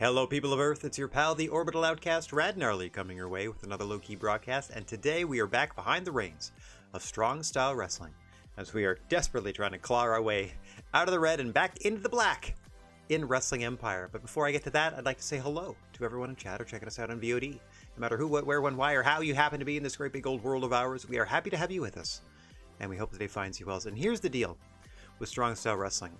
Hello people of Earth, it's your pal the Orbital Outcast, Rad Gnarly, coming your way with another low-key broadcast, and today we are back behind the reins of strong style wrestling, as we are desperately trying to claw our way out of the red and back into the black in Wrestling Empire. But before I get to that, I'd like to say hello to everyone in chat or checking us out on VOD. No matter who, what, where, when, why, or how you happen to be in this great big old world of ours, we are happy to have you with us, and we hope the day finds you well. And here's the deal with strong style wrestling.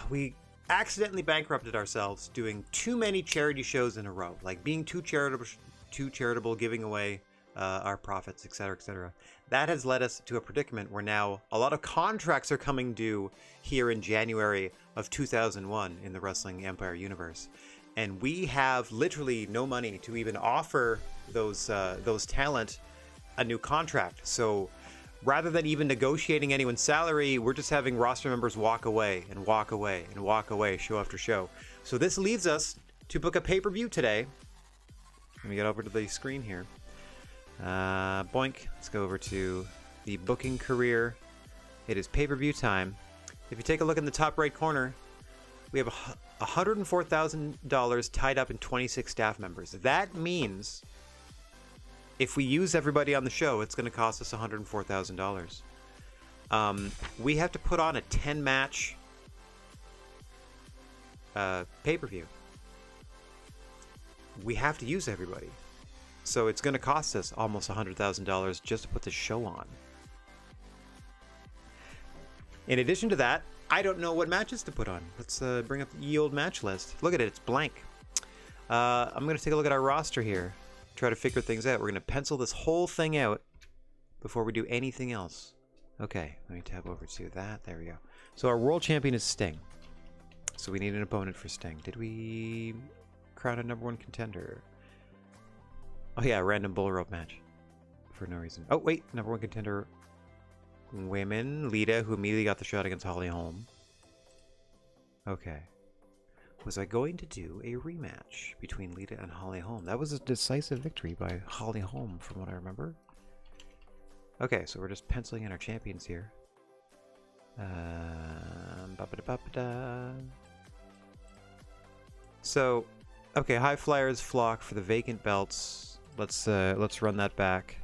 We accidentally bankrupted ourselves doing too many charity shows in a row, like being too charitable, giving away our profits, etc., etc. That has led us to a predicament where now a lot of contracts are coming due here in January of 2001 in the Wrestling Empire universe, and we have literally no money to even offer those talent a new contract. So rather than even negotiating anyone's salary, we're just having roster members walk away and walk away and walk away show after show. So this leads us to book a pay-per-view today. Let me get over to the screen here. Boink. Let's go over to the booking career. It is pay-per-view time. If you take a look in the top right corner, we have $104,000 tied up in 26 staff members. That means if we use everybody on the show, it's going to cost us $104,000. We have to put on a 10-match pay-per-view. We have to use everybody. So it's going to cost us almost $100,000 just to put the show on. In addition to that, I don't know what matches to put on. Let's bring up the ye old match list. Look at it, it's blank. I'm going to take a look at our roster here. Try to figure things out. We're going to pencil this whole thing out before we do anything else. Okay, let me tab over to that. There we go. So our world champion is Sting. So we need an opponent for Sting. Did we crown a #1 contender? Oh yeah, random bull rope match. For no reason. Oh wait, #1 contender women. Lita, who immediately got the shot against Holly Holm. Okay. Was I going to do a rematch between Lita and Holly Holm? That was a decisive victory by Holly Holm, from what I remember. Okay, so we're just penciling in our champions here. So, okay, High Flyers flock for the vacant belts. Let's run that back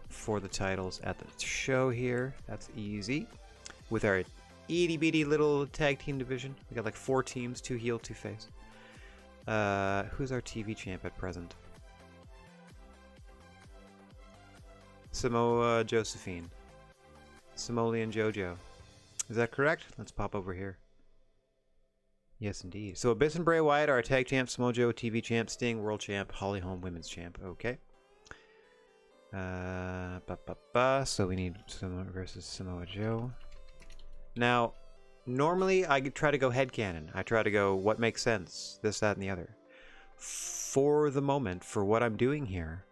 for the titles at the show here. That's easy. With our itty bitty little tag team division. We got like 4 teams, 2 heel, 2 face. Who's our TV champ at present? Samoa Josephine. Samoleon Jojo. Is that correct? Let's pop over here. Yes, indeed. So Abyss and Bray Wyatt are our tag champ, Samoa Joe, TV champ, Sting, world champ, Holly Holm, women's champ. Okay. So we need Samoa versus Samoa Joe. Now, normally I try to go headcanon. I try to go what makes sense, this, that, and the other. For the moment, for what I'm doing here,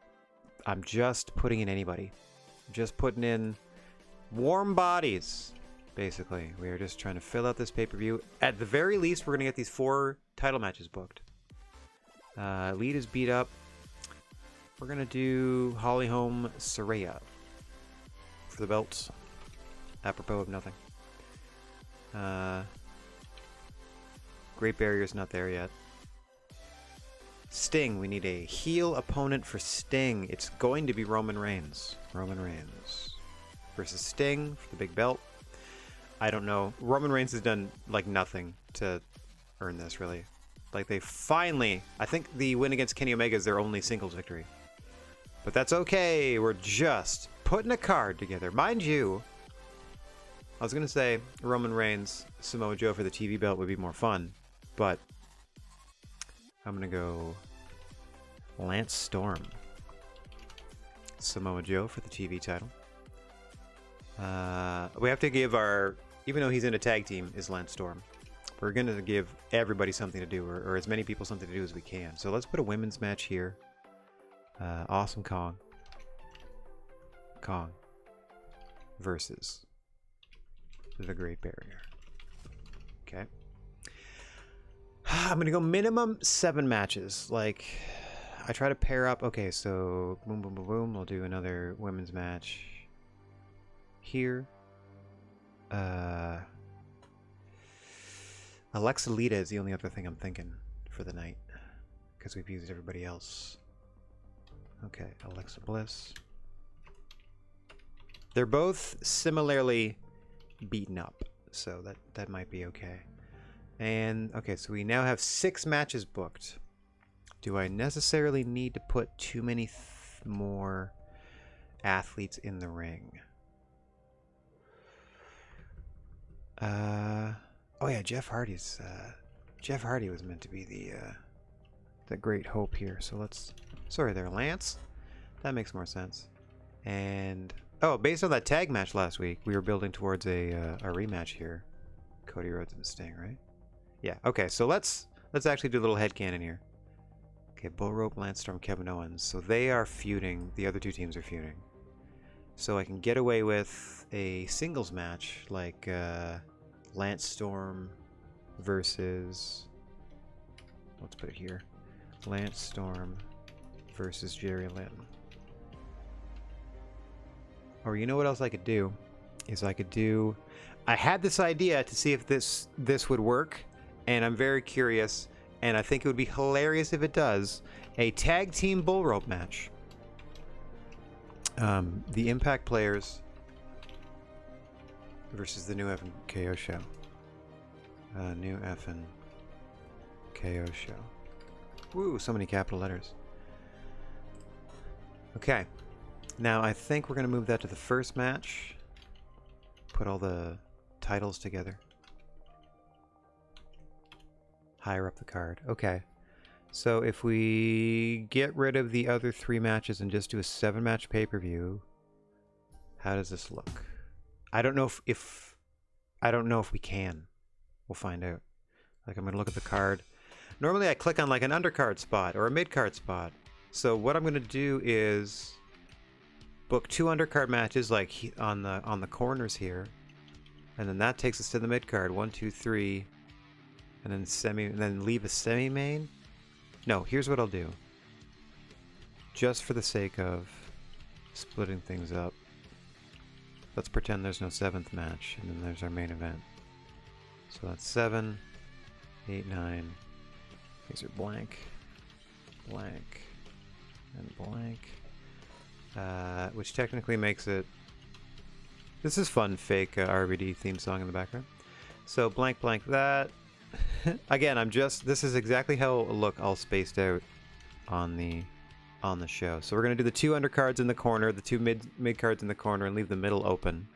I'm just putting in anybody. Just putting in warm bodies, basically. We are just trying to fill out this pay-per-view. At the very least, we're going to get these 4 title matches booked. Lead is beat up. We're going to do Holly Holm, Saraya for the belts, apropos of nothing. Great Barrier's not there yet. Sting, we need a heel opponent for Sting. It's going to be Roman Reigns. Roman Reigns versus Sting for the big belt. I don't know. Roman Reigns has done like nothing to earn this, really. Like they finally, I think the win against Kenny Omega is their only singles victory. But that's okay. We're just putting a card together. Mind you, I was going to say Roman Reigns, Samoa Joe for the TV belt would be more fun, but I'm going to go Lance Storm. Samoa Joe for the TV title. We have to give our, even though he's in a tag team, is Lance Storm. We're going to give everybody something to do, or as many people something to do as we can. So let's put a women's match here. Awesome Kong versus the Great Barrier. Okay. I'm gonna go minimum 7 matches. Like, I try to pair up. Okay, so boom, boom, boom, boom. We'll do another women's match here. Alexa Lita is the only other thing I'm thinking for the night, because we've used everybody else. Okay, Alexa Bliss. They're both similarly beaten up, so that might be okay. And okay, so we now have 6 matches booked. Do I necessarily need to put too many more athletes in the ring? Oh yeah, Jeff Hardy was meant to be the great hope here. So let's, sorry there, Lance. That makes more sense. And oh, based on that tag match last week, we were building towards a rematch here. Cody Rhodes and Sting, right? Yeah. Okay, so let's actually do a little headcanon here. Okay, Bull Rope, Lance Storm, Kevin Owens. So they are feuding. The other 2 teams are feuding. So I can get away with a singles match like Lance Storm versus, let's put it here, Lance Storm versus Jerry Lynn. Or you know what else I could do? I had this idea to see if this would work, and I'm very curious, and I think it would be hilarious if it does, a tag team bull rope match. The Impact players versus the New F and KO show. New F and KO show. Woo, so many capital letters. Okay. Now I think we're going to move that to the first match. Put all the titles together. Higher up the card. Okay. So if we get rid of the other 3 matches and just do a 7-match pay-per-view, how does this look? I don't know if we can. We'll find out. Like, I'm gonna look at the card. Normally I click on like an undercard spot or a mid-card spot. So what I'm gonna do is book 2 undercard matches like on the corners here, and then that takes us to the mid-card. 1, 2, 3, and then leave a semi-main. No, here's what I'll do. Just for the sake of splitting things up, let's pretend there's no 7th match, and then there's our main event. So that's 7, 8, 9. These are blank, blank, and blank. Which technically makes it... This is fun, fake RVD theme song in the background. So blank, blank that. Again, this is exactly how it'll look all spaced out on the show. So we're going to do the 2 undercards in the corner, the 2 mid cards in the corner, and leave the middle open.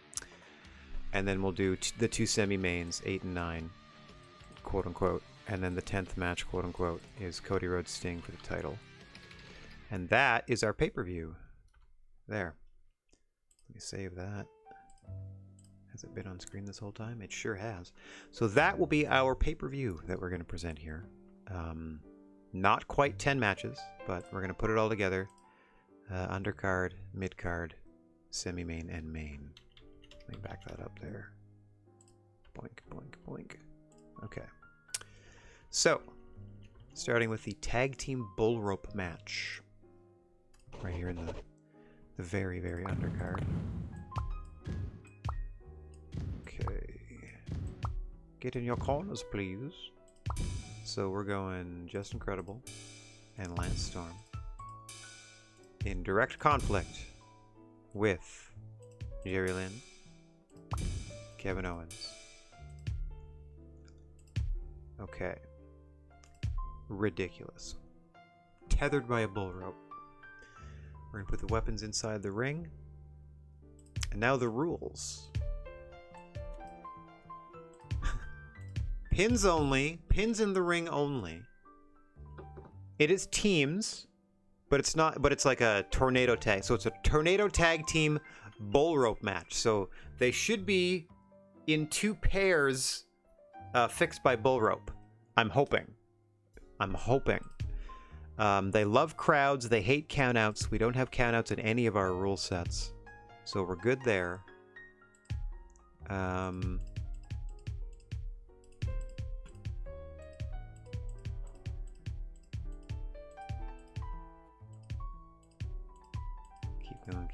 And then we'll do the 2 semi-mains, 8 and 9, quote unquote. And then the 10th match, quote unquote, is Cody Rhodes Sting for the title. And that is our pay-per-view. There. Let me save that. Has it been on screen this whole time? It sure has. So that will be our pay-per-view that we're going to present here. Not quite 10 matches, but we're going to put it all together. Undercard, midcard, semi-main, and main. Let me back that up there. Boink, boink, boink. Okay. So, starting with the tag team bull rope match. Right here in the very, very undercard. Okay. Get in your corners, please. So we're going Just Incredible and Lance Storm in direct conflict with Jerry Lynn, Kevin Owens. Okay. Ridiculous. Tethered by a bull rope. We're going to put the weapons inside the ring. And now the rules. Pins only. Pins in the ring only. It is teams, but it's not. But it's like a tornado tag. So it's a tornado tag team bull rope match. So they should be in 2 pairs, fixed by bull rope. I'm hoping. They love crowds. They hate countouts. We don't have countouts in any of our rule sets, so we're good there.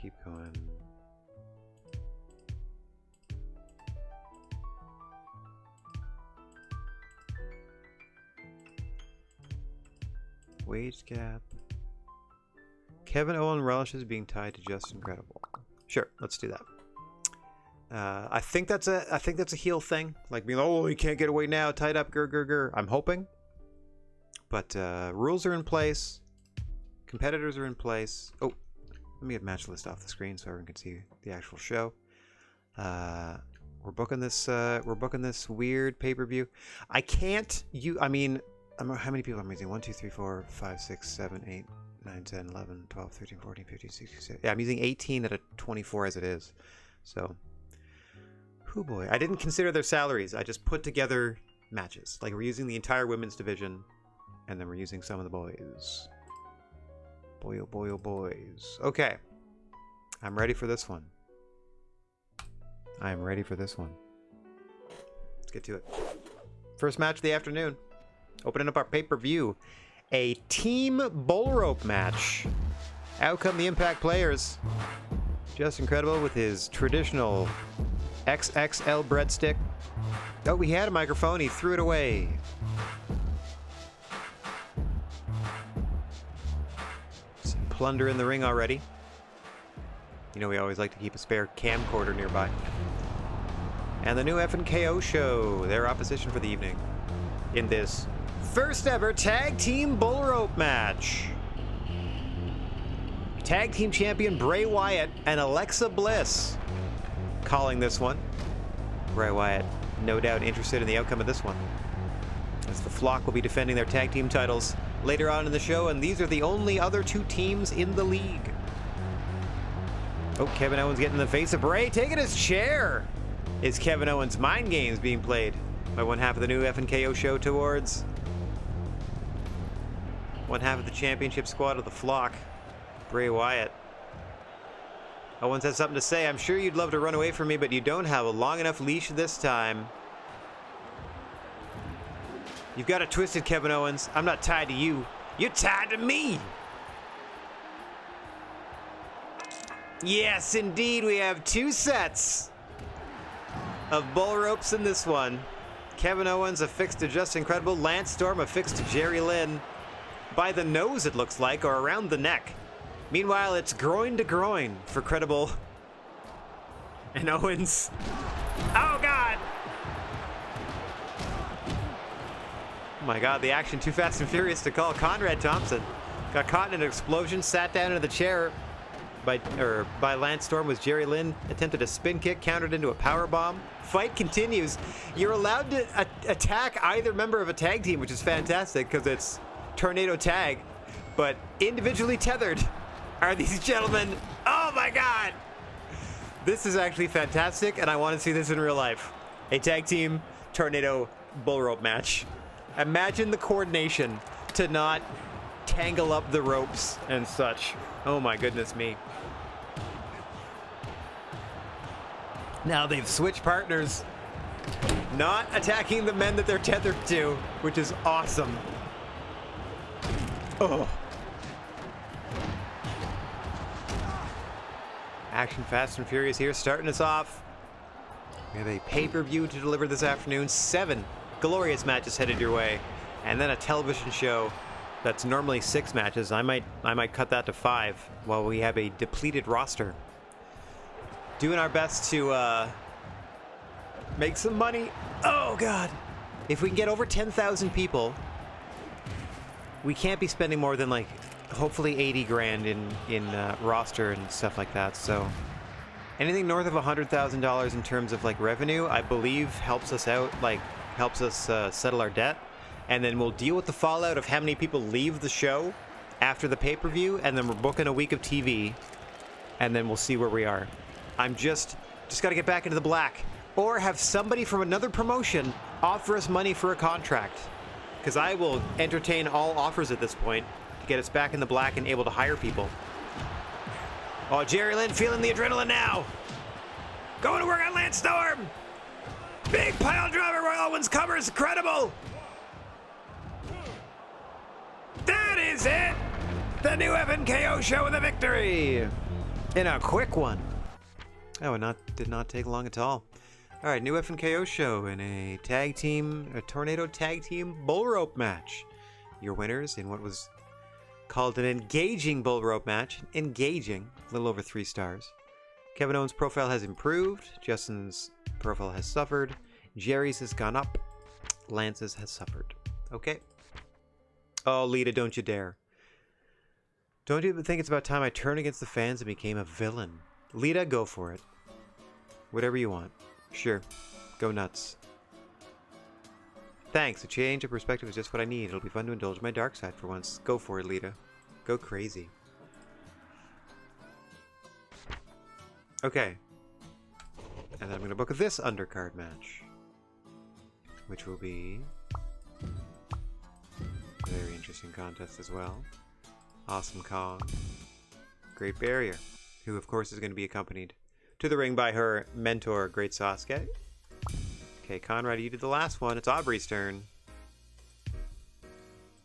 Keep going. Wage gap. Kevin Owen relishes being tied to Just Incredible. Sure, let's do that. I think that's a heel thing. Like being, oh, you can't get away now. Tied up, grr. I'm hoping. But rules are in place. Competitors are in place. Oh, let me get match list off the screen so everyone can see the actual show. We're booking this weird pay-per-view. I can't. I mean, how many people am I using? 1, 2, 3, 4, 5, 6, 7, 8, 9, 10, 11, 12, 13, 14, 15, 16, 17. Yeah, I'm using 18 out of 24 as it is. So, oh boy. I didn't consider their salaries. I just put together matches. Like, we're using the entire women's division, and then we're using some of the boys. Boy, oh boy, oh boys. Okay. I'm ready for this one. I'm ready for this one. Let's get to it. First match of the afternoon. Opening up our pay-per-view. A team bull rope match. Out come the Impact players. Just Incredible with his traditional XXL breadstick. Oh, he had a microphone. He threw it away. Some plunder in the ring already. You know we always like to keep a spare camcorder nearby. And the new F&KO show, their opposition for the evening. In this first ever tag team bull rope match. Tag team champion Bray Wyatt and Alexa Bliss calling this one. Bray Wyatt, no doubt interested in the outcome of this one, as the Flock will be defending their tag team titles later on in the show, and these are the only other two teams in the league. Oh, Kevin Owens getting in the face of Bray, taking his chair. Is Kevin Owens' mind games being played by one half of the new F&KO show towards one half of the championship squad of the Flock, Bray Wyatt. Owens has something to say. I'm sure you'd love to run away from me, but you don't have a long enough leash this time. You've got it twisted, Kevin Owens. I'm not tied to you. You're tied to me. Yes, indeed, we have two sets of bull ropes in this one. Kevin Owens affixed to Just Incredible. Lance Storm affixed to Jerry Lynn. By the nose, it looks like, or around the neck. Meanwhile, it's groin to groin for Credible and Owens. Oh, God! Oh, my God, the action too fast and furious to call. Conrad Thompson got caught in an explosion, sat down into the chair by Lance Storm was Jerry Lynn, attempted a spin kick, countered into a power bomb. Fight continues. You're allowed to attack either member of a tag team, which is fantastic because it's tornado tag, but individually tethered are these gentlemen. Oh my God! This is actually fantastic, and I want to see this in real life. A tag team tornado bull rope match. Imagine the coordination to not tangle up the ropes and such. Oh my goodness me. Now they've switched partners. Not attacking the men that they're tethered to, which is awesome. Oh. Action fast and furious here, starting us off. We have a pay-per-view to deliver this afternoon. 7 glorious matches headed your way, and then a television show that's normally 6 matches. I might cut that to 5 while we have a depleted roster. Doing our best to make some money. Oh God! If we can get over 10,000 people, we can't be spending more than like hopefully 80 grand in roster and stuff like that. So anything north of $100,000 in terms of like revenue, I believe helps us out, like helps us settle our debt. And then we'll deal with the fallout of how many people leave the show after the pay-per-view, and then we're booking a week of TV, and then we'll see where we are. I'm just got to get back into the black, or have somebody from another promotion offer us money for a contract, because I will entertain all offers at this point to get us back in the black and able to hire people. Oh, Jerry Lynn feeling the adrenaline now. Going to work on Lance Storm. Big pile driver. Roy Owens covers. Credible. That is it! The new F&KO show with a victory! In a quick one. Oh, it did not take long at all. Alright, new F&KO show in a tornado tag team bull rope match. Your winners in what was called an engaging bull rope match. Engaging, a little over 3 stars. Kevin Owens' profile has improved. Justin's profile has suffered. Jerry's has gone up. Lance's has suffered. Okay. Oh, Lita, don't you dare. Don't you think it's about time I turned against the fans and became a villain? Lita, go for it. Whatever you want. Sure. Go nuts. Thanks. A change of perspective is just what I need. It'll be fun to indulge my dark side for once. Go for it, Lita. Go crazy. Okay. And then I'm going to book this undercard match. Which will be a very interesting contest as well. Awesome Kong. Great Barrier. Who, of course, is going to be accompanied to the ring by her mentor, Great Sasuke. Okay, Conrad, you did the last one. It's Aubrey's turn.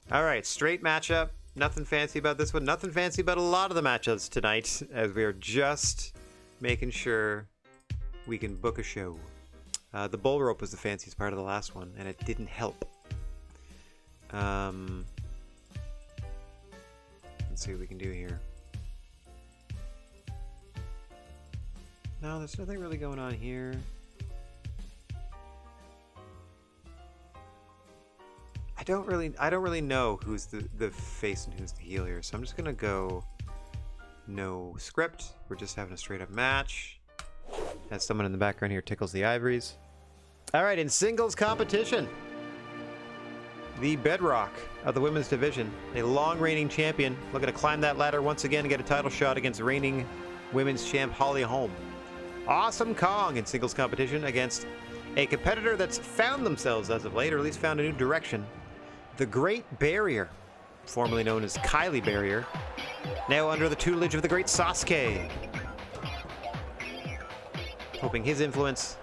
Alright, straight matchup. Nothing fancy about this one. Nothing fancy about a lot of the matchups tonight, as we are just making sure we can book a show. The bull rope was the fanciest part of the last one, and it didn't help. Let's see what we can do here. No, there's nothing really going on here. I don't really know who's the face and who's the heel here, so I'm just gonna go no script. We're just having a straight up match. As someone in the background here tickles the ivories. Alright, in singles competition, the bedrock of the women's division, a long reigning champion looking to climb that ladder once again and get a title shot against reigning women's champ Holly Holm. Awesome Kong in singles competition against a competitor that's found themselves as of late, or at least found a new direction. The Great Barrier, formerly known as Kylie Barrier, now under the tutelage of the Great Sasuke. Hoping his influence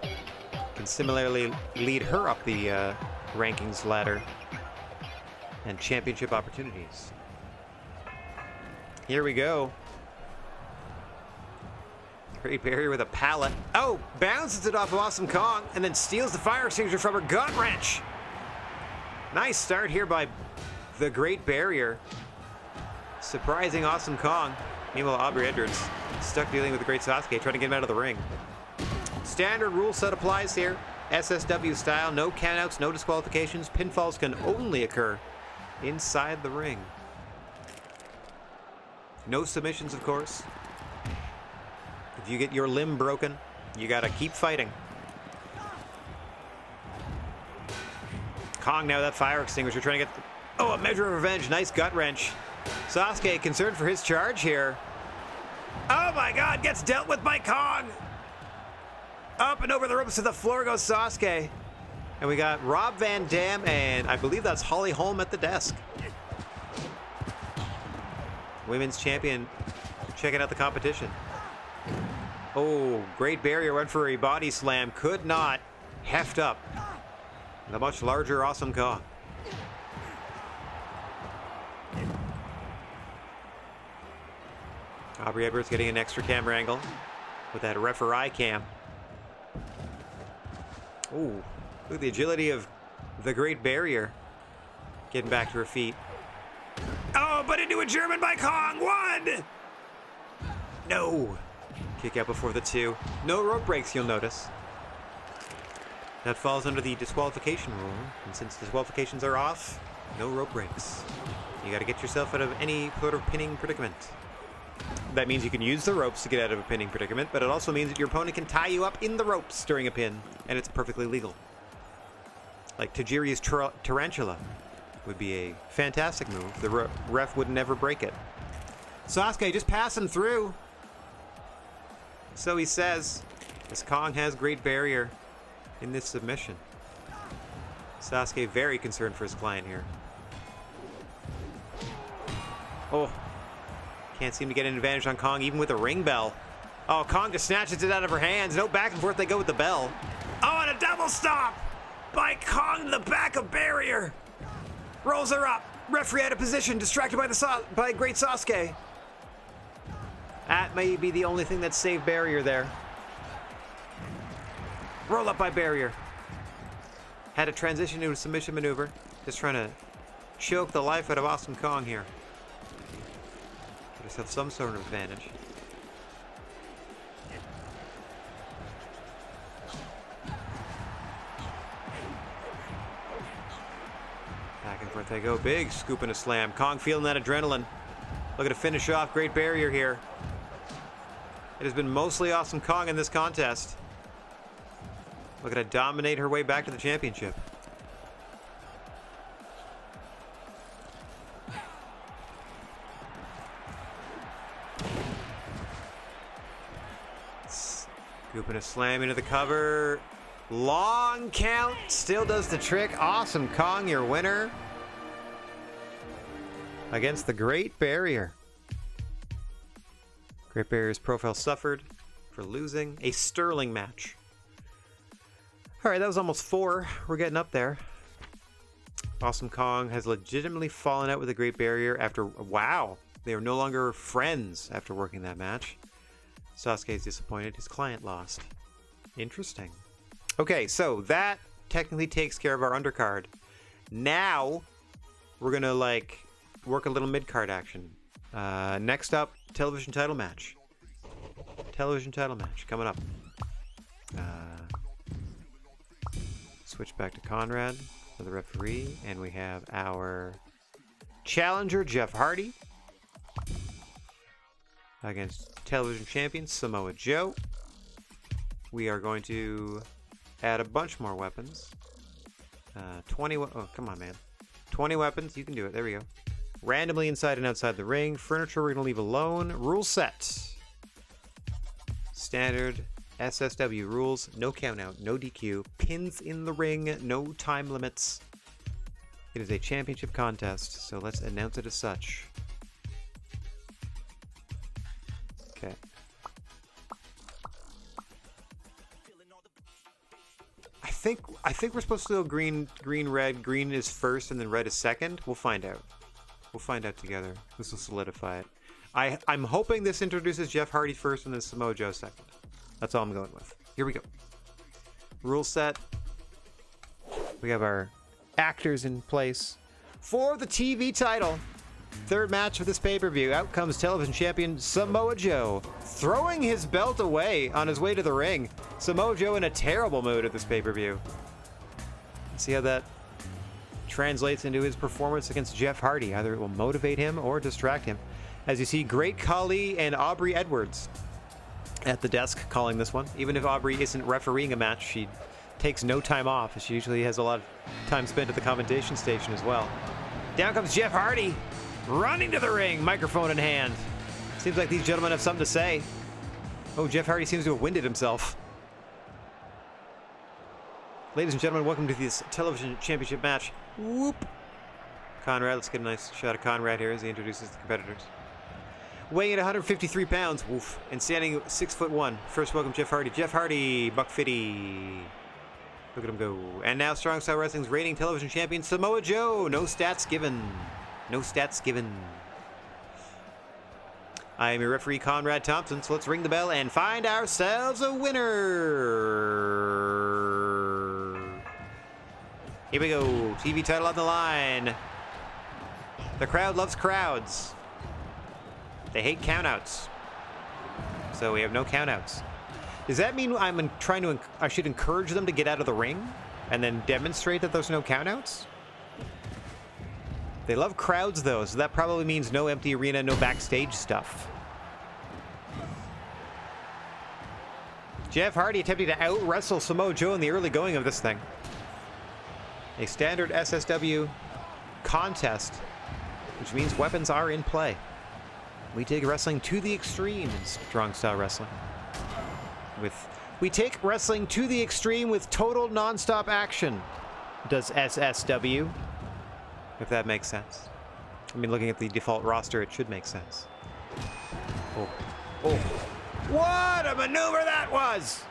can similarly lead her up the rankings ladder and championship opportunities. Here we go. Great Barrier with a pallet. Oh, bounces it off of Awesome Kong and then steals the fire extinguisher from her gut wrench. Nice start here by the Great Barrier. Surprising Awesome Kong. Meanwhile, Aubrey Edwards stuck dealing with the Great Sasuke, trying to get him out of the ring. Standard rule set applies here. SSW style, no countouts, no disqualifications. Pinfalls can only occur inside the ring. No submissions, of course. If you get your limb broken, you gotta keep fighting. Kong now that fire extinguisher trying to get... Oh, a measure of revenge. Nice gut wrench. Sasuke concerned for his charge here. Oh my god, gets dealt with by Kong. Up and over the ropes to the floor goes Sasuke. And we got Rob Van Dam and I believe that's Holly Holm at the desk. Women's champion checking out the competition. Oh, Great Barrier went for a body slam. Could not heft up the much larger Awesome Kong. Aubrey Edwards getting an extra camera angle with that referee cam. Ooh, look at the agility of the Great Barrier. Getting back to her feet. Oh, but into a German by Kong. 1! No. Kick out before the 2. No rope breaks, you'll notice. That falls under the disqualification rule. And since disqualifications are off, no rope breaks. You gotta get yourself out of any sort of pinning predicament. That means you can use the ropes to get out of a pinning predicament, but it also means that your opponent can tie you up in the ropes during a pin, and it's perfectly legal. Like Tajiri's Tarantula would be a fantastic move. The ref would never break it. Sasuke just passing through. So he says, as Kong has Great Barrier in this submission. Sasuke very concerned for his client here. Oh. Can't seem to get an advantage on Kong, even with a ring bell. Oh, Kong just snatches it out of her hands. No back and forth, they go with the bell. Oh, and a double stop by Kong in the back of Barrier. Rolls her up. Referee out of position, distracted by Great Sasuke. That may be the only thing that saved Barrier there. Roll up by Barrier. Had to transition to a submission maneuver. Just trying to choke the life out of Awesome Kong here. us have some sort of advantage. Back and forth they go. Big scoop and a slam. Kong feeling that adrenaline. Looking to finish off Great Barrier here. It has been mostly Awesome Kong in this contest. Looking to dominate her way back to the championship. Scooping a slam into the cover. Long count. Still does the trick. Awesome Kong, your winner. Against the Great Barrier. Great Barrier's profile suffered for losing a sterling match. Alright, that was almost 4. We're getting up there. Awesome Kong has legitimately fallen out with the Great Barrier after... Wow! They are no longer friends after working that match. Sasuke is disappointed. His client lost. Interesting. Okay, so that technically takes care of our undercard. Now, we're gonna, like, work a little mid-card action. Next up, television title match. Television title match coming up. Switch back to Conrad for the referee, and we have our challenger, Jeff Hardy, against television champion Samoa Joe. We are going to add a bunch more weapons. 20. Oh, come on, man. 20 weapons. You can do it. There we go. Randomly inside and outside the ring. Furniture we're going to leave alone. Rule set. Standard SSW rules. No count out. No DQ. Pins in the ring. No time limits. It is a championship contest, so let's announce it as such. Okay. I think we're supposed to go green, red. Green is first and then red is second. We'll find out. We'll find out together. This will solidify it. I'm hoping this introduces Jeff Hardy first and then Samoa Joe second. That's all I'm going with. Here we go. Rule set. We have our actors in place for the TV title. Third match of this pay-per-view. Out comes television champion Samoa Joe, throwing his belt away on his way to the ring. Samoa Joe in a terrible mood at this pay-per-view. Let's see how that translates into his performance against Jeff Hardy. Either it will motivate him or distract him. As you see, Great Khali and Aubrey Edwards at the desk calling this one. Even if Aubrey isn't refereeing a match, she takes no time off. She usually has a lot of time spent at the commentation station as well. Down comes Jeff Hardy, running to the ring, microphone in hand. Seems like these gentlemen have something to say. Oh, Jeff Hardy seems to have winded himself. Ladies and gentlemen, welcome to this television championship match. Whoop. Conrad, let's get a nice shot of Conrad here as he introduces the competitors. Weighing at 153 pounds, woof, and standing 6'1". First, welcome Jeff Hardy. Jeff Hardy, buck 50. Look at him go. And now Strong Style Wrestling's reigning television champion, Samoa Joe. No stats given. No stats given. I am your referee, Conrad Thompson, so let's ring the bell and find ourselves a winner. Here we go. TV title on the line. The crowd loves crowds. They hate countouts. So we have no countouts. Does that mean I should encourage them to get out of the ring and then demonstrate that there's no countouts? They love crowds though, so that probably means no empty arena, no backstage stuff. Jeff Hardy attempting to out-wrestle Samoa Joe in the early going of this thing. A standard SSW contest, which means weapons are in play. We take wrestling to the extreme in Strong Style Wrestling. We take wrestling to the extreme with total non-stop action. Does SSW, if that makes sense. I mean, looking at the default roster, it should make sense. Oh. Oh. What a maneuver that was!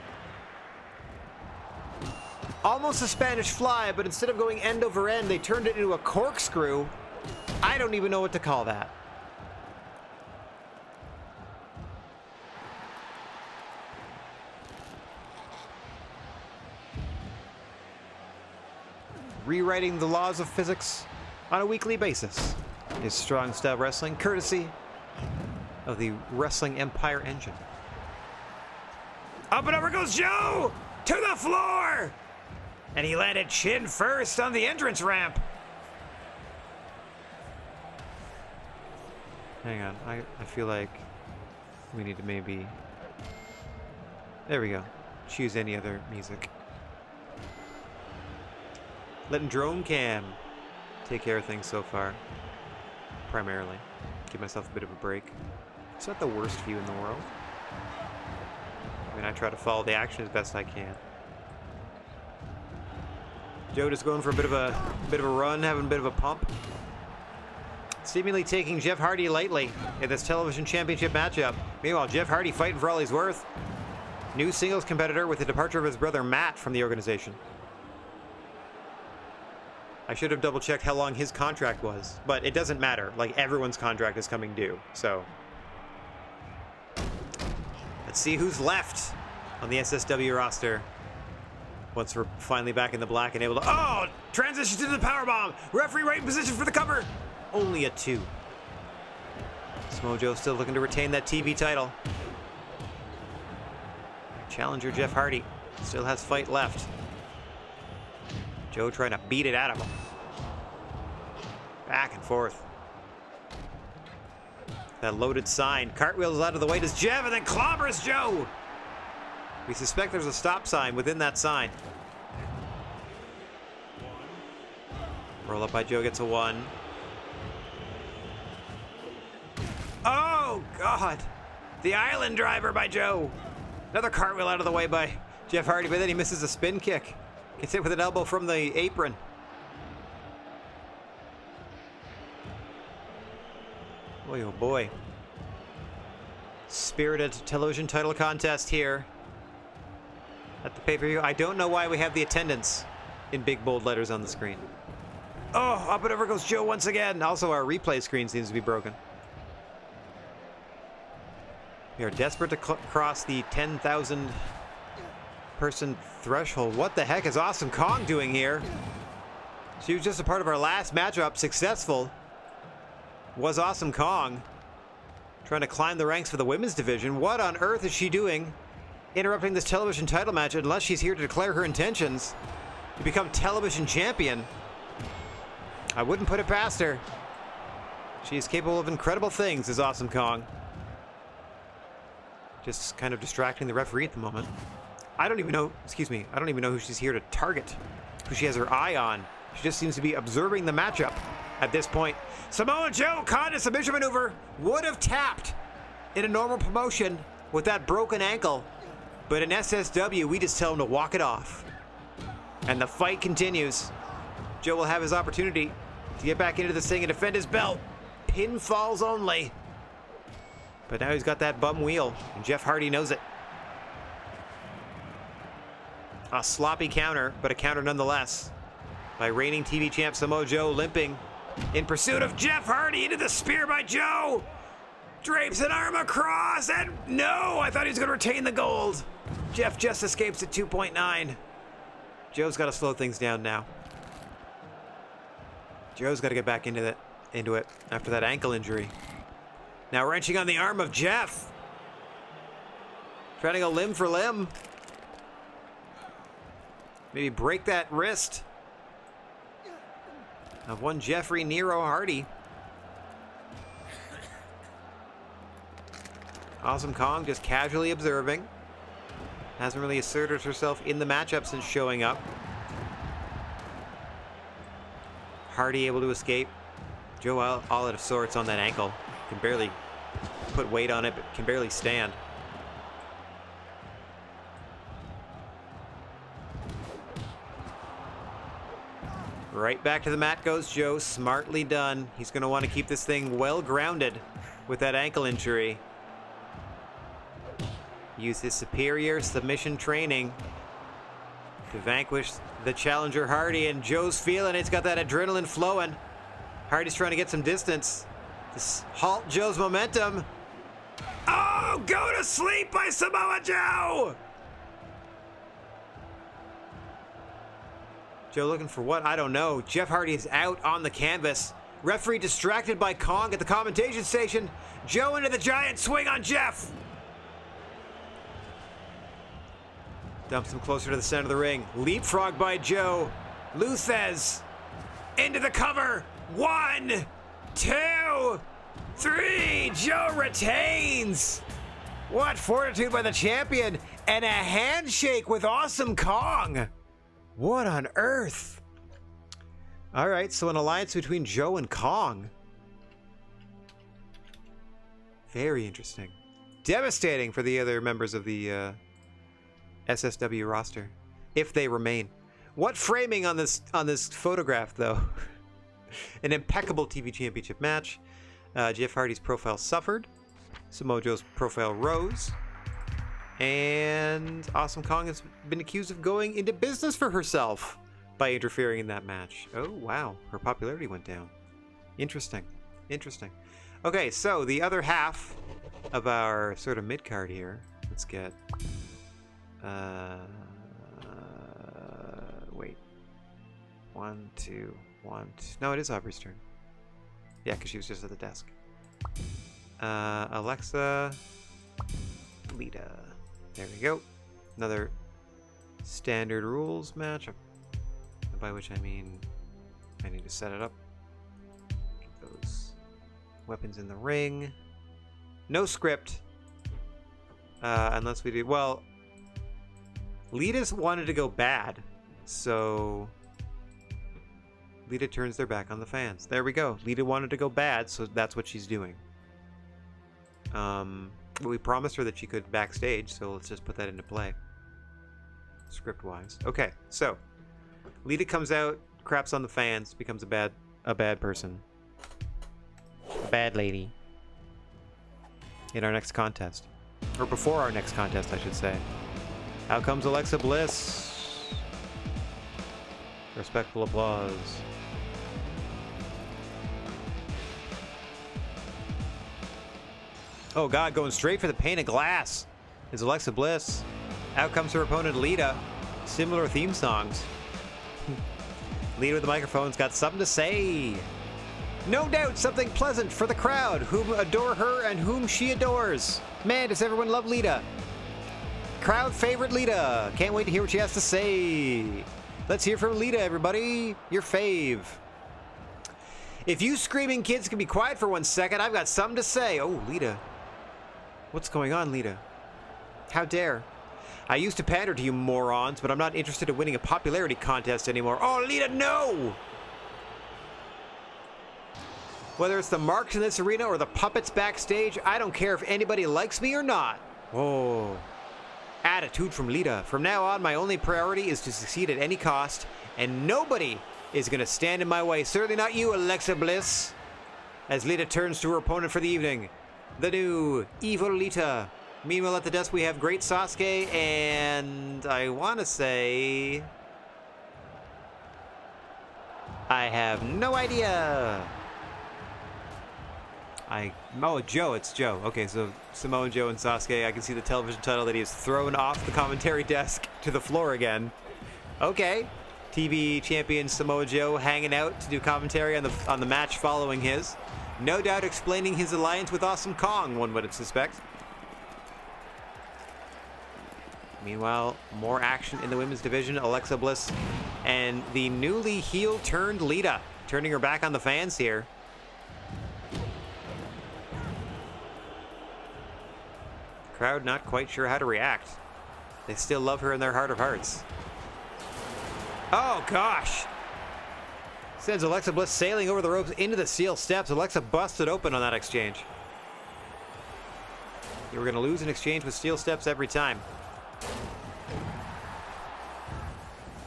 Almost a Spanish fly, but instead of going end over end, they turned it into a corkscrew. I don't even know what to call that. Rewriting the laws of physics on a weekly basis is Strong Style Wrestling, courtesy of the Wrestling Empire engine. Up and over goes Joe! To the floor! And he landed chin first on the entrance ramp. Hang on, I feel like we need to maybe... There we go. Choose any other music. Letting Drone Cam take care of things so far. Primarily. Give myself a bit of a break. It's not the worst view in the world. I mean, I try to follow the action as best I can. Joe just going for a bit of a run, having a bit of a pump. Seemingly taking Jeff Hardy lightly in this television championship matchup. Meanwhile, Jeff Hardy fighting for all he's worth. New singles competitor with the departure of his brother Matt from the organization. I should have double checked how long his contract was, but it doesn't matter. Like, everyone's contract is coming due, so. Let's see who's left on the SSW roster. Once we're finally back in the black and able to, oh! Transition to the powerbomb! Referee right in position for the cover! Only a 2. Samoa Joe still looking to retain that TV title. Challenger Jeff Hardy still has fight left. Joe trying to beat it out of him. Back and forth. That loaded sign. Cartwheels out of the way. Does Jeff and then clobbers Joe. We suspect there's a stop sign within that sign. Roll up by Joe gets a 1. Oh, God. The island driver by Joe. Another cartwheel out of the way by Jeff Hardy, but then he misses a spin kick. Gets hit with an elbow from the apron. Boy, oh boy. Spirited television title contest here at the pay-per-view. I don't know why we have the attendance in big bold letters on the screen. Oh, up and over goes Joe once again. Also, our replay screen seems to be broken. We are desperate to cross the 10,000 person threshold. What the heck is Awesome Kong doing here? She was just a part of our last matchup. Successful was Awesome Kong. Trying to climb the ranks for the women's division. What on earth is she doing interrupting this television title match unless she's here to declare her intentions to become television champion? I wouldn't put it past her. She is capable of incredible things as Awesome Kong. Just kind of distracting the referee at the moment. I don't even know who she's here to target, who she has her eye on. She just seems to be observing the matchup at this point. Samoa Joe caught a submission maneuver, would have tapped in a normal promotion with that broken ankle. But in SSW, we just tell him to walk it off. And the fight continues. Joe will have his opportunity to get back into this thing and defend his belt. Pinfalls only. But now he's got that bum wheel, and Jeff Hardy knows it. A sloppy counter, but a counter nonetheless. By reigning TV champ Samoa Joe limping in pursuit of Jeff Hardy into the spear by Joe. Drapes an arm across, and no, I thought he was going to retain the gold. Jeff just escapes at 2.9. Joe's got to slow things down now. Joe's got to get back into it after that ankle injury. Now wrenching on the arm of Jeff. Trying to go limb for limb. Maybe break that wrist of one Jeffrey Nero Hardy. Awesome Kong just casually observing. Hasn't really asserted herself in the matchup since showing up. Hardy able to escape. Joe all out of sorts on that ankle. Can barely put weight on it, but can barely stand. Right back to the mat goes Joe. Smartly done. He's going to want to keep this thing well grounded with that ankle injury. Use his superior submission training to vanquish the challenger Hardy, and Joe's feeling it. He's got that adrenaline flowing. Hardy's trying to get some distance to halt Joe's momentum. Oh, go to sleep by Samoa Joe! Joe looking for what? I don't know. Jeff Hardy is out on the canvas. Referee distracted by Kong at the commentation station. Joe into the giant swing on Jeff. Dumps him closer to the center of the ring. Leapfrog by Joe. Luthez into the cover. 1, 2, 3. Joe retains. What fortitude by the champion. And a handshake with Awesome Kong. What on earth? All right, so an alliance between Joe and Kong. Very interesting. Devastating for the other members of the SSW roster, if they remain. What framing on this photograph, though? An impeccable TV championship match. Jeff Hardy's profile suffered. Samoa Joe's profile rose. And Awesome Kong has been accused of going into business for herself by interfering in that match. Oh, wow. Her popularity went down. Interesting. Interesting. Okay, so the other half of our sort of mid-card here. Let's get... wait. 1, 2, 1, 2. No, it is Aubrey's turn. Yeah, because she was just at the desk. Alexa... Lita. There we go. Another standard rules match. By which I mean I need to set it up. Get those weapons in the ring. No script. Unless we do... Well, Lita's wanted to go bad. So... Lita turns their back on the fans. There we go. Lita wanted to go bad, so that's what she's doing. But we promised her that she could backstage, so let's just put that into play. Script-wise. Okay, so... Lita comes out, craps on the fans, becomes a bad person. A bad lady. In our next contest. Or before our next contest, I should say. Out comes Alexa Bliss. Respectful applause. Oh god, going straight for the pane of glass is Alexa Bliss. Out comes her opponent Lita. Similar theme songs. Lita with the microphone's got something to say. No doubt something pleasant for the crowd, whom adore her and whom she adores. Man, does everyone love Lita. Crowd favorite Lita. Can't wait to hear what she has to say. Let's hear from Lita, everybody. Your fave. If you screaming kids can be quiet for 1 second, I've got something to say. Oh, Lita. What's going on, Lita? How dare. I used to pander to you morons, but I'm not interested in winning a popularity contest anymore. Oh, Lita, no! Whether it's the marks in this arena or the puppets backstage, I don't care if anybody likes me or not. Oh. Attitude from Lita. From now on, my only priority is to succeed at any cost, and nobody is going to stand in my way. Certainly not you, Alexa Bliss. As Lita turns to her opponent for the evening. The new Evil Lita. Meanwhile, at the desk, we have Great Sasuke, and I want to say... I have no idea. Oh, Joe, it's Joe. Okay, so Samoa Joe and Sasuke. I can see the television title that he has thrown off the commentary desk to the floor again. Okay. TV champion Samoa Joe hanging out to do commentary on the match following his. No doubt explaining his alliance with Awesome Kong, one would suspect. Meanwhile, more action in the women's division. Alexa Bliss and the newly heel-turned Lita, turning her back on the fans here. Crowd not quite sure how to react. They still love her in their heart of hearts. Oh, gosh. Sends Alexa Bliss sailing over the ropes into the steel steps. Alexa busted open on that exchange. You were going to lose an exchange with steel steps every time.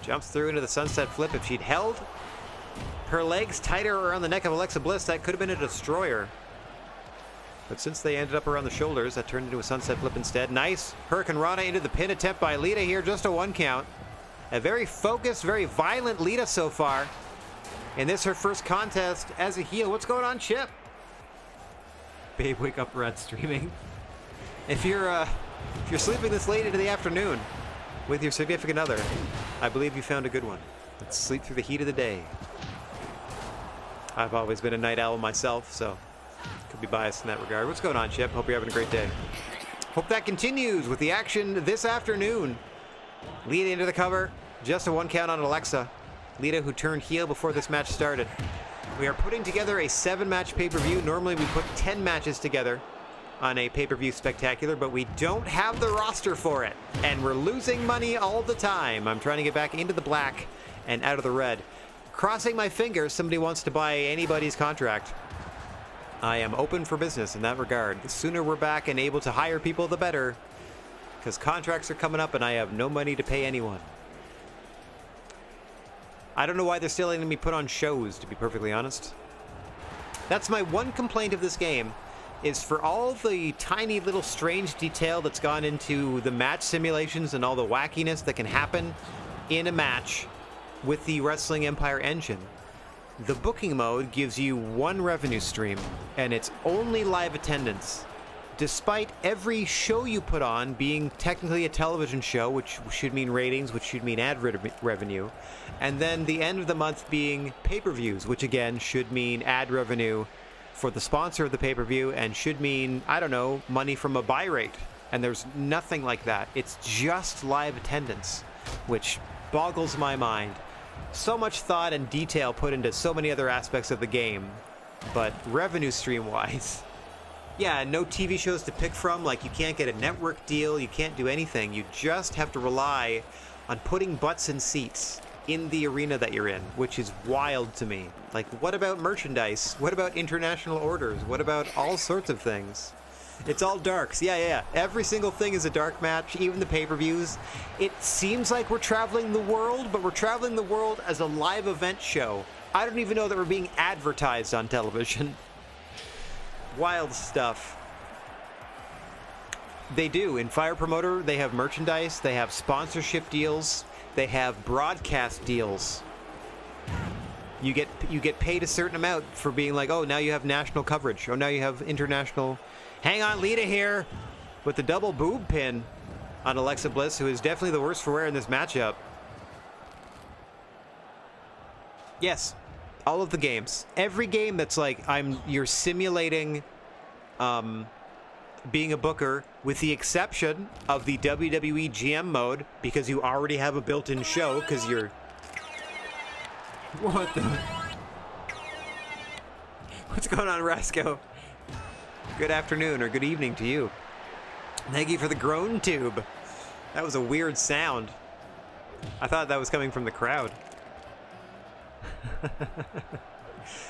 Jumps through into the sunset flip. If she'd held her legs tighter around the neck of Alexa Bliss, that could have been a destroyer. But since they ended up around the shoulders, that turned into a sunset flip instead. Nice Hurricane Rana into the pin attempt by Lita here. Just a 1 count. A very focused, very violent Lita so far. And this her first contest as a heel. What's going on, Chip? Babe, wake up, Rad streaming. If you're sleeping this late into the afternoon with your significant other, I believe you found a good one. Let's sleep through the heat of the day. I've always been a night owl myself, so could be biased in that regard. What's going on, Chip? Hope you're having a great day. Hope that continues with the action this afternoon. Lita into the cover. Just a 1 count on Alexa. Lita, who turned heel before this match started. We are putting together a 7-match pay-per-view. Normally we put 10 matches together on a pay-per-view spectacular, but we don't have the roster for it. And we're losing money all the time. I'm trying to get back into the black and out of the red. Crossing my fingers, somebody wants to buy anybody's contract. I am open for business in that regard. The sooner we're back and able to hire people, the better. Because contracts are coming up and I have no money to pay anyone. I don't know why they're still letting me put on shows, to be perfectly honest. That's my one complaint of this game, is for all the tiny little strange detail that's gone into the match simulations and all the wackiness that can happen in a match with the Wrestling Empire engine. The booking mode gives you one revenue stream, and it's only live attendance. Despite every show you put on being technically a television show, which should mean ratings, which should mean ad revenue, and then the end of the month being pay-per-views, which again should mean ad revenue for the sponsor of the pay-per-view and should mean, I don't know, money from a buy rate. And there's nothing like that. It's just live attendance, which boggles my mind. So much thought and detail put into so many other aspects of the game, but revenue stream-wise, yeah, no TV shows to pick from. Like, you can't get a network deal, you can't do anything. You just have to rely on putting butts in seats in the arena that you're in, which is wild to me. Like, what about merchandise? What about international orders? What about all sorts of things? It's all darks. Yeah. Every single thing is a dark match, even the pay-per-views. It seems like we're traveling the world, but we're traveling the world as a live event show. I don't even know that we're being advertised on television. Wild stuff. They do. In Fire Promoter, they have merchandise, they have sponsorship deals, they have broadcast deals. You get paid a certain amount for being like, oh, now you have national coverage. Oh, now you have international... Hang on, Lita here with the double boob pin on Alexa Bliss, who is definitely the worst for wear in this matchup. Yes, all of the games. Every game that's like you're simulating being a booker, with the exception of the WWE GM mode, because you already have a built-in show, because you're... What the... What's going on, Rasco? Good afternoon, or good evening to you. Thank you for the groan tube. That was a weird sound. I thought that was coming from the crowd.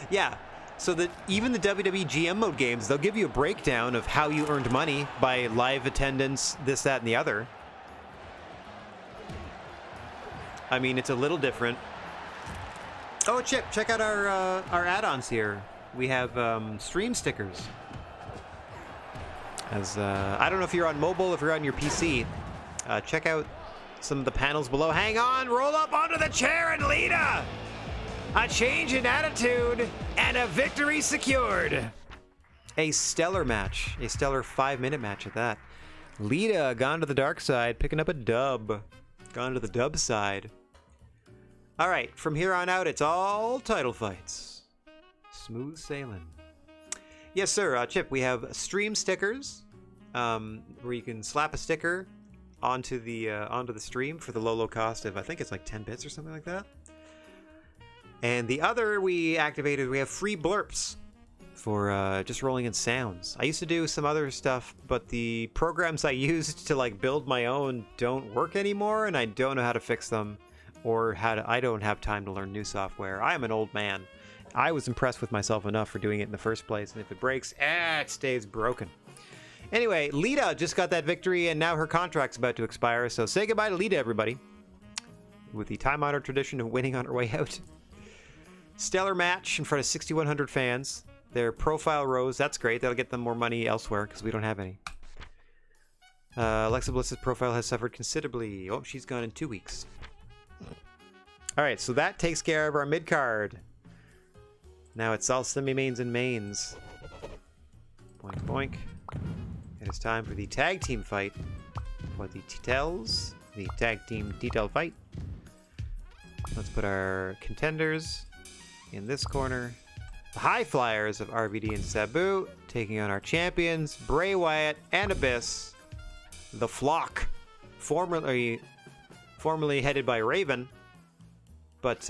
Yeah, so that even the WWE GM mode games, they'll give you a breakdown of how you earned money by live attendance, this, that, and the other. I mean, it's a little different. Oh, Chip, check out our add-ons here. We have stream stickers. As I don't know if you're on mobile, if you're on your PC, check out some of the panels below. Hang on, roll up onto the chair and Lita! A change in attitude and a victory secured. A stellar match, a stellar 5-minute match at that. Lita gone to the dark side, picking up a dub. Gone to the dub side. All right, from here on out, it's all title fights. Smooth sailing. Yes, sir. Chip, we have stream stickers where you can slap a sticker onto the stream for the low cost of, I think it's like 10 bits or something like that. And the other we activated, we have free blurps for just rolling in sounds. I used to do some other stuff, but the programs I used to like build my own don't work anymore, and I don't know how to fix them, or I don't have time to learn new software. I am an old man. I was impressed with myself enough for doing it in the first place, and if it breaks, it stays broken. Anyway, Lita just got that victory, and now her contract's about to expire, so say goodbye to Lita, everybody. With the time-honored tradition of winning on her way out. Stellar match in front of 6,100 fans. Their profile rose. That's great. That'll get them more money elsewhere, because we don't have any. Alexa Bliss's profile has suffered considerably. Oh, she's gone in 2 weeks. Alright, so that takes care of our mid-card. Now it's all semi-mains and mains. Boink, boink. It is time for the tag team fight. For the Titels. The tag team detail fight. Let's put our contenders in this corner. The High Flyers of RVD and Sabu taking on our champions, Bray Wyatt and Abyss. The Flock, formerly headed by Raven, but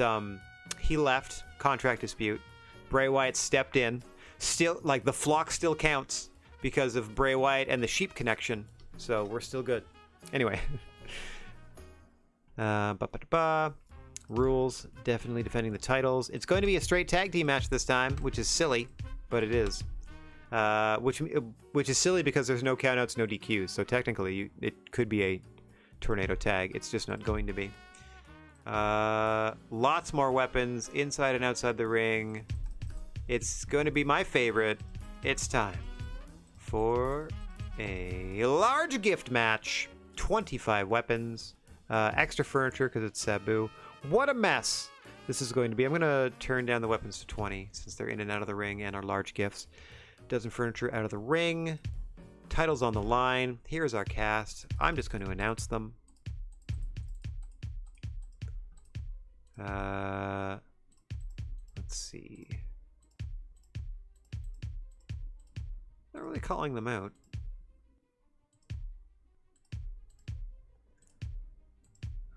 he left, contract dispute. Bray Wyatt stepped in. Still, like, the Flock still counts because of Bray Wyatt and the Sheep connection, so we're still good. Anyway. Rules, definitely defending the titles. It's going to be a straight tag team match this time, which is silly, but it is. Which is silly because there's no countouts, no DQs, so technically it could be a tornado tag. It's just not going to be. Lots more weapons inside and outside the ring. It's going to be my favorite. It's time for a large gift match. 25 weapons. Extra furniture because it's Sabu. What a mess this is going to be. I'm going to turn down the weapons to 20 since they're in and out of the ring and are large gifts. Dozen furniture out of the ring. Titles on the line. Here's our cast. I'm just going to announce them. Let's see. Not really calling them out.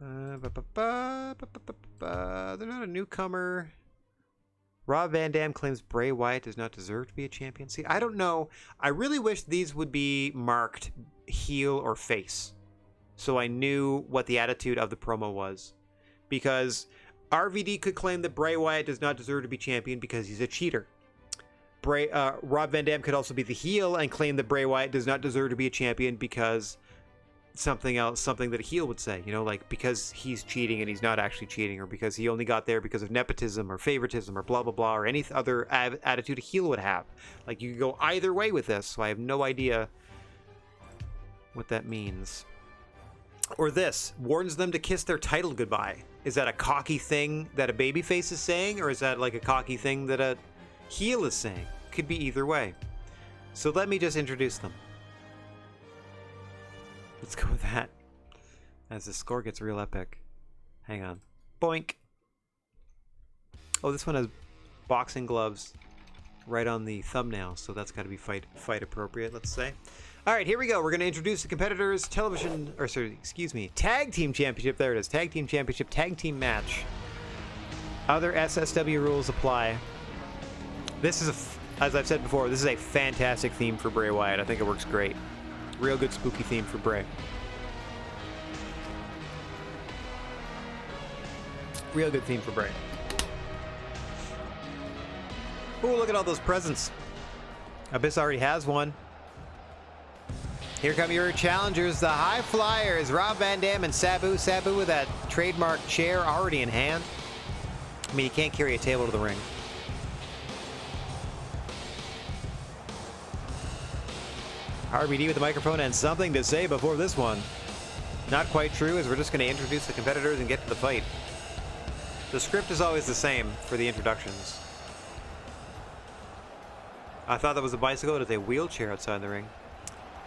They're not a newcomer. Rob Van Dam claims Bray Wyatt does not deserve to be a champion. See, I don't know. I really wish these would be marked heel or face, so I knew what the attitude of the promo was. Because RVD could claim that Bray Wyatt does not deserve to be champion because he's a cheater. Rob Van Dam could also be the heel and claim that Bray Wyatt does not deserve to be a champion because something that a heel would say, you know, like because he's cheating and he's not actually cheating, or because he only got there because of nepotism or favoritism or blah blah blah, or any other attitude a heel would have. Like, you could go either way with this, so I have no idea what that means. Or this warns them to kiss their title goodbye. Is that a cocky thing that a babyface is saying, or is that like a cocky thing that a heel is saying? Could be either way. So let me just introduce them. Let's go with that as the score gets real epic. Hang on. Boink. Oh, this one has boxing gloves right on the thumbnail, so that's got to be fight appropriate, let's say. All right, here we go. We're going to introduce the competitors' tag team championship. There it is. Tag team championship, tag team match. Other SSW rules apply. This is, as I've said before, this is a fantastic theme for Bray Wyatt. I think it works great. Real good spooky theme for Bray. Real good theme for Bray. Ooh, look at all those presents. Abyss already has one. Here come your challengers, the High Flyers, Rob Van Dam and Sabu. Sabu with that trademark chair already in hand. I mean, you can't carry a table to the ring. RBD with the microphone and something to say before this one. Not quite true, as we're just going to introduce the competitors and get to the fight. The script is always the same for the introductions. I thought that was a bicycle. It is a wheelchair outside the ring.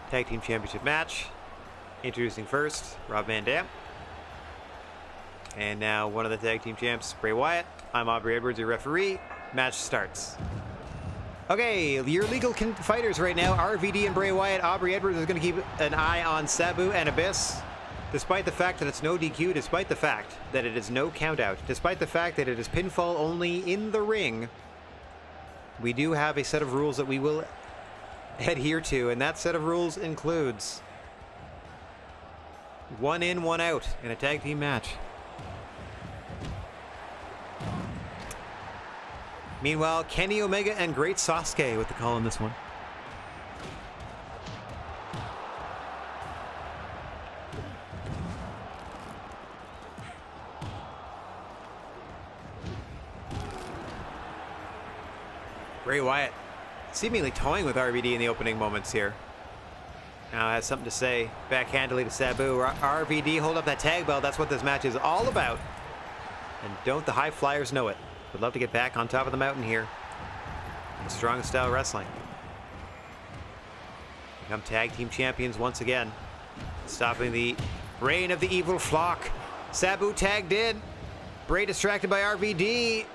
Tag team championship match. Introducing first, Rob Van Dam. And now one of the tag team champs, Bray Wyatt. I'm Aubrey Edwards, your referee. Match starts. Okay, your legal fighters right now, RVD and Bray Wyatt. Aubrey Edwards is going to keep an eye on Sabu and Abyss. Despite the fact that it's no DQ, despite the fact that it is no countout, despite the fact that it is pinfall only in the ring, we do have a set of rules that we will adhere to, and that set of rules includes 1 in, 1 out in a tag team match. Meanwhile, Kenny Omega and Great Sasuke with the call on this one. Bray Wyatt seemingly toying with RVD in the opening moments here. Now has something to say backhandedly to Sabu. RVD, hold up that tag belt. That's what this match is all about. And don't the High Flyers know it? Would love to get back on top of the mountain here. Strong style wrestling. Become tag team champions once again. Stopping the reign of the evil flock. Sabu tagged in. Bray distracted by RVD.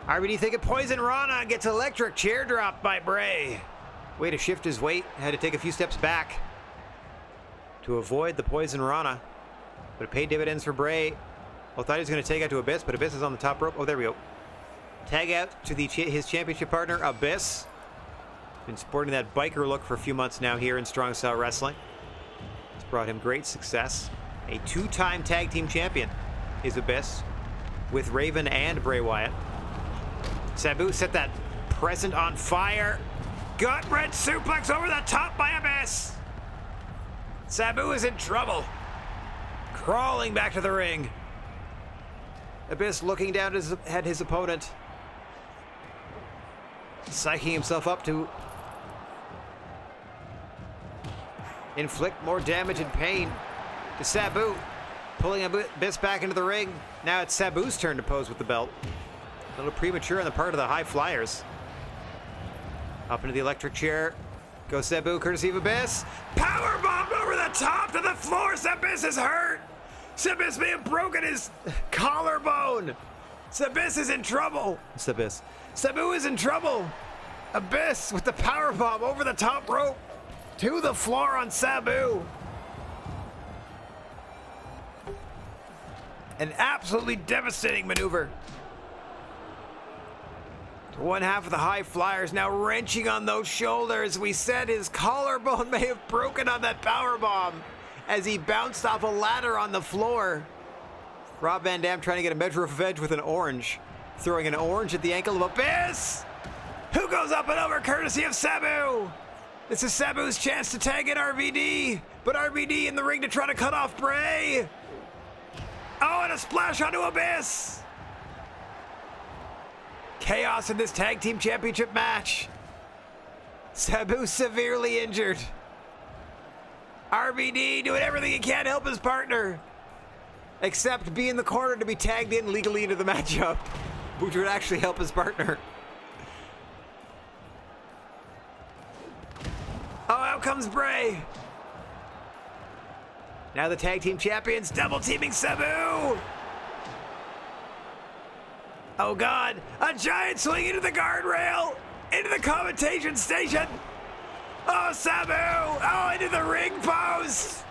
RBD thinking Poison Rana gets electric chair dropped by Bray. Way to shift his weight. Had to take a few steps back to avoid the Poison Rana. But it paid dividends for Bray. Well, thought he was going to take out to Abyss, but Abyss is on the top rope. Oh, there we go. Tag out to his championship partner, Abyss. Been sporting that biker look for a few months now here in Strong Style Wrestling. It's brought him great success. A two-time tag team champion is Abyss with Raven and Bray Wyatt. Sabu set that present on fire. Gut-wrench suplex over the top by Abyss. Sabu is in trouble. Crawling back to the ring. Abyss looking down at his opponent. Psyching himself up to inflict more damage and pain to Sabu. Pulling Abyss back into the ring. Now it's Sabu's turn to pose with the belt. A little premature on the part of the High Flyers. Up into the electric chair. Goes Sabu, courtesy of Abyss. Powerbomb over the top to the floor. Abyss is hurt. Abyss may have broken his collarbone. Abyss is in trouble. Abyss. Sabu is in trouble. Abyss with the powerbomb over the top rope to the floor on Sabu. An absolutely devastating maneuver. One half of the High Flyers now wrenching on those shoulders. We said his collarbone may have broken on that powerbomb as he bounced off a ladder on the floor. Rob Van Dam trying to get a measure of edge with an orange. Throwing an orange at the ankle of Abyss. Who goes up and over courtesy of Sabu? This is Sabu's chance to tag in RVD. But RVD in the ring to try to cut off Bray. Oh, and a splash onto Abyss. Chaos in this tag team championship match. Sabu severely injured. RVD doing everything he can to help his partner. Except be in the corner to be tagged in legally into the matchup, which would actually help his partner. Oh, out comes Bray. Now the tag team champions double teaming Sabu. Oh God, a giant swing into the guardrail, into the commentation station. Oh, Sabu, oh, into the ring post.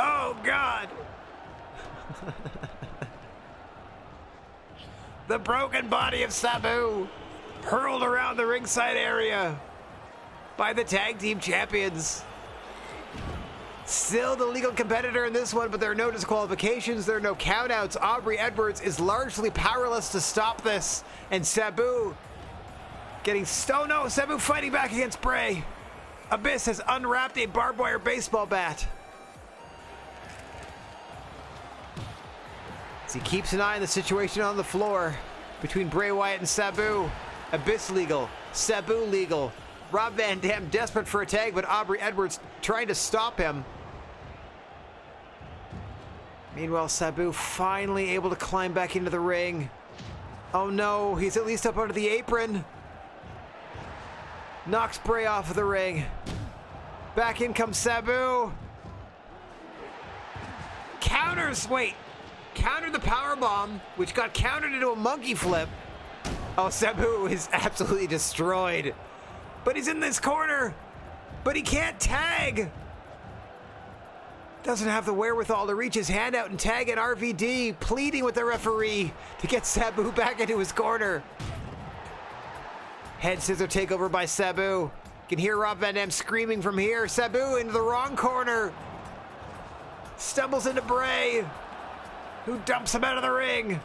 Oh God. The broken body of Sabu hurled around the ringside area by the tag team champions. Still the legal competitor in this one, but there are no disqualifications, there are no countouts. Aubrey Edwards is largely powerless to stop this. And Sabu getting no, Sabu fighting back against Bray. Abyss has unwrapped a barbed wire baseball bat. As he keeps an eye on the situation on the floor between Bray Wyatt and Sabu. Abyss legal, Sabu legal. Rob Van Dam desperate for a tag, but Aubrey Edwards trying to stop him. Meanwhile, Sabu finally able to climb back into the ring. Oh no, he's at least up under the apron. Knocks Bray off of the ring. Back in comes Sabu. Countered the powerbomb, which got countered into a monkey flip. Oh, Sabu is absolutely destroyed. But he's in this corner. But he can't tag. Doesn't have the wherewithal to reach his hand out and tag an RVD, pleading with the referee to get Sabu back into his corner. Head scissor takeover by Sabu. You can hear Rob Van Dam screaming from here. Sabu into the wrong corner. Stumbles into Bray, who dumps him out of the ring.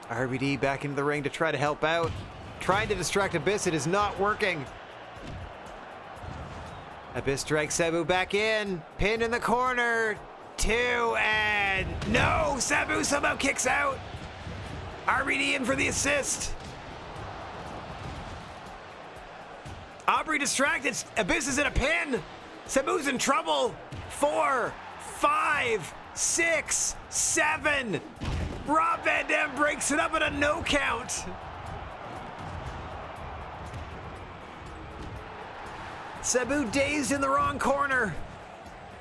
RVD back into the ring to try to help out. Trying to distract Abyss, it is not working. Abyss drags Sabu back in. Pin in the corner. 2 and no! Sabu somehow kicks out. RVD in for the assist. Aubrey distracted. Abyss is in a pin. Sabu's in trouble. 4, 5, 6, 7. Rob Van Dam breaks it up at a no count. Sabu dazed in the wrong corner.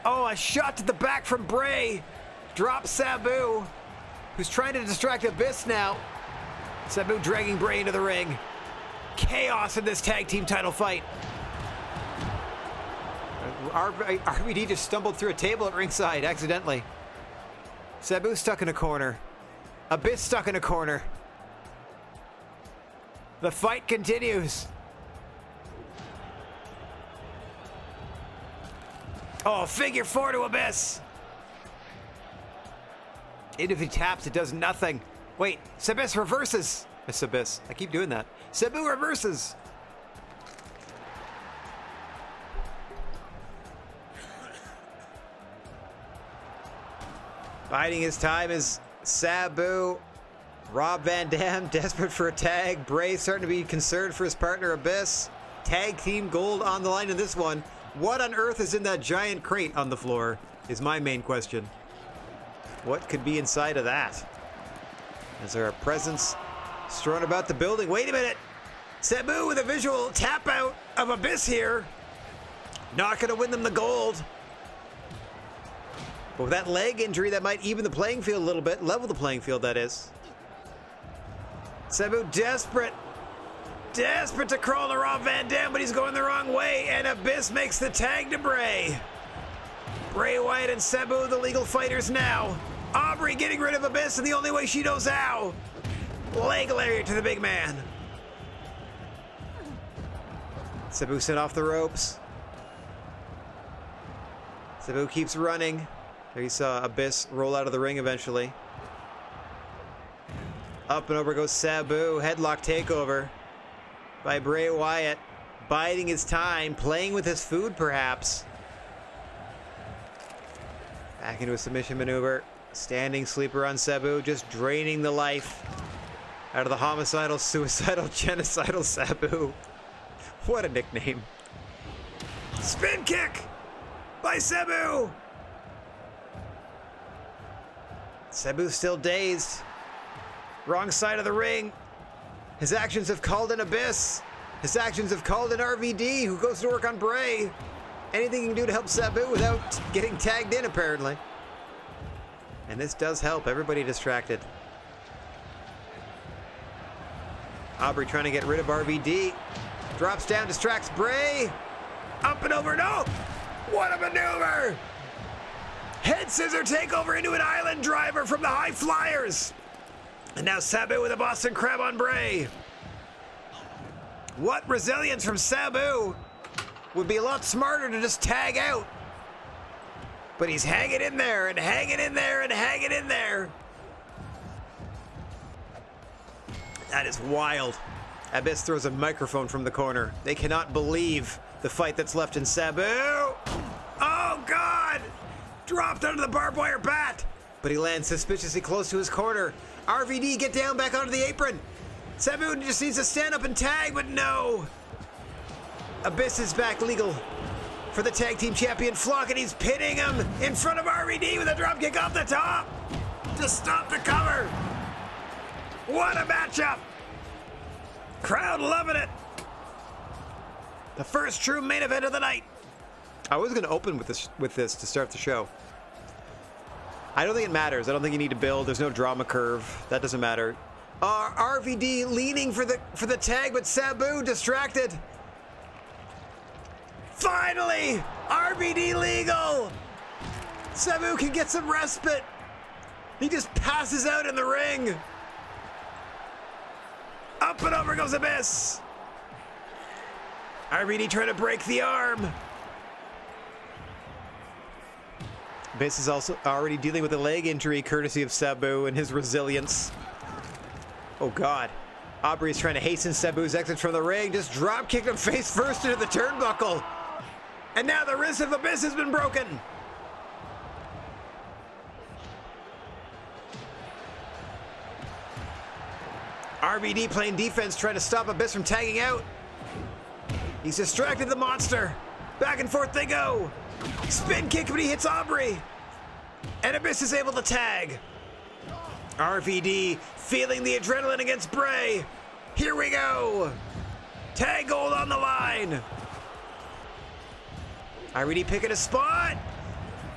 Oh, a shot to the back from Bray. Drops Sabu, who's trying to distract Abyss now. Sabu dragging Bray into the ring. Chaos in this tag team title fight. RVD just stumbled through a table at ringside accidentally. Sabu stuck in a corner. Abyss stuck in a corner. The fight continues. Oh, figure four to Abyss. Even if he taps, it does nothing. Wait, Abyss reverses. Abyss. I keep doing that. Sabu reverses. Biding his time is Sabu. Rob Van Dam desperate for a tag. Bray starting to be concerned for his partner Abyss. Tag team gold on the line in this one. What on earth is in that giant crate on the floor is my main question. What could be inside of that? Is there a presence strewn about the building? Wait a minute. Sabu with a visual tap out of Abyss here. Not going to win them the gold. But with that leg injury, that might even the playing field a little bit. Level the playing field, that is. Sabu desperate to crawl to Rob Van Dam, but he's going the wrong way, and Abyss makes the tag to Bray. Bray Wyatt and Sabu, the legal fighters now. Aubrey getting rid of Abyss in the only way she knows how. Leg lariat to the big man. Sabu sent off the ropes. Sabu keeps running. There you saw Abyss roll out of the ring eventually. Up and over goes Sabu. Headlock takeover by Bray Wyatt. Biding his time, playing with his food perhaps. Back into a submission maneuver. Standing sleeper on Sabu, just draining the life out of the homicidal, suicidal, genocidal Sabu. What a nickname. Spin kick by Sabu. Sabu's still dazed. Wrong side of the ring. His actions have called in Abyss. His actions have called in RVD, who goes to work on Bray. Anything he can do to help Sabu without getting tagged in, apparently. And this does help. Everybody distracted. Aubrey trying to get rid of RVD. Drops down, distracts Bray. Up and over. No! What a maneuver! Head scissor takeover into an island driver from the High Flyers. And now Sabu with a Boston Crab on Bray. What resilience from Sabu. Would be a lot smarter to just tag out. But he's hanging in there and hanging in there and hanging in there. That is wild. Abyss throws a microphone from the corner. They cannot believe the fight that's left in Sabu. Oh, God! Dropped under the barbed wire bat. But he lands suspiciously close to his corner. RVD, get down back onto the apron. Sabu just needs to stand up and tag, but no. Abyss is back legal for the tag team champion Flock, and he's pinning him in front of RVD with a dropkick off the top to stop the cover. What a matchup. Crowd loving it. The first true main event of the night. I was going to open with this to start the show. I don't think it matters. I don't think you need to build. There's no drama curve. That doesn't matter. RVD leaning for the tag, but Sabu distracted. Finally, RVD legal. Sabu can get some respite. He just passes out in the ring. Up and over goes Abyss. RVD trying to break the arm. Abyss is also already dealing with a leg injury courtesy of Sabu and his resilience. Oh, God. Aubrey is trying to hasten Sabu's exit from the ring. Just drop kicked him face first into the turnbuckle. And now the wrist of Abyss has been broken. RVD playing defense, trying to stop Abyss from tagging out. He's distracted the monster. Back and forth they go. Spin kick, but he hits Aubrey. And Abyss is able to tag. RVD feeling the adrenaline against Bray. Here we go. Tag gold on the line. RVD picking a spot.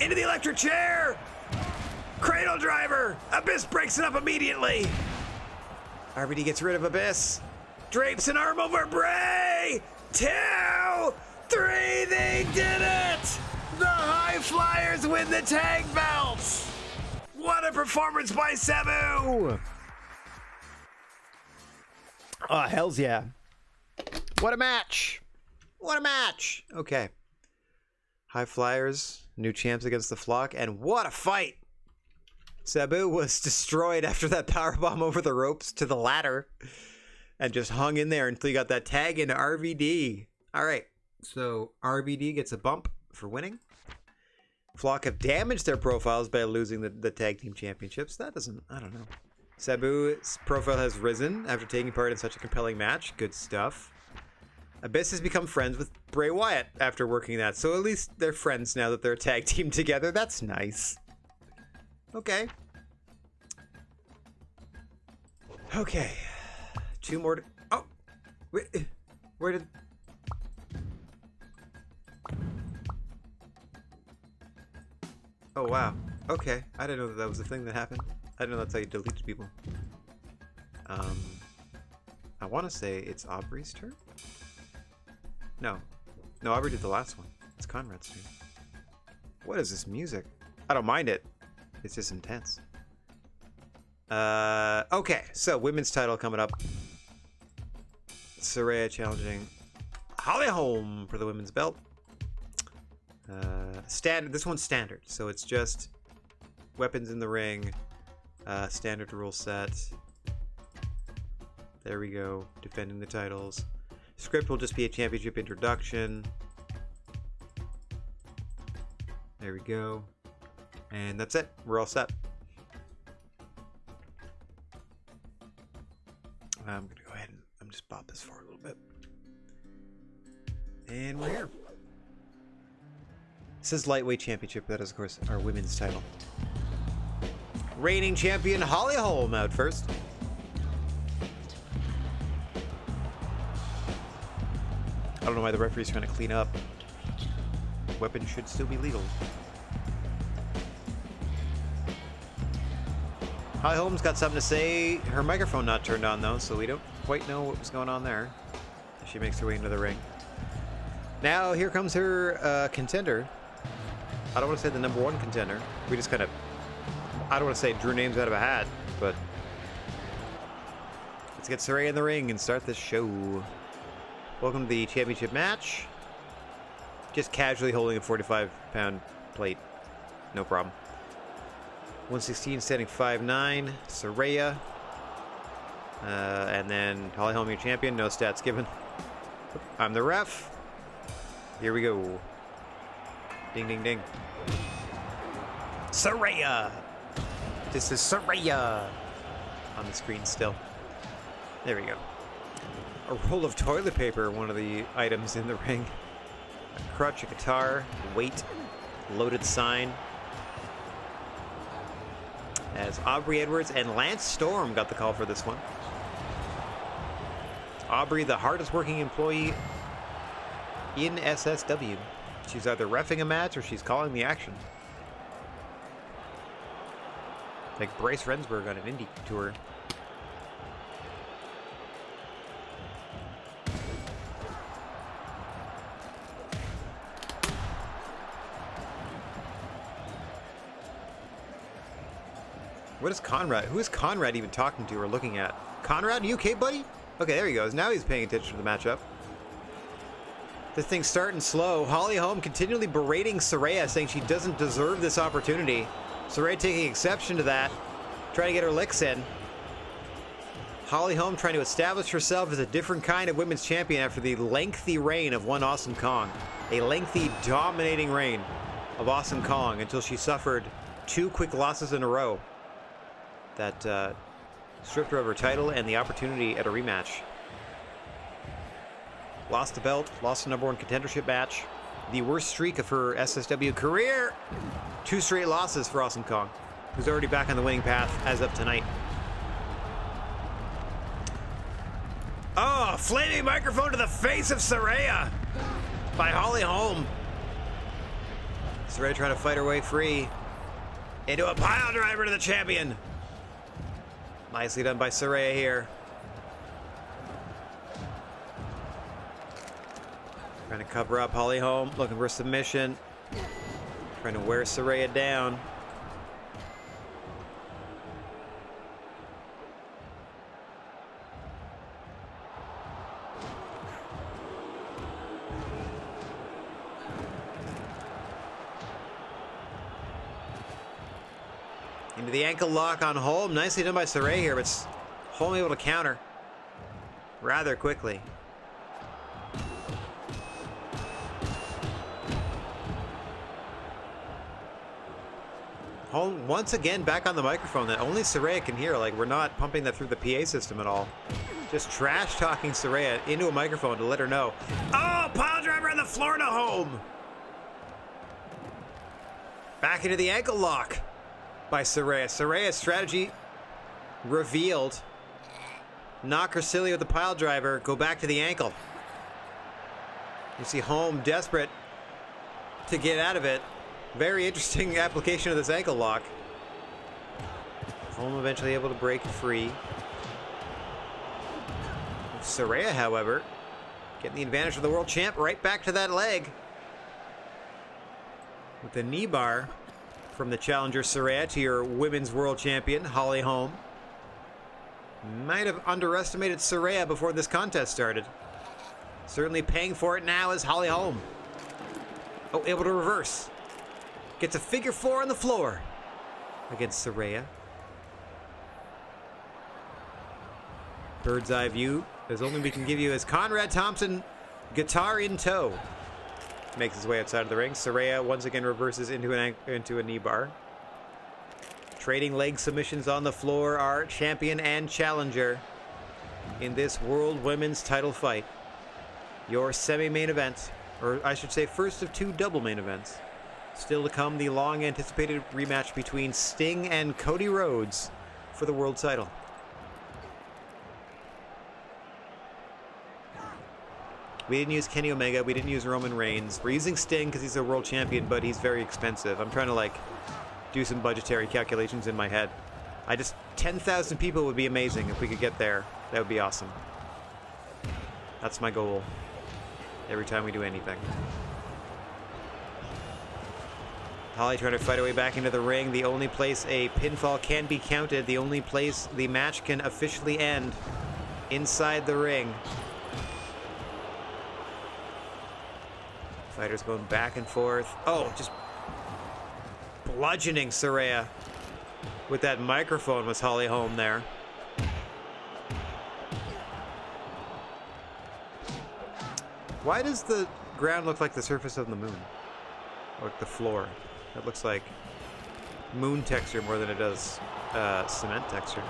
Into the electric chair. Cradle driver! Abyss breaks it up immediately! RVD gets rid of Abyss. Drapes an arm over Bray! 2, 3, they did it! The High Flyers win the tag belts! What a performance by Sabu! Oh, hells yeah. What a match! What a match! Okay. High Flyers, new champs against the Flock, and what a fight! Sabu was destroyed after that powerbomb over the ropes to the ladder and just hung in there until he got that tag into RVD. All right, so RVD gets a bump for winning. Flock have damaged their profiles by losing the tag team championships. That doesn't, I don't know. Sabu's profile has risen after taking part in such a compelling match. Good stuff. Abyss has become friends with Bray Wyatt after working that, so at least they're friends now that they're a tag team together. That's nice. Okay. Okay. 2 more to... Oh! Wait, where did... Oh, wow. Okay. I didn't know that was a thing that happened. I didn't know that's how you deleted people. I want to say it's Aubrey's turn? No. No, Aubrey did the last one. It's Conrad's turn. What is this music? I don't mind it. It's just intense. Okay, so women's title coming up. Saraya challenging Holly Holm for the women's belt. This one's standard, so it's just weapons in the ring. Standard rule set. There we go. Defending the titles. Script will just be a championship introduction. There we go. And that's it. We're all set. I'm going to go ahead and just bop this forward a little bit. And we're here. This is lightweight championship. That is, of course, our women's title. Reigning champion Holly Holm out first. I don't know why the referee's trying to clean up. Weapons should still be legal. Holly Holm's got something to say. Her microphone not turned on though, so we don't quite know what was going on there. She makes her way into the ring. Now here comes her contender. I don't want to say the #1 contender. We just kind of, I don't want to say drew names out of a hat, but let's get Saraya in the ring and start this show. Welcome to the championship match. Just casually holding a 45-pound plate. No problem. 116 standing 5'9", Saraya. And then Holly Holm, your champion. No stats given. I'm the ref. Here we go. Ding, ding, ding. Saraya! This is Saraya! On the screen still. There we go. A roll of toilet paper, one of the items in the ring. A crutch, a guitar, weight, loaded sign. As Aubrey Edwards and Lance Storm got the call for this one. Aubrey, the hardest working employee in SSW. She's either reffing a match or she's calling the action. Like Bryce Rensburg on an indie tour. What is Conrad? Who is Conrad even talking to or looking at? Conrad, you okay, buddy? Okay, there he goes. Now he's paying attention to the matchup. This thing's starting slow. Holly Holm continually berating Saraya, saying she doesn't deserve this opportunity. Saraya taking exception to that, trying to get her licks in. Holly Holm trying to establish herself as a different kind of women's champion after the lengthy reign of one Awesome Kong. A lengthy, dominating reign of Awesome Kong until she suffered 2 quick losses in a row that stripped her of her title and the opportunity at a rematch. Lost the belt, lost the #1 contendership match. The worst streak of her SSW career. 2 straight losses for Awesome Kong, who's already back on the winning path as of tonight. Oh, flaming microphone to the face of Saraya by Holly Holm. Saraya trying to fight her way free. Into a pile driver to the champion. Nicely done by Saraya here. Trying to cover up Holly Holm, looking for a submission. Trying to wear Saraya down. Into the ankle lock on Holm. Nicely done by Saraya here, but Holm able to counter rather quickly. Holm once again back on the microphone that only Saraya can hear. Like, we're not pumping that through the PA system at all. Just trash talking Saraya into a microphone to let her know. Oh, pile driver on the floor to Holm. Back into the ankle lock by Saraya. Saraya's strategy revealed. Knock her silly with the pile driver. Go back to the ankle. You see Holm desperate to get out of it. Very interesting application of this ankle lock. Holm eventually able to break free. Saraya, however, getting the advantage of the world champ right back to that leg. With the knee bar from the challenger Saraya to your women's world champion, Holly Holm. Might have underestimated Saraya before this contest started. Certainly paying for it now is Holly Holm. Oh, able to reverse. Gets a figure four on the floor against Saraya. Bird's eye view, as only we can give you, as Conrad Thompson, guitar in tow, makes his way outside of the ring. Saraya once again reverses into a knee bar. Trading leg submissions on the floor are champion and challenger in this World Women's title fight. Your semi-main event, or I should say first of two double main events. Still to come, the long-anticipated rematch between Sting and Cody Rhodes for the world title. We didn't use Kenny Omega, we didn't use Roman Reigns. We're using Sting because he's a world champion, but he's very expensive. I'm trying to, like, do some budgetary calculations in my head. 10,000 people would be amazing if we could get there. That would be awesome. That's my goal every time we do anything. Holly trying to fight her way back into the ring. The only place a pinfall can be counted. The only place the match can officially end. Inside the ring. Fighters going back and forth. Oh, just bludgeoning Saraya with that microphone was Holly Holm there. Why does the ground look like the surface of the moon? Or like the floor? It looks like moon texture more than it does cement texture.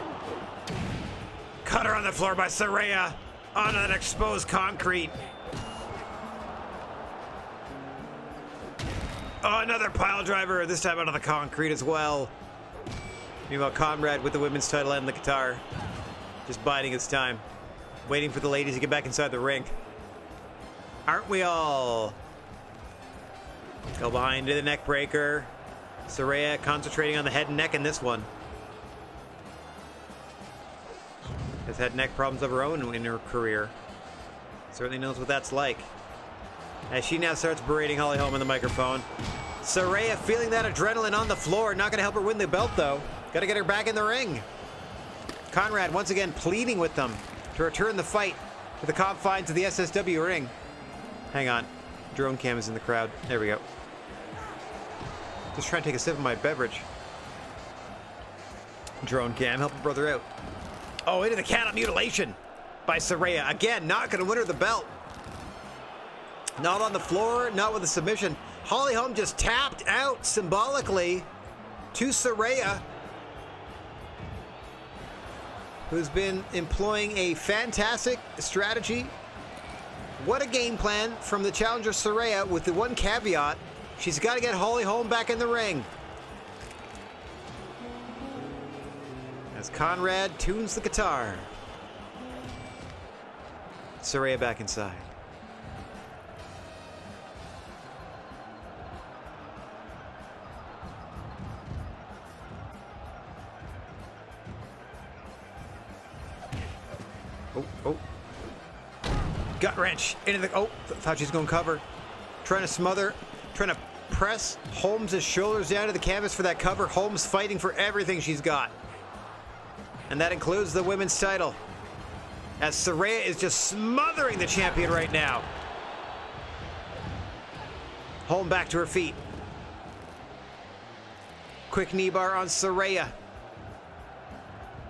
Cutter on the floor by Saraya on that exposed concrete. Oh, another pile driver, this time out of the concrete as well. Meanwhile, Conrad with the women's title and the guitar. Just biding his time. Waiting for the ladies to get back inside the ring. Aren't we all? Go behind to the neck breaker. Saraya concentrating on the head and neck in this one. Has had neck problems of her own in her career. Certainly knows what that's like. As she now starts berating Holly Holm on the microphone. Saraya feeling that adrenaline on the floor. Not going to help her win the belt, though. Got to get her back in the ring. Conrad once again pleading with them to return the fight to the confines of the SSW ring. Hang on. Drone cam is in the crowd. There we go. Just trying to take a sip of my beverage. Drone cam, help a brother out. Oh, into the count-out mutilation by Saraya. Again, not going to win her the belt. Not on the floor, not with a submission. Holly Holm just tapped out symbolically to Saraya, who's been employing a fantastic strategy. What a game plan from the challenger Saraya, with the one caveat: she's got to get Holly Holm back in the ring. As Conrad tunes the guitar. Saraya back inside. Oh, oh. Gut wrench into the... Oh, thought she was going to cover. Trying to smother. Trying to press Holmes' shoulders down to the canvas for that cover. Holmes fighting for everything she's got. And that includes the women's title. As Saraya is just smothering the champion right now. Holmes back to her feet. Quick knee bar on Saraya.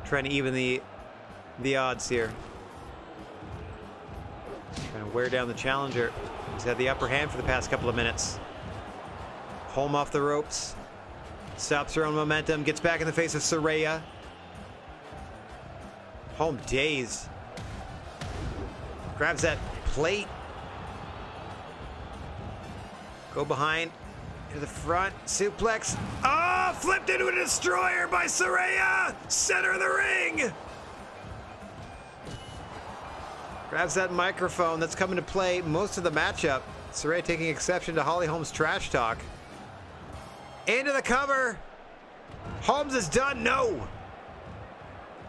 Trying to even the odds here. Trying to wear down the challenger. He's had the upper hand for the past couple of minutes. Holm off the ropes. Stops her own momentum. Gets back in the face of Saraya. Holm dazed. Grabs that plate. Go behind. To the front. Suplex. Oh! Flipped into a destroyer by Saraya! Center of the ring! Grabs that microphone that's coming to play most of the matchup. Saraya taking exception to Holly Holmes' trash talk. Into the cover. Holmes is done. No.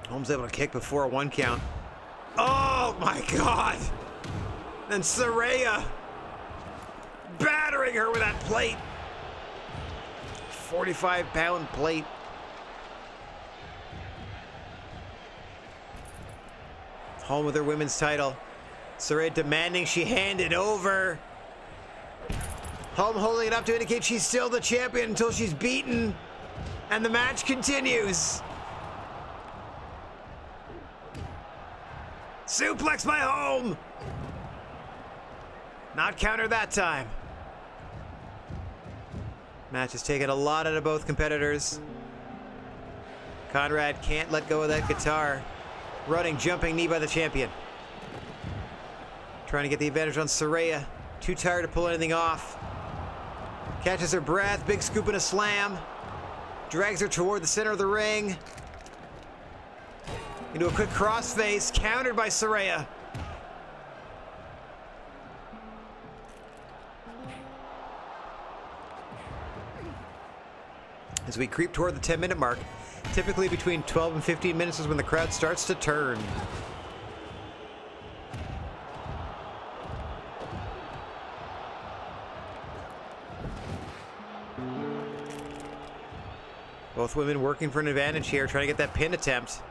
Holmes able to kick before a 1 count. Oh my God. Then Saraya battering her with that plate. 45-pound plate. Home with her women's title. Saraya demanding she hand it over. Holm holding it up to indicate she's still the champion until she's beaten. And the match continues. Suplex by Holm. Not countered that time. Match has taken a lot out of both competitors. Conrad can't let go of that guitar. Running, jumping knee by the champion. Trying to get the advantage on Saraya. Too tired to pull anything off. Catches her breath, big scoop and a slam. Drags her toward the center of the ring. Into a quick crossface, countered by Saraya. As we creep toward the 10-minute mark, typically between 12 and 15 minutes is when the crowd starts to turn. Both women working for an advantage here, trying to get that pin attempt.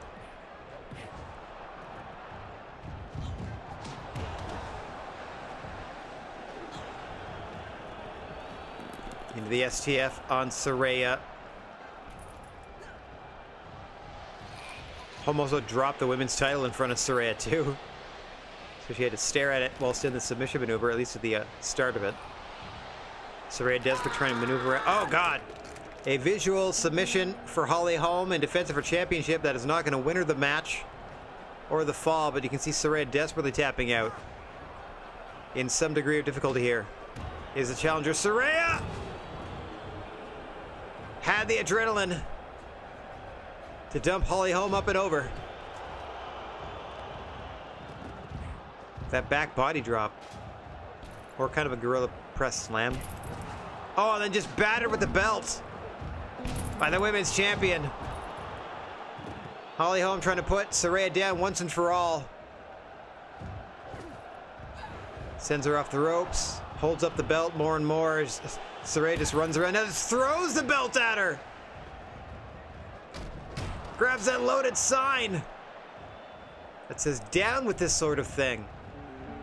Into the STF on Saraya. Holm also dropped the women's title in front of Saraya too. So she had to stare at it whilst in the submission maneuver, at least at the start of it. Saraya desperate trying to maneuver. Oh God! A visual submission for Holly Holm in defense of her championship that is not going to win her the match or the fall, but you can see Saraya desperately tapping out in some degree of difficulty here. Is the challenger Saraya? Had the adrenaline to dump Holly Holm up and over. That back body drop. Or kind of a gorilla press slam. Oh, and then just battered with the belt by the women's champion. Holly Holm trying to put Saraya down once and for all. Sends her off the ropes. Holds up the belt more and more. Saraya just runs around and throws the belt at her. Grabs that loaded sign that says down with this sort of thing.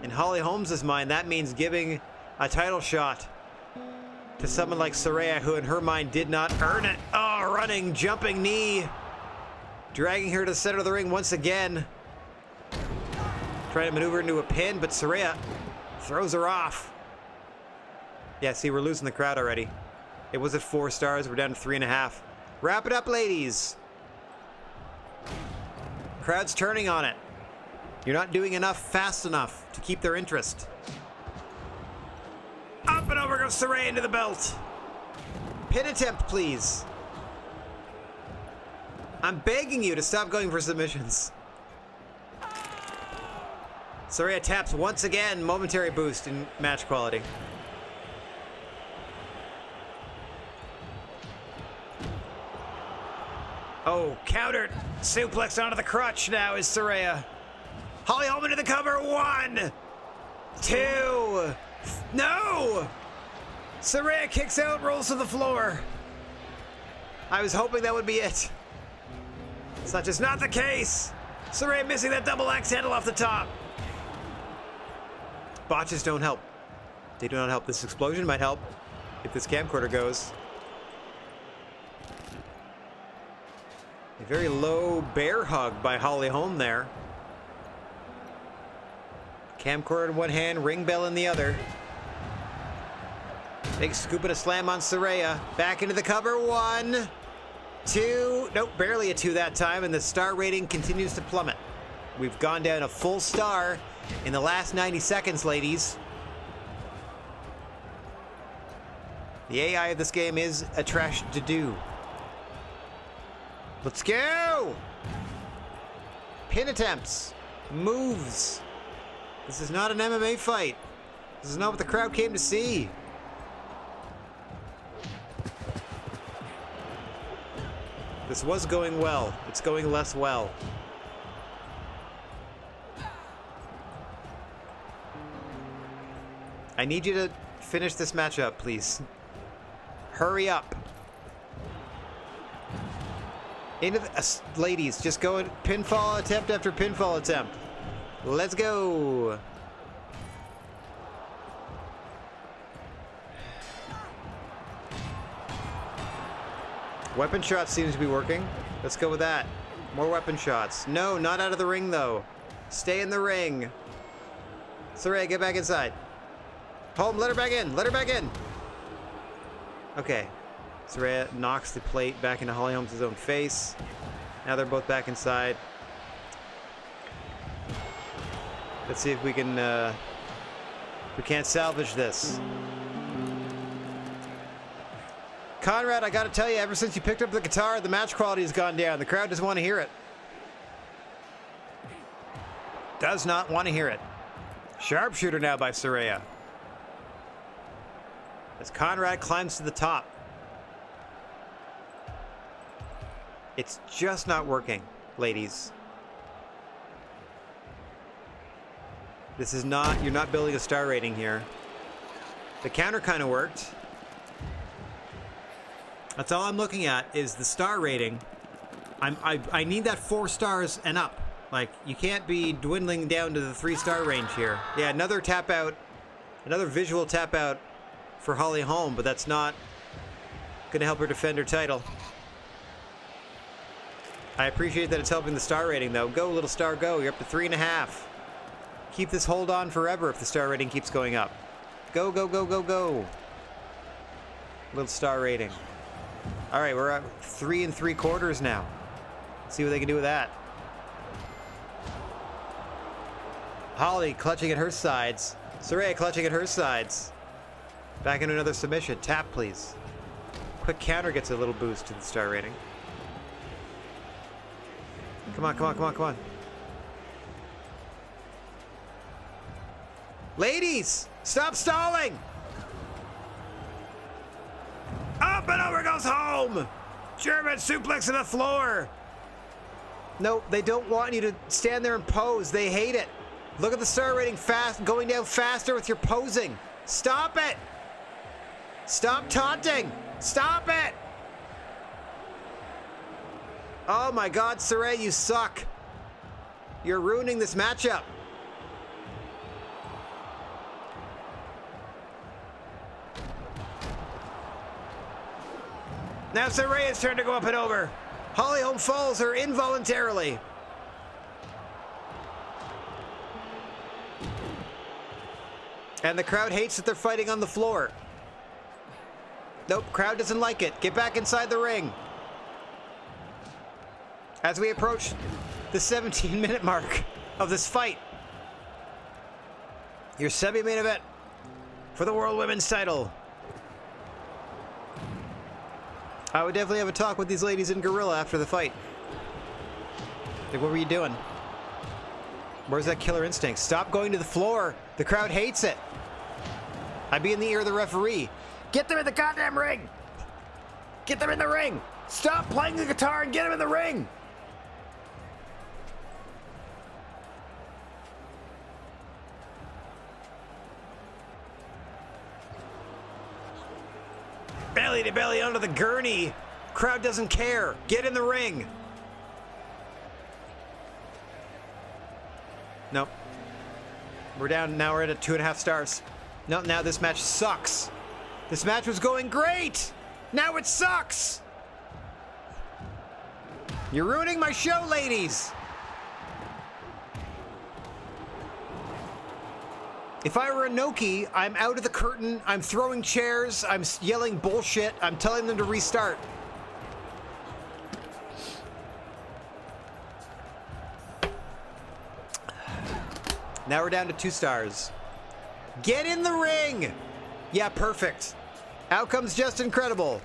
In Holly Holmes' mind, that means giving a title shot to someone like Saraya, who in her mind did not earn it. Oh, running, jumping knee. Dragging her to the center of the ring once again. Trying to maneuver into a pin, but Saraya throws her off. Yeah, see, we're losing the crowd already. It was at 4 stars. We're down to 3.5. Wrap it up, ladies. Crowd's turning on it. You're not doing enough fast enough to keep their interest. Up and over goes Saraya into the belt. Pin attempt, please. I'm begging you to stop going for submissions. Saraya taps once again. Momentary boost in match quality. Oh, countered. Suplex onto the crutch now is Saraya. Holly Holm into the cover. 1, 2. No! Saraya kicks out, rolls to the floor. I was hoping that would be it. It's not the case. Saraya missing that double axe handle off the top. Botches don't help. They do not help. This explosion might help if this camcorder goes. A very low bear hug by Holly Holm there. Camcorder in one hand, ring bell in the other. Big scoop and a slam on Saraya. Back into the cover. 1, 2. Nope, barely a 2 that time, and the star rating continues to plummet. We've gone down a full star in the last 90 seconds, ladies. The AI of this game is a trash to do. Let's go! Pin attempts. Moves. This is not an MMA fight. This is not what the crowd came to see. This was going well. It's going less well. I need you to finish this matchup, please. Hurry up. Into the... ladies, just go pinfall attempt after pinfall attempt. Let's go. Weapon shot seems to be working. Let's go with that. More weapon shots. No, not out of the ring, though. Stay in the ring. Saraya, get back inside. Holm, let her back in. Let her back in. Okay. Saraya knocks the plate back into Holly Holm's own face. Now they're both back inside. Let's see if we can, we can't salvage this. Conrad, I gotta tell you, ever since you picked up the guitar, the match quality has gone down. The crowd doesn't want to hear it. Does not want to hear it. Sharpshooter now by Saraya. As Conrad climbs to the top. It's just not working, ladies. This is not, you're not building a star rating here. The counter kind of worked. That's all I'm looking at is the star rating. I need that 4 stars and up. Like, you can't be dwindling down to the 3-star range here. Yeah, another tap out, another visual tap out for Holly Holm, but that's not gonna help her defend her title. I appreciate that it's helping the star rating though. Go, little star, go. You're up to 3.5. Keep this hold on forever if the star rating keeps going up. Go, go, go, go, go. Little star rating. All right, we're at 3 3/4 now. Let's see what they can do with that. Holly clutching at her sides. Saraya clutching at her sides. Back into another submission. Tap, please. Quick counter gets a little boost to the star rating. Come on, come on, come on, come on. Ladies, stop stalling! Up and over goes Holm! German suplex to the floor! No, they don't want you to stand there and pose. They hate it. Look at the star rating fast, going down faster with your posing. Stop it! Stop taunting! Stop it! Oh my God, Saraya, you suck. You're ruining this matchup. Now Saraya's turn to go up and over. Holly Holm falls her involuntarily. And the crowd hates that they're fighting on the floor. Nope, crowd doesn't like it. Get back inside the ring. As we approach the 17-minute mark of this fight. Your semi-main event for the World Women's title. I would definitely have a talk with these ladies in Gorilla after the fight. Like, what were you doing? Where's that killer instinct? Stop going to the floor. The crowd hates it. I'd be in the ear of the referee. Get them in the goddamn ring. Get them in the ring. Stop playing the guitar and get them in the ring. belly to belly onto the gurney. Crowd doesn't care. Get in the ring. Nope. We're down. Now we're at 2.5 stars. No, now this match sucks. This match was going great. Now it sucks. You're ruining my show, ladies. If I were Inoki, I'm out of the curtain. I'm throwing chairs. I'm yelling bullshit. I'm telling them to restart. Now we're down to 2 stars. Get in the ring! Yeah, perfect. Outcome's just incredible.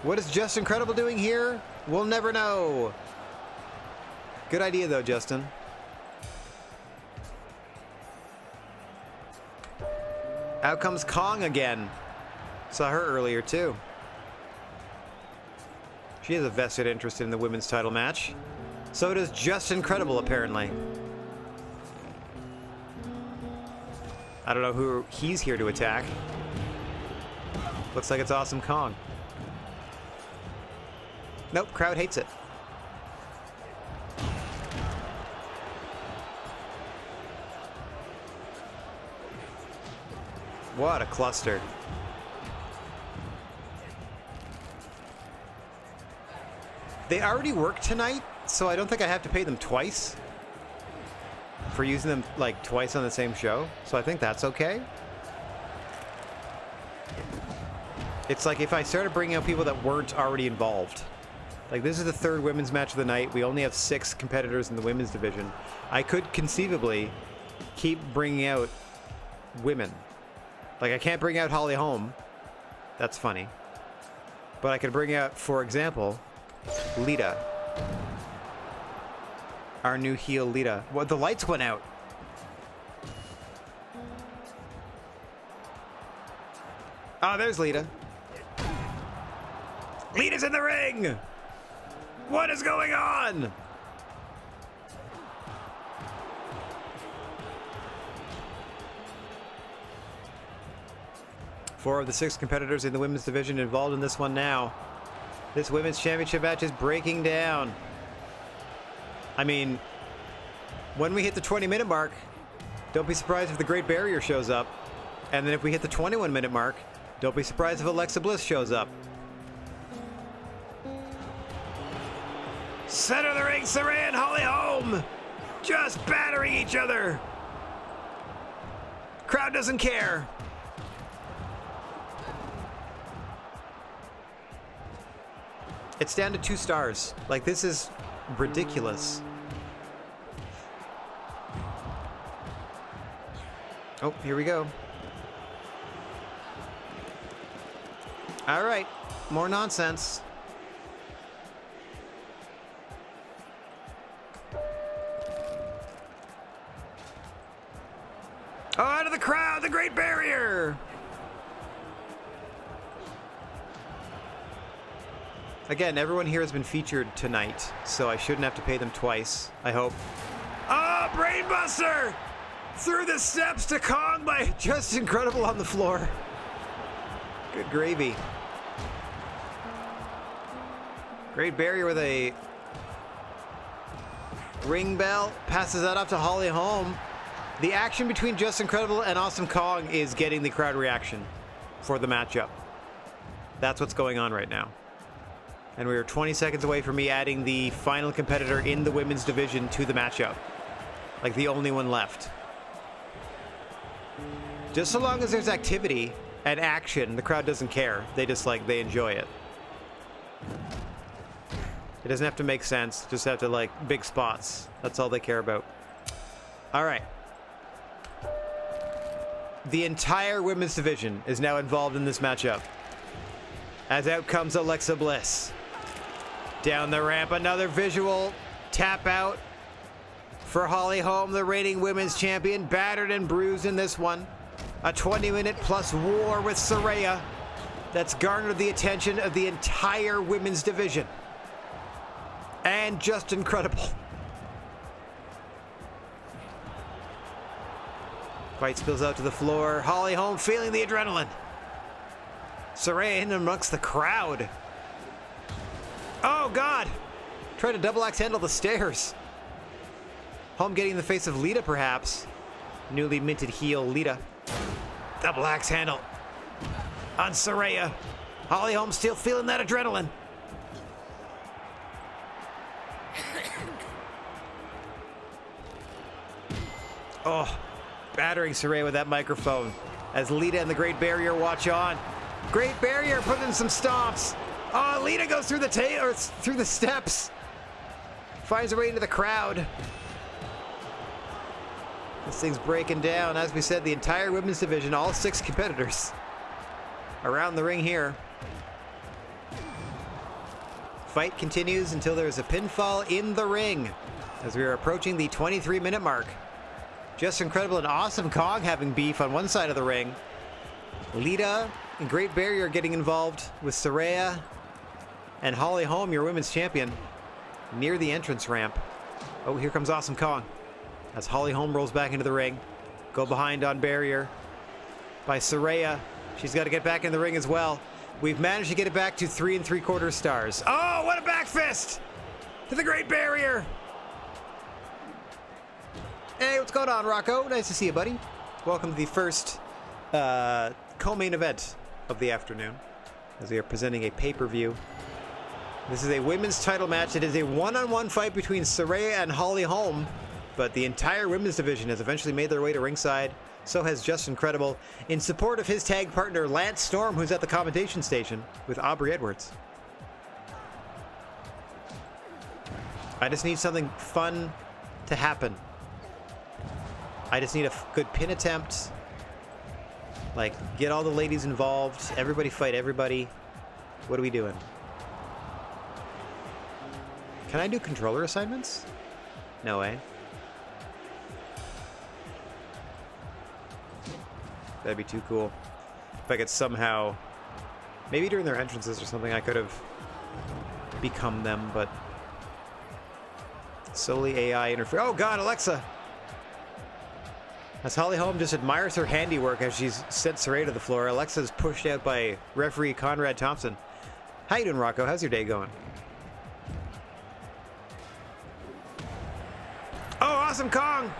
What is Just Incredible doing here? We'll never know. Good idea, though, Justin. Out comes Kong again. Saw her earlier, too. She has a vested interest in the women's title match. So does Just Incredible, apparently. I don't know who he's here to attack. Looks like it's Awesome Kong. Nope, crowd hates it. What a cluster. They already work tonight, so I don't think I have to pay them twice for using them like twice on the same show. So I think that's okay. It's like if I started bringing out people that weren't already involved. Like, this is the 3rd women's match of the night. We only have 6 competitors in the women's division. I could conceivably keep bringing out women. Like, I can't bring out Holly Holm. That's funny. But I could bring out, for example, Lita. Our new heel, Lita. Well, the lights went out. Oh, there's Lita. Lita's in the ring! What is going on? Four of the 6 competitors in the women's division involved in this one now. This women's championship match is breaking down. I mean, when we hit the 20-minute mark, don't be surprised if the Great Barrier shows up. And then if we hit the 21-minute mark, don't be surprised if Alexa Bliss shows up. Center of the ring, Saraya and Holly Holm just battering each other. Crowd doesn't care. It's down to 2 stars. Like, this is ridiculous. Oh, here we go. All right, more nonsense. Oh, out of the crowd, the Great Barrier! Again, everyone here has been featured tonight, so I shouldn't have to pay them twice, I hope. Oh, Brainbuster! Through the steps to Kong by Just Incredible on the floor. Good gravy. Great Barrier with a ring bell. Passes that off to Holly Holm. The action between Just Incredible and Awesome Kong is getting the crowd reaction for the matchup. That's what's going on right now. And we are 20 seconds away from me adding the final competitor in the women's division to the matchup. Like, the only one left. Just so long as there's activity and action, the crowd doesn't care. They just, like, they enjoy it. It doesn't have to make sense. Just have to, like, big spots. That's all they care about. All right. The entire women's division is now involved in this matchup. As out comes Alexa Bliss. Down the ramp, another visual tap out for Holly Holm, the reigning women's champion. Battered and bruised in this one. A 20-minute plus war with Saraya that's garnered the attention of the entire women's division. And Just Incredible. Fight spills out to the floor. Holly Holm feeling the adrenaline. Saraya in amongst the crowd. Oh, God. Trying to double axe handle the stairs. Holm getting in the face of Lita, perhaps. Newly minted heel, Lita. Double axe handle on Saraya. Holly Holm still feeling that adrenaline. Oh, battering Saraya with that microphone as Lita and the Great Barrier watch on. Great Barrier putting in some stomps. Oh, Lita goes through through the steps. Finds her way into the crowd. This thing's breaking down. As we said, the entire women's division, all 6 competitors around the ring here. Fight continues until there's a pinfall in the ring as we are approaching the 23-minute mark. Just Incredible and Awesome Kong having beef on one side of the ring. Lita and Great Barrier getting involved with Saraya and Holly Holm, your women's champion, near the entrance ramp. Oh, here comes Awesome Kong as Holly Holm rolls back into the ring. Go behind on Barrier by Saraya. She's got to get back in the ring as well. We've managed to get it back to 3 3/4 stars. Oh, what a back fist to the Great Barrier. Hey, what's going on, Rocco? Nice to see you, buddy. Welcome to the first co-main event of the afternoon as we are presenting a pay-per-view. This is a women's title match. It is a one-on-one fight between Saraya and Holly Holm, but the entire women's division has eventually made their way to ringside. So has Just Incredible, in support of his tag partner Lance Storm, who's at the commentation station with Aubrey Edwards. I just need something fun to happen. I just need a good pin attempt. Like, get all the ladies involved. Everybody fight everybody. What are we doing? Can I do controller assignments? No way. That'd be too cool. If I could somehow, maybe during their entrances or something, I could have become them, but solely AI interfere. Oh God, Alexa! As Holly Holm just admires her handiwork as she's sent Saraya to the floor, Alexa's pushed out by referee Conrad Thompson. How you doing, Rocco? How's your day going? Oh, Awesome Kong!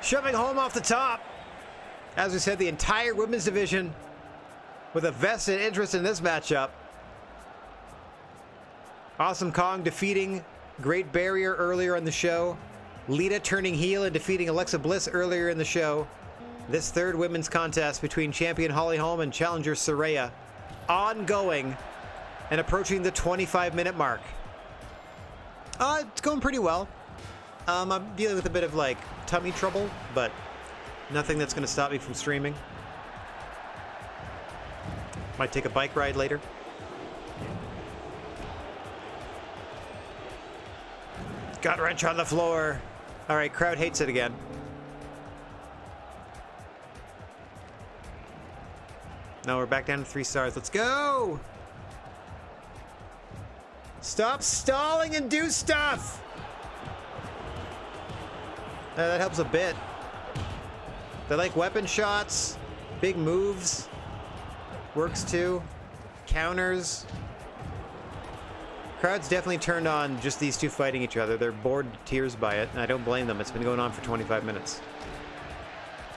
Shoving Holm off the top. As we said, the entire women's division with a vested interest in this matchup. Awesome Kong defeating Great Barrier earlier in the show. Lita turning heel and defeating Alexa Bliss earlier in the show. This third women's contest between champion Holly Holm and challenger Saraya ongoing and approaching the 25-minute mark. It's going pretty well. I'm dealing with a bit of like tummy trouble, but nothing that's going to stop me from streaming. Might take a bike ride later. Gut wrench on the floor. All right, crowd hates it again. No, we're back down to 3 stars. Let's go! Stop stalling and do stuff! That helps a bit. They like weapon shots, big moves. Works too. Counters. Crowd's definitely turned on just these two fighting each other. They're bored to tears by it, and I don't blame them. It's been going on for 25 minutes.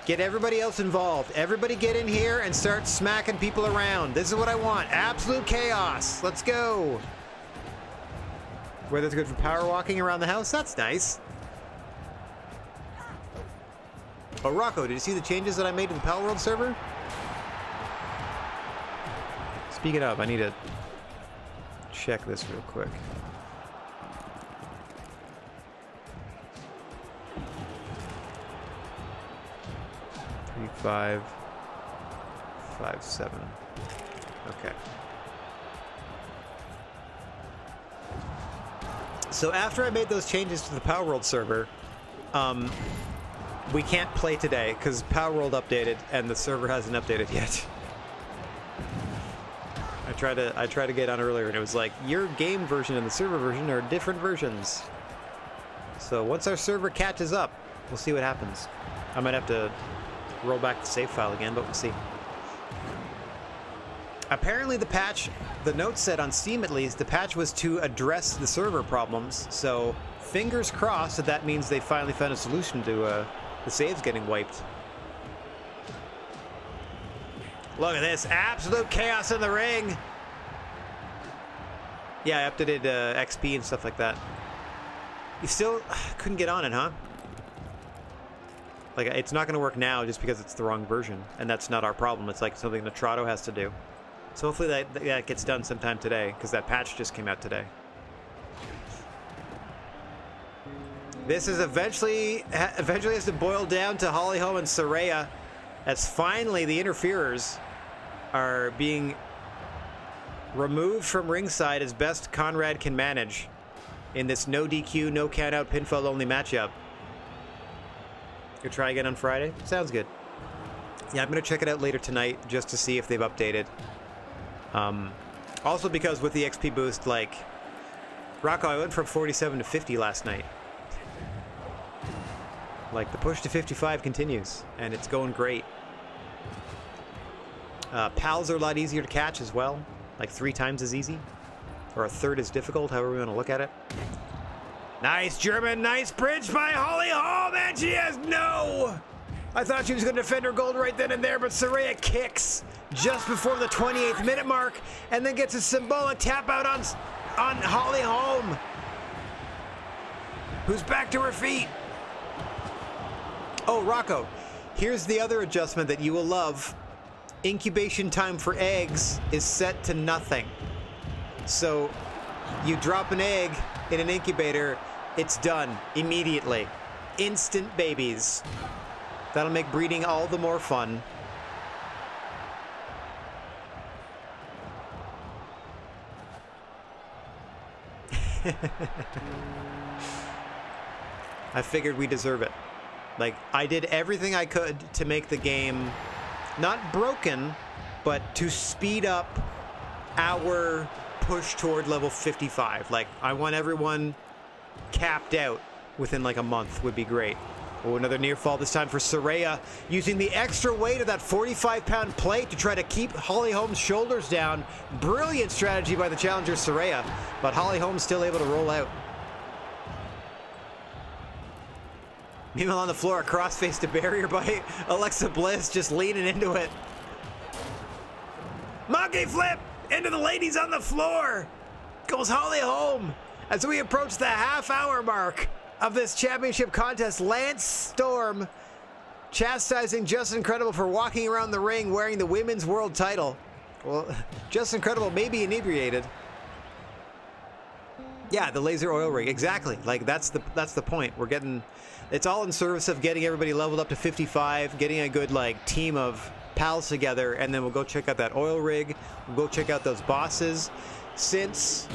Get everybody else involved. Everybody get in here and start smacking people around. This is what I want. Absolute chaos. Let's go. Whether it's good for power walking around the house, that's nice. Oh, Rocco, did you see the changes that I made to the Pal World server? Speaking of, I need to check this real quick. Three, 5, 5, 7. Okay. So after I made those changes to the Power World server, we can't play today because Power World updated and the server hasn't updated yet. I tried to get on earlier and it was like, your game version and the server version are different versions. So once our server catches up, we'll see what happens. I might have to roll back the save file again, but we'll see. Apparently the patch, the note said on Steam at least, the patch was to address the server problems, so fingers crossed that that means they finally found a solution to the saves getting wiped. Look at this, absolute chaos in the ring! Yeah, I updated XP and stuff like that. You still couldn't get on it, huh? Like, it's not going to work now just because it's the wrong version, and that's not our problem. It's like something that Trotto has to do. So hopefully that gets done sometime today, because that patch just came out today. This is eventually has to boil down to Holly Holm and Saraya, as finally the interferers are being removed from ringside as best Conrad can manage in this no DQ, no countout, pinfall only matchup. You'll try again on Friday? Sounds good. Yeah, I'm going to check it out later tonight just to see if they've updated. Also because with the XP boost, like, Rocco, I went from 47 to 50 last night. Like, the push to 55 continues, and it's going great. Pals are a lot easier to catch as well. Like 3 times as easy. Or a third as difficult, however we want to look at it. Nice German, nice bridge by Holly Holm, and she has no! I thought she was going to defend her gold right then and there, but Saraya kicks just before the 28th minute mark, and then gets a symbolic tap out on Holly Holm, who's back to her feet. Oh, Rocco, here's the other adjustment that you will love. Incubation time for eggs is set to nothing. So you drop an egg in an incubator, it's done immediately. Instant babies. That'll make breeding all the more fun. I figured we deserve it. Like, I did everything I could to make the game not broken, but to speed up our push toward level 55. Like, I want everyone capped out within like a month would be great. Oh, another near fall this time for Saraya, using the extra weight of that 45-pound plate to try to keep Holly Holm's shoulders down. Brilliant strategy by the challenger Saraya, but Holly Holm's still able to roll out. Meanwhile on the floor, a crossface to barrier by Alexa Bliss, just leaning into it. Monkey flip into the ladies on the floor. Goes Holly Holm as we approach the half-hour mark of this championship contest. Lance Storm chastising Just Incredible for walking around the ring wearing the women's world title. Well, Just Incredible may be inebriated. Yeah, the laser oil rig, exactly. Like that's the point. We're getting, it's all in service of getting everybody leveled up to 55, getting a good like team of pals together, and then we'll go check out that oil rig. We'll go check out those bosses. Since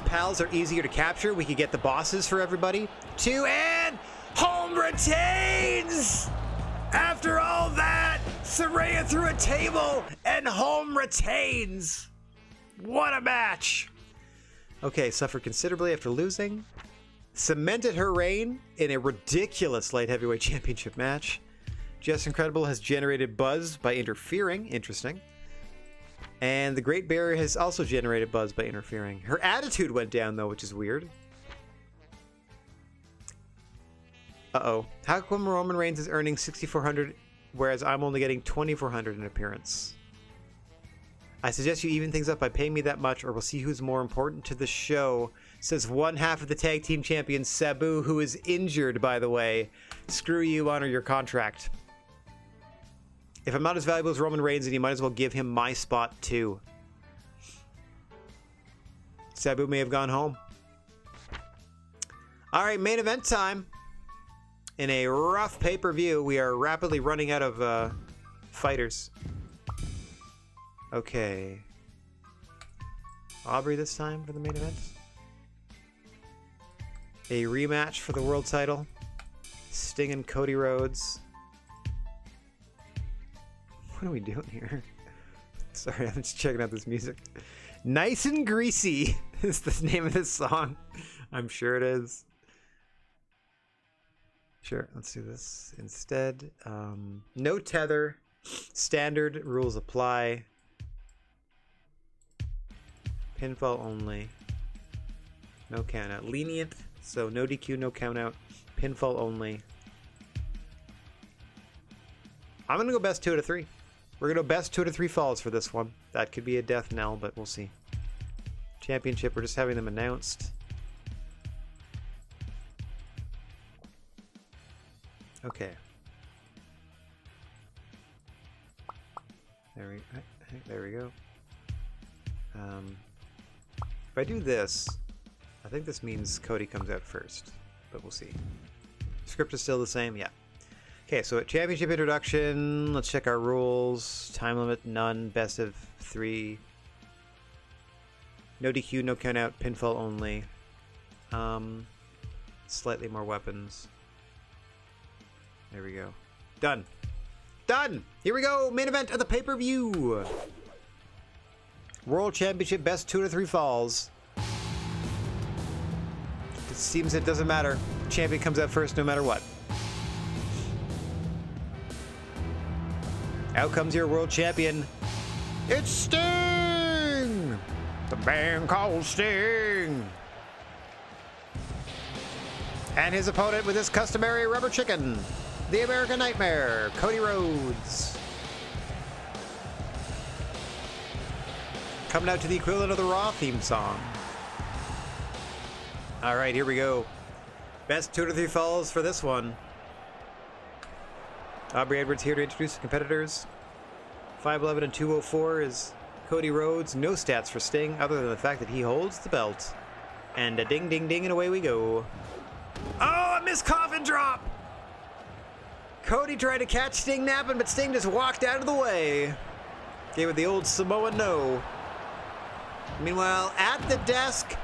pals are easier to capture, we could get the bosses for everybody. 2 and Holm retains! After all that, Saraya threw a table and Holm retains. What a match! Okay, suffered considerably after losing. Cemented her reign in a ridiculous light heavyweight championship match. Just Incredible has generated buzz by interfering. Interesting. And the Great Barrier has also generated buzz by interfering. Her attitude went down, though, which is weird. Uh-oh. How come Roman Reigns is earning 6,400, whereas I'm only getting 2,400 in appearance? I suggest you even things up by paying me that much, or we'll see who's more important to the show, says one half of the tag team champion, Sabu, who is injured, by the way. Screw you, honor your contract. If I'm not as valuable as Roman Reigns, then you might as well give him my spot, too. Sabu may have gone home. All right, main event time. In a rough pay-per-view, we are rapidly running out of fighters. Okay. Aubrey this time for the main event. A rematch for the world title. Sting and Cody Rhodes. What are we doing here? Sorry, I'm just checking out this music. Nice and Greasy is the name of this song. I'm sure it is. Sure, let's do this instead. No tether. Standard rules apply. Pinfall only. No count out. Lenient, so no DQ, no count out. Pinfall only. I'm gonna go best 2 out of 3. We're gonna go best 2 out of 3 falls for this one. That could be a death knell, but we'll see. Championship, we're just having them announced. Okay. There we go. If I do this, I think this means Cody comes out first, but we'll see. Script is still the same, yeah. Okay, so at championship introduction, let's check our rules. Time limit, none. Best of 3. No DQ, no count out. Pinfall only. Slightly more weapons. There we go. Done. Done! Here we go! Main event of the pay-per-view! World Championship, best 2 out of 3 falls. It seems it doesn't matter. Champion comes out first no matter what. Out comes your world champion. It's Sting! The man called Sting! And his opponent with his customary rubber chicken. The American Nightmare, Cody Rhodes. Coming out to the equivalent of the Raw theme song. Alright, here we go. Best 2 out of 3 falls for this one. Aubrey Edwards here to introduce the competitors. 5'11" and 204 is Cody Rhodes. No stats for Sting other than the fact that he holds the belt. And a ding, ding, ding, and away we go. Oh, a missed coffin drop! Cody tried to catch Sting napping, but Sting just walked out of the way. Gave it the old Samoan no. Meanwhile, at the desk,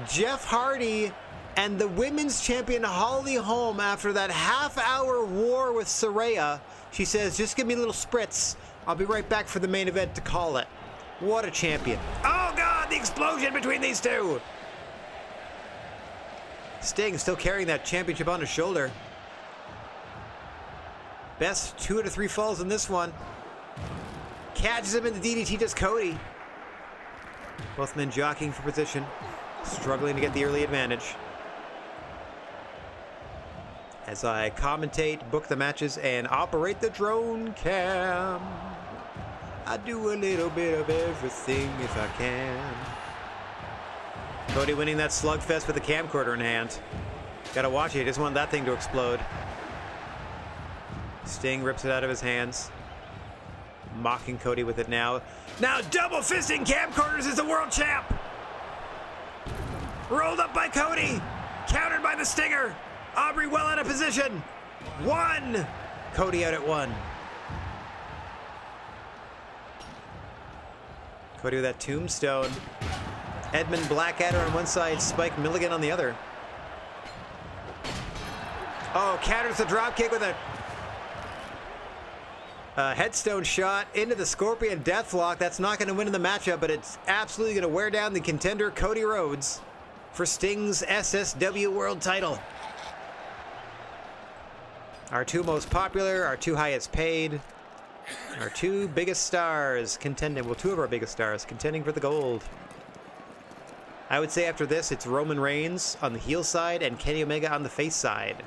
Jeff Hardy and the women's champion Holly Holm, after that half-hour war with Saraya, she says, just give me a little spritz. I'll be right back for the main event to call it. What a champion. Oh, God, the explosion between these two. Sting still carrying that championship on his shoulder. Best 2 out of 3 falls in this one. Catches him in the DDT, does Cody. Both men jockeying for position. Struggling to get the early advantage. As I commentate, book the matches, and operate the drone cam. I do a little bit of everything if I can. Cody winning that slugfest with a camcorder in hand. Gotta watch it, he doesn't want that thing to explode. Sting rips it out of his hands. Mocking Cody with it now. Now double fisting camcorders is the world champ! Rolled up by Cody! Countered by the Stinger! Aubrey well out of position! 1! Cody out at 1. Cody with that tombstone. Edmund Blackadder on one side, Spike Milligan on the other. Oh, counters the dropkick with a headstone shot into the Scorpion Deathlock. That's not going to win in the matchup, but it's absolutely going to wear down the contender Cody Rhodes for Sting's SSW World title. Our 2 most popular, our 2 highest paid, our 2 biggest stars contending, well, 2 of our biggest stars contending for the gold. I would say after this, it's Roman Reigns on the heel side and Kenny Omega on the face side.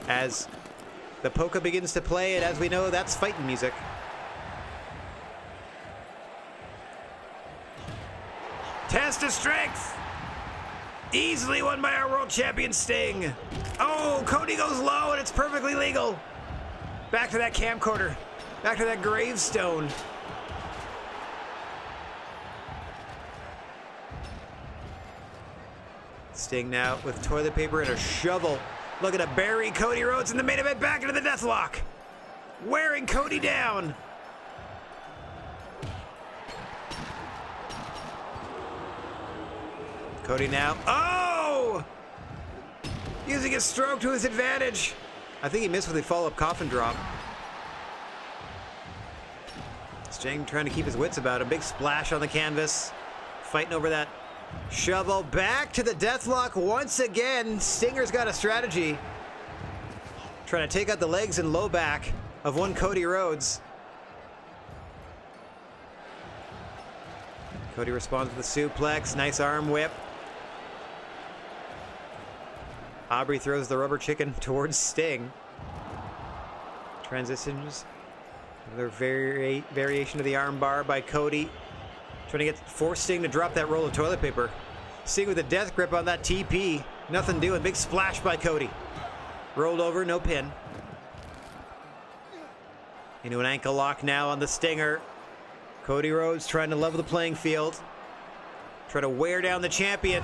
As the polka begins to play, and as we know, that's fighting music. Test of strength! Easily won by our world champion Sting. Oh, Cody goes low and it's perfectly legal. Back to that camcorder. Back to that gravestone. Sting now with toilet paper and a shovel. Looking to bury Cody Rhodes in the main event, back into the Deathlock. Wearing Cody down. Cody now. Oh! Using his stroke to his advantage. I think he missed with a follow-up coffin drop. Sting trying to keep his wits about him. Big splash on the canvas. Fighting over that Shovel back to the deathlock once again. Stinger's got a strategy. Trying to take out the legs and low back of one Cody Rhodes. Cody responds with a suplex. Nice arm whip. Aubrey throws the rubber chicken towards Sting. Transitions. Another variation of the arm bar by Cody. Trying to force Sting to drop that roll of toilet paper. Sting with a death grip on that TP. Nothing doing. Big splash by Cody. Rolled over, no pin. Into an ankle lock now on the Stinger. Cody Rhodes trying to level the playing field. Try to wear down the champion.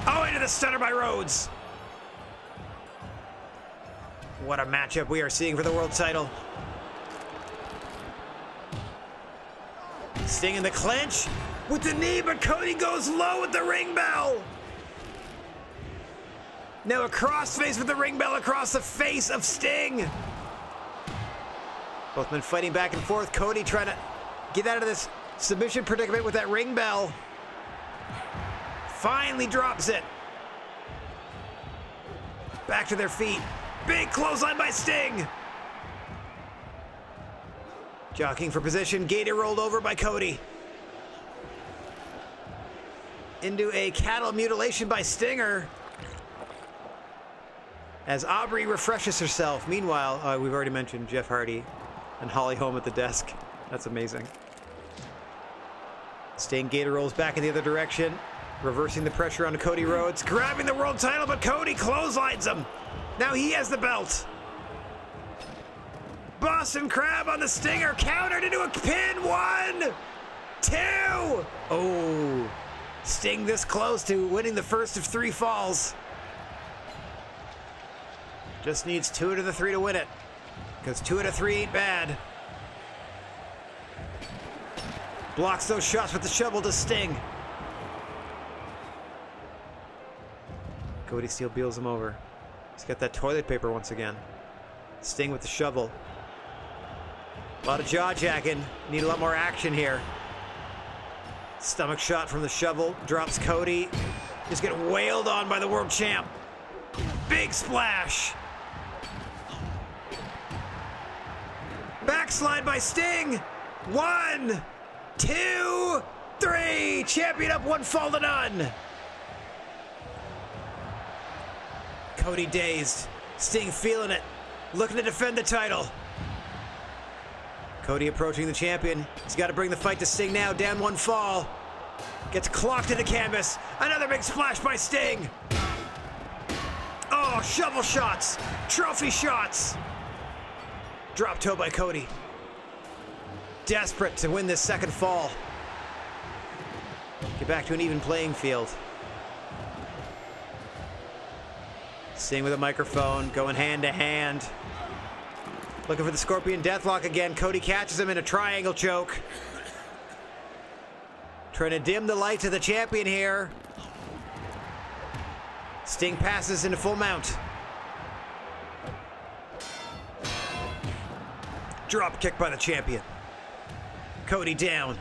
Oh, into the stunner by Rhodes. What a matchup we are seeing for the world title. Sting in the clinch with the knee, but Cody goes low with the ring bell. Now a crossface with the ring bell across the face of Sting. Both men fighting back and forth. Cody trying to get out of this submission predicament with that ring bell. Finally drops it. Back to their feet. Big clothesline by Sting. Jockeying for position. Gator rolled over by Cody. Into a cattle mutilation by Stinger. As Aubrey refreshes herself. Meanwhile, we've already mentioned Jeff Hardy and Holly Holm at the desk. That's amazing. Sting Gator rolls back in the other direction. Reversing the pressure on Cody Rhodes. Grabbing the world title, but Cody clotheslines him. Now he has the belt. Boston Crab on the Stinger. Countered into a pin. 1, 2. Oh. Sting this close to winning the first of 3 falls. Just needs 2 out of the 3 to win it. Because 2 out of 3 ain't bad. Blocks those shots with the shovel to Sting. Cody Steel beals him over. He's got that toilet paper once again. Sting with the shovel. A lot of jaw jacking. Need a lot more action here. Stomach shot from the shovel. Drops Cody. Just getting wailed on by the world champ. Big splash. Backslide by Sting. 1, 2, 3. Champion up 1 fall to none. Cody dazed. Sting feeling it. Looking to defend the title. Cody approaching the champion. He's got to bring the fight to Sting now. Down 1 fall. Gets clocked to the canvas. Another big splash by Sting. Oh, shovel shots. Trophy shots. Drop toe by Cody. Desperate to win this second fall. Get back to an even playing field. Sting with a microphone, going hand to hand. Looking for the Scorpion Deathlock again. Cody catches him in a triangle choke. Trying to dim the light to the champion here. Sting passes into full mount. Drop kick by the champion. Cody down.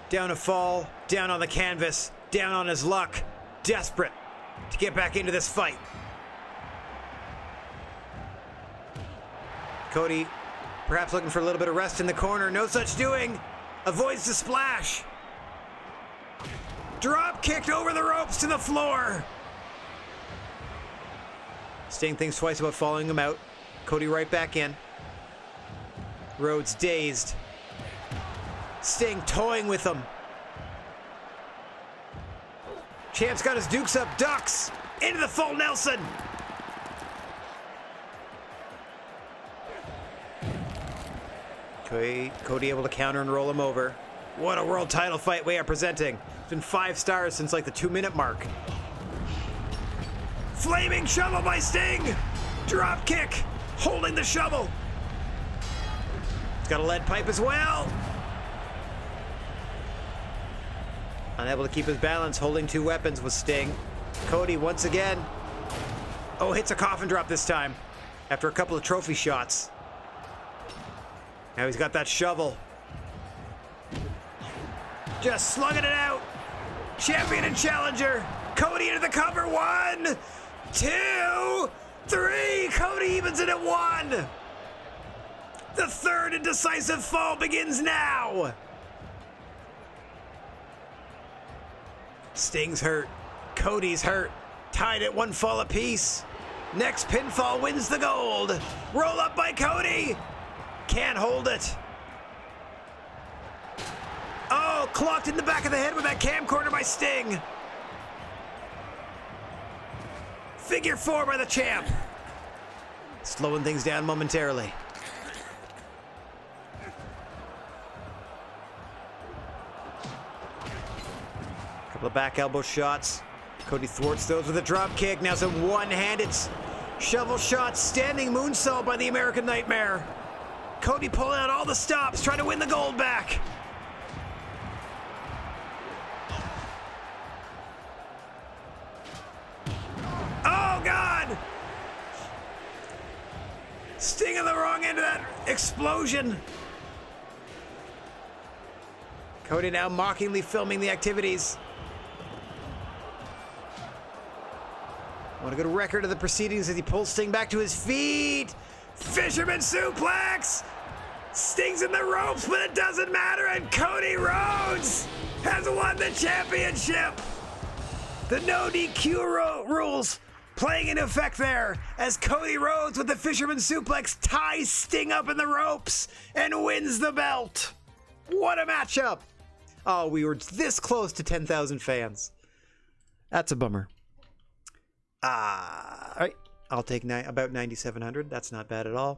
Down a fall, down on the canvas, down on his luck. Desperate to get back into this fight. Cody perhaps looking for a little bit of rest in the corner. No such doing. Avoids the splash. Drop kicked over the ropes to the floor. Sting thinks twice about following him out. Cody right back in. Rhodes dazed. Sting toying with him. Champ's got his dukes up, ducks into the full Nelson. Cody able to counter and roll him over. What a world title fight we are presenting. It's been 5 stars since like the 2-minute mark. Flaming shovel by Sting. Drop kick, holding the shovel. He's got a lead pipe as well. Unable to keep his balance, holding 2 weapons with Sting. Cody once again. Oh, hits a coffin drop this time after a couple of trophy shots. Now he's got that shovel. Just slugging it out. Champion and challenger. Cody into the cover. 1, 2, 3. Cody evens it at 1. The third and decisive fall begins now. Sting's hurt. Cody's hurt. Tied at 1 fall apiece. Next pinfall wins the gold. Roll up by Cody. Can't hold it. Oh, clocked in the back of the head with that camcorder by Sting. Figure 4 by the champ. Slowing things down momentarily. Couple of back elbow shots. Cody thwarts those with a drop kick. Now some one-handed shovel shot. Standing moonsault by the American Nightmare. Cody pulling out all the stops, trying to win the gold back. Oh, God! Sting on the wrong end of that explosion. Cody now mockingly filming the activities. I want a good record of the proceedings as he pulls Sting back to his feet. Fisherman suplex. Sting's in the ropes, but it doesn't matter, and Cody Rhodes has won the championship. The no DQ rules playing into effect there as Cody Rhodes with the Fisherman suplex ties Sting up in the ropes and wins the belt. What a matchup. Oh, we were this close to 10,000 fans. That's a bummer. All right, I'll take about 9,700. That's not bad at all.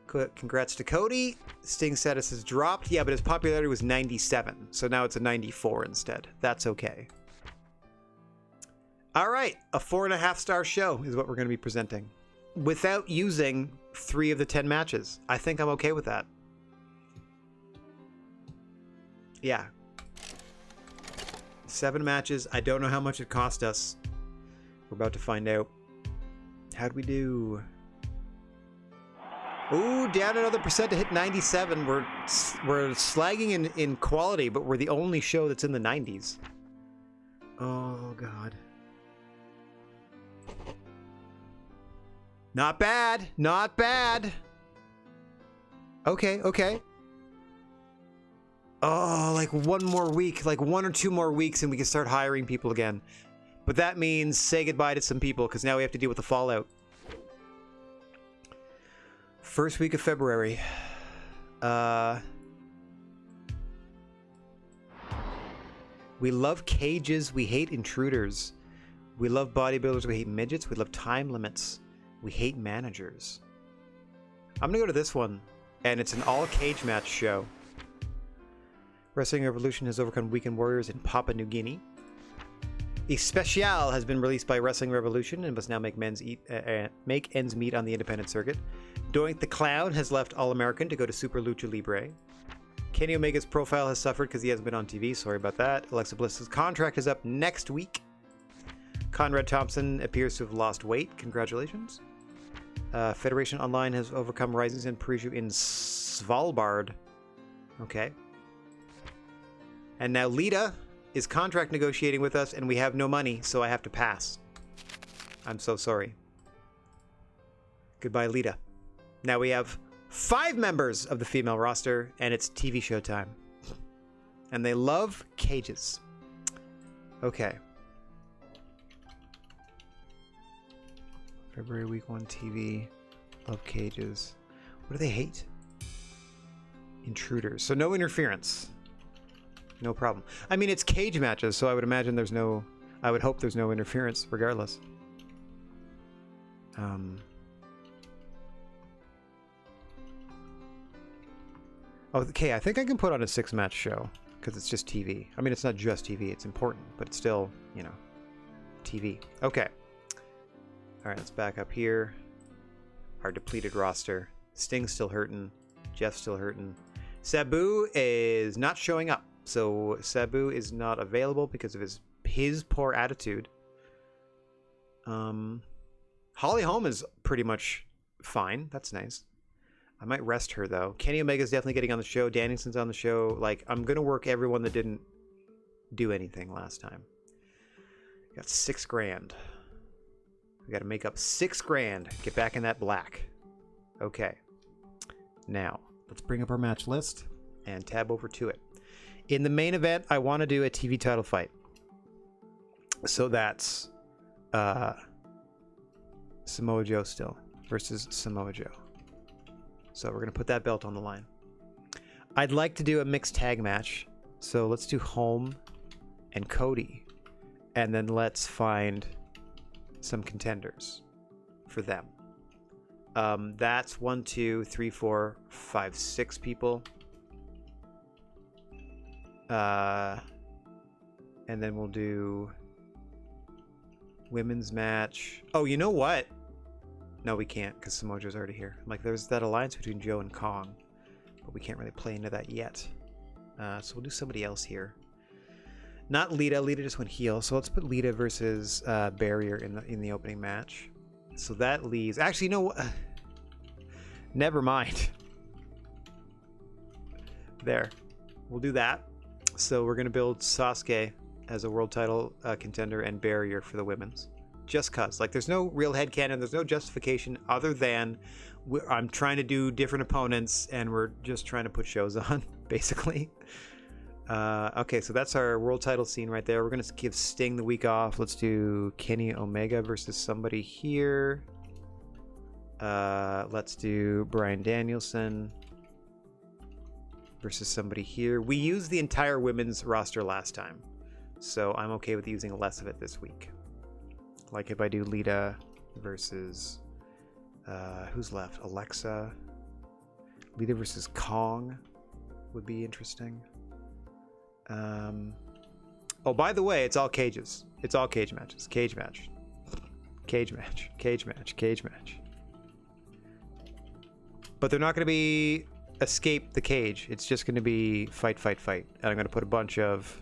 Congrats to Cody. Sting's status has dropped. Yeah, but his popularity was 97, so now it's a 94 instead. That's okay. All right, a 4.5-star show is what we're going to be presenting without using 3 of the 10 matches. I think I'm okay with that. Yeah. 7 matches. I don't know how much it cost us. We're about to find out. How'd we do? Ooh, down another percent to hit 97. We're slagging in quality, but we're the only show that's in the 90s. Oh, God. Not bad. Not bad. Okay, okay. Oh, like 1 more week. Like 1 or 2 more weeks and we can start hiring people again. But that means say goodbye to some people because now we have to deal with the fallout. First week of February. We love cages. We hate intruders. We love bodybuilders. We hate midgets. We love time limits. We hate managers. I'm going to go to this one. And it's an all-cage match show. Wrestling Revolution has overcome weekend warriors in Papua New Guinea. The Special has been released by Wrestling Revolution and must now make ends meet on the independent circuit. Doink the Clown has left All-American to go to Super Lucha Libre. Kenny Omega's profile has suffered because he hasn't been on TV. Sorry about that. Alexa Bliss's contract is up next week. Conrad Thompson appears to have lost weight. Congratulations. Federation Online has overcome Rising Sun Preview in Svalbard. Okay. And now Lita is contract negotiating with us, and we have no money, so I have to pass. I'm so sorry. Goodbye, Lita. Now we have 5 members of the female roster, and it's TV show time. And they love cages. Okay. February week 1 TV. Love cages. What do they hate? Intruders. So no interference. No problem. I mean, it's cage matches, so I would imagine there's no... I would hope there's no interference, regardless. Okay, I think I can put on a 6-match show, because it's just TV. I mean, it's not just TV, it's important, but it's still, you know, TV. Okay. Alright, let's back up here. Our depleted roster. Sting's still hurting. Jeff's still hurting. Sabu is not showing up. So Sabu is not available because of his poor attitude. Holly Holm is pretty much fine. That's nice. I might rest her though. Kenny Omega's definitely getting on the show. Danielson's on the show. Like, I'm gonna work everyone that didn't do anything last time. Got 6 grand. We got to make up 6 grand. Get back in that black. Okay. Now, let's bring up our match list and tab over to it. In the main event, I want to do a TV title fight. So that's Samoa Joe still versus Samoa Joe. So we're going to put that belt on the line. I'd like to do a mixed tag match. So let's do Holm and Cody. And then let's find some contenders for them. That's 1, 2, 3, 4, 5, 6 people. And then we'll do women's match. Oh, you know what? No, we can't because Samoa Joe's already here. Like, there's that alliance between Joe and Kong, but we can't really play into that yet. So we'll do somebody else here. Not Lita. Lita just went heel. So let's put Lita versus Barrier in the opening match. So that leaves. Actually, no. Never mind. There. We'll do that. So we're gonna build Sasuke as a world title contender and Barrier for the women's. Just cause. Like, there's no real headcanon. There's no justification other than I'm trying to do different opponents and we're just trying to put shows on, basically. Okay, so that's our world title scene right there. We're going to give Sting the week off. Let's do Kenny Omega versus somebody here. Let's do Bryan Danielson versus somebody here. We used the entire women's roster last time, so I'm okay with using less of it this week. Like if I do Lita versus... who's left? Alexa. Lita versus Kong would be interesting. Oh, by the way, it's all cages. It's all cage matches. Cage match. Cage match. Cage match. Cage match. But they're not going to be escape the cage. It's just going to be fight, fight, fight. And I'm going to put a bunch of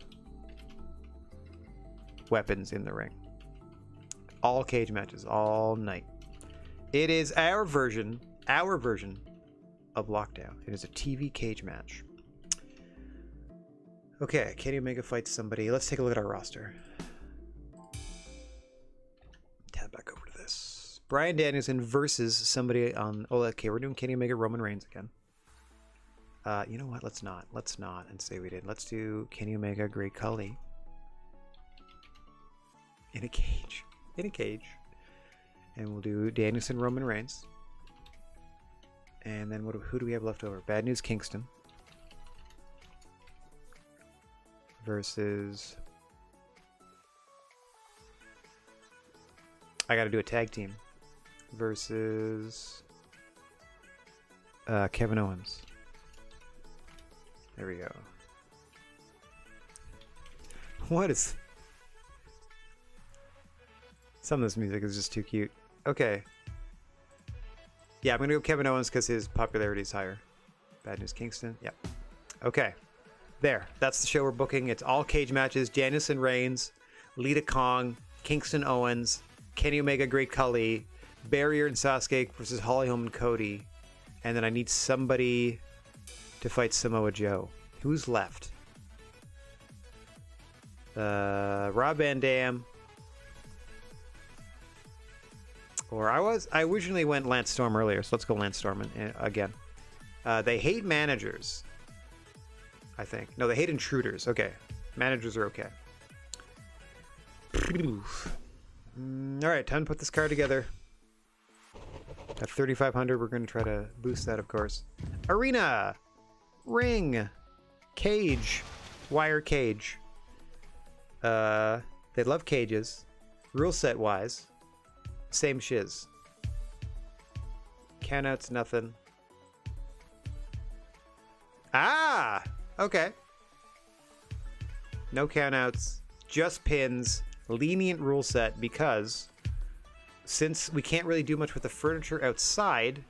weapons in the ring. All cage matches, all night. It is our version of Lockdown. It is a TV cage match. Okay, Kenny Omega fights somebody. Let's take a look at our roster. Tab back over to this. Bryan Danielson versus somebody on... Oh, okay, we're doing Kenny Omega, Roman Reigns again. You know what? Let's not. Let's not and say we did. Let's do Kenny Omega, Great Khali. In a cage. In a cage. And we'll do Danielson, Roman Reigns. And then who do we have left over? Bad News Kingston. Versus... I gotta do a tag team. Versus... Kevin Owens. There we go. What is... Some of this music is just too cute. Okay. Yeah, I'm gonna go Kevin Owens because his popularity is higher. Bad News Kingston. Yep. Okay. There. That's the show we're booking. It's all cage matches. Danielson Reigns, Lita Kong, Kingston Owens, Kenny Omega, Great Khali, Barrier and Sasuke versus Holly Holm and Cody. And then I need somebody to fight Samoa Joe. Who's left? Rob Van Dam. Or I originally went Lance Storm earlier, so let's go Lance Storm again. They hate managers, I think. No, they hate intruders. Okay. Managers are okay. Alright, time to put this card together. At 3,500, we're going to try to boost that, of course. Arena! Ring! Cage. Wire cage. They love cages. Rule set wise. Same shiz. Countouts, nothing. Ah! Okay. No countouts. Just pins. Lenient rule set because since we can't really do much with the furniture outside,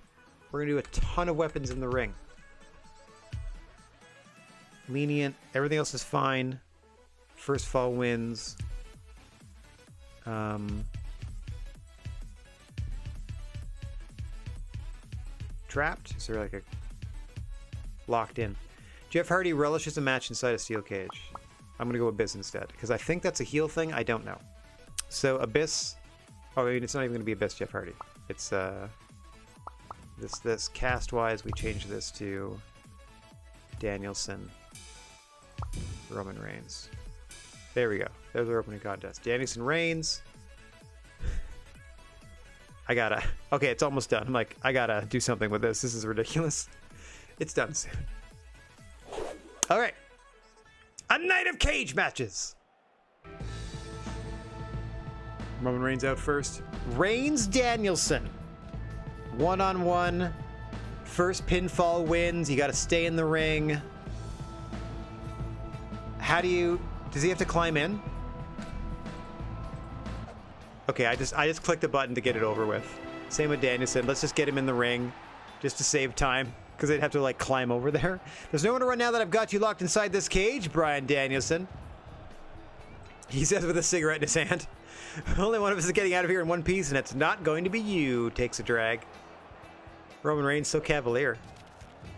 we're going to do a ton of weapons in the ring. Lenient. Everything else is fine. First fall wins. Trapped? Is there like a... Locked in. Jeff Hardy relishes a match inside a steel cage. I'm gonna go Abyss instead because I think that's a heal thing. I don't know. So Abyss. Oh, I mean, it's not even gonna be Abyss Jeff Hardy. It's this cast wise. We change this to Danielson, Roman Reigns. There we go. There's our opening contest. Danielson Reigns. I gotta. Okay, it's almost done. I'm like, I gotta do something with this. This is ridiculous. It's done soon. All right. A night of cage matches. Roman Reigns out first. Reigns Danielson. One-on-one. First pinfall wins. You got to stay in the ring. How do you... Does he have to climb in? Okay, I just clicked the button to get it over with. Same with Danielson. Let's just get him in the ring just to save time. Because they'd have to, like, climb over there. There's no one to run now that I've got you locked inside this cage, Bryan Danielson. He says with a cigarette in his hand. Only one of us is getting out of here in one piece, and it's not going to be you. Takes a drag. Roman Reigns so cavalier.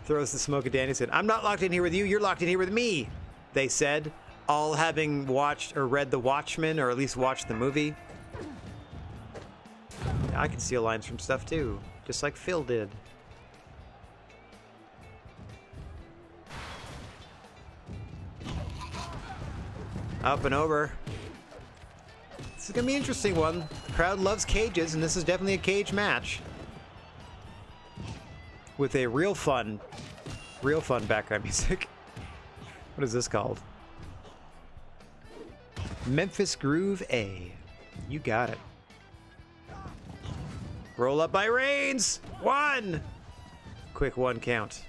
Throws the smoke at Danielson. I'm not locked in here with you. You're locked in here with me, they said. All having watched or read The Watchmen, or at least watched the movie. Yeah, I can steal lines from stuff, too. Just like Phil did. Up and over. This is gonna be an interesting one. The crowd loves cages, and this is definitely a cage match. With a real fun background music. What is this called? Memphis Groove A. You got it. Roll up by Reigns! 1! Quick 1 count.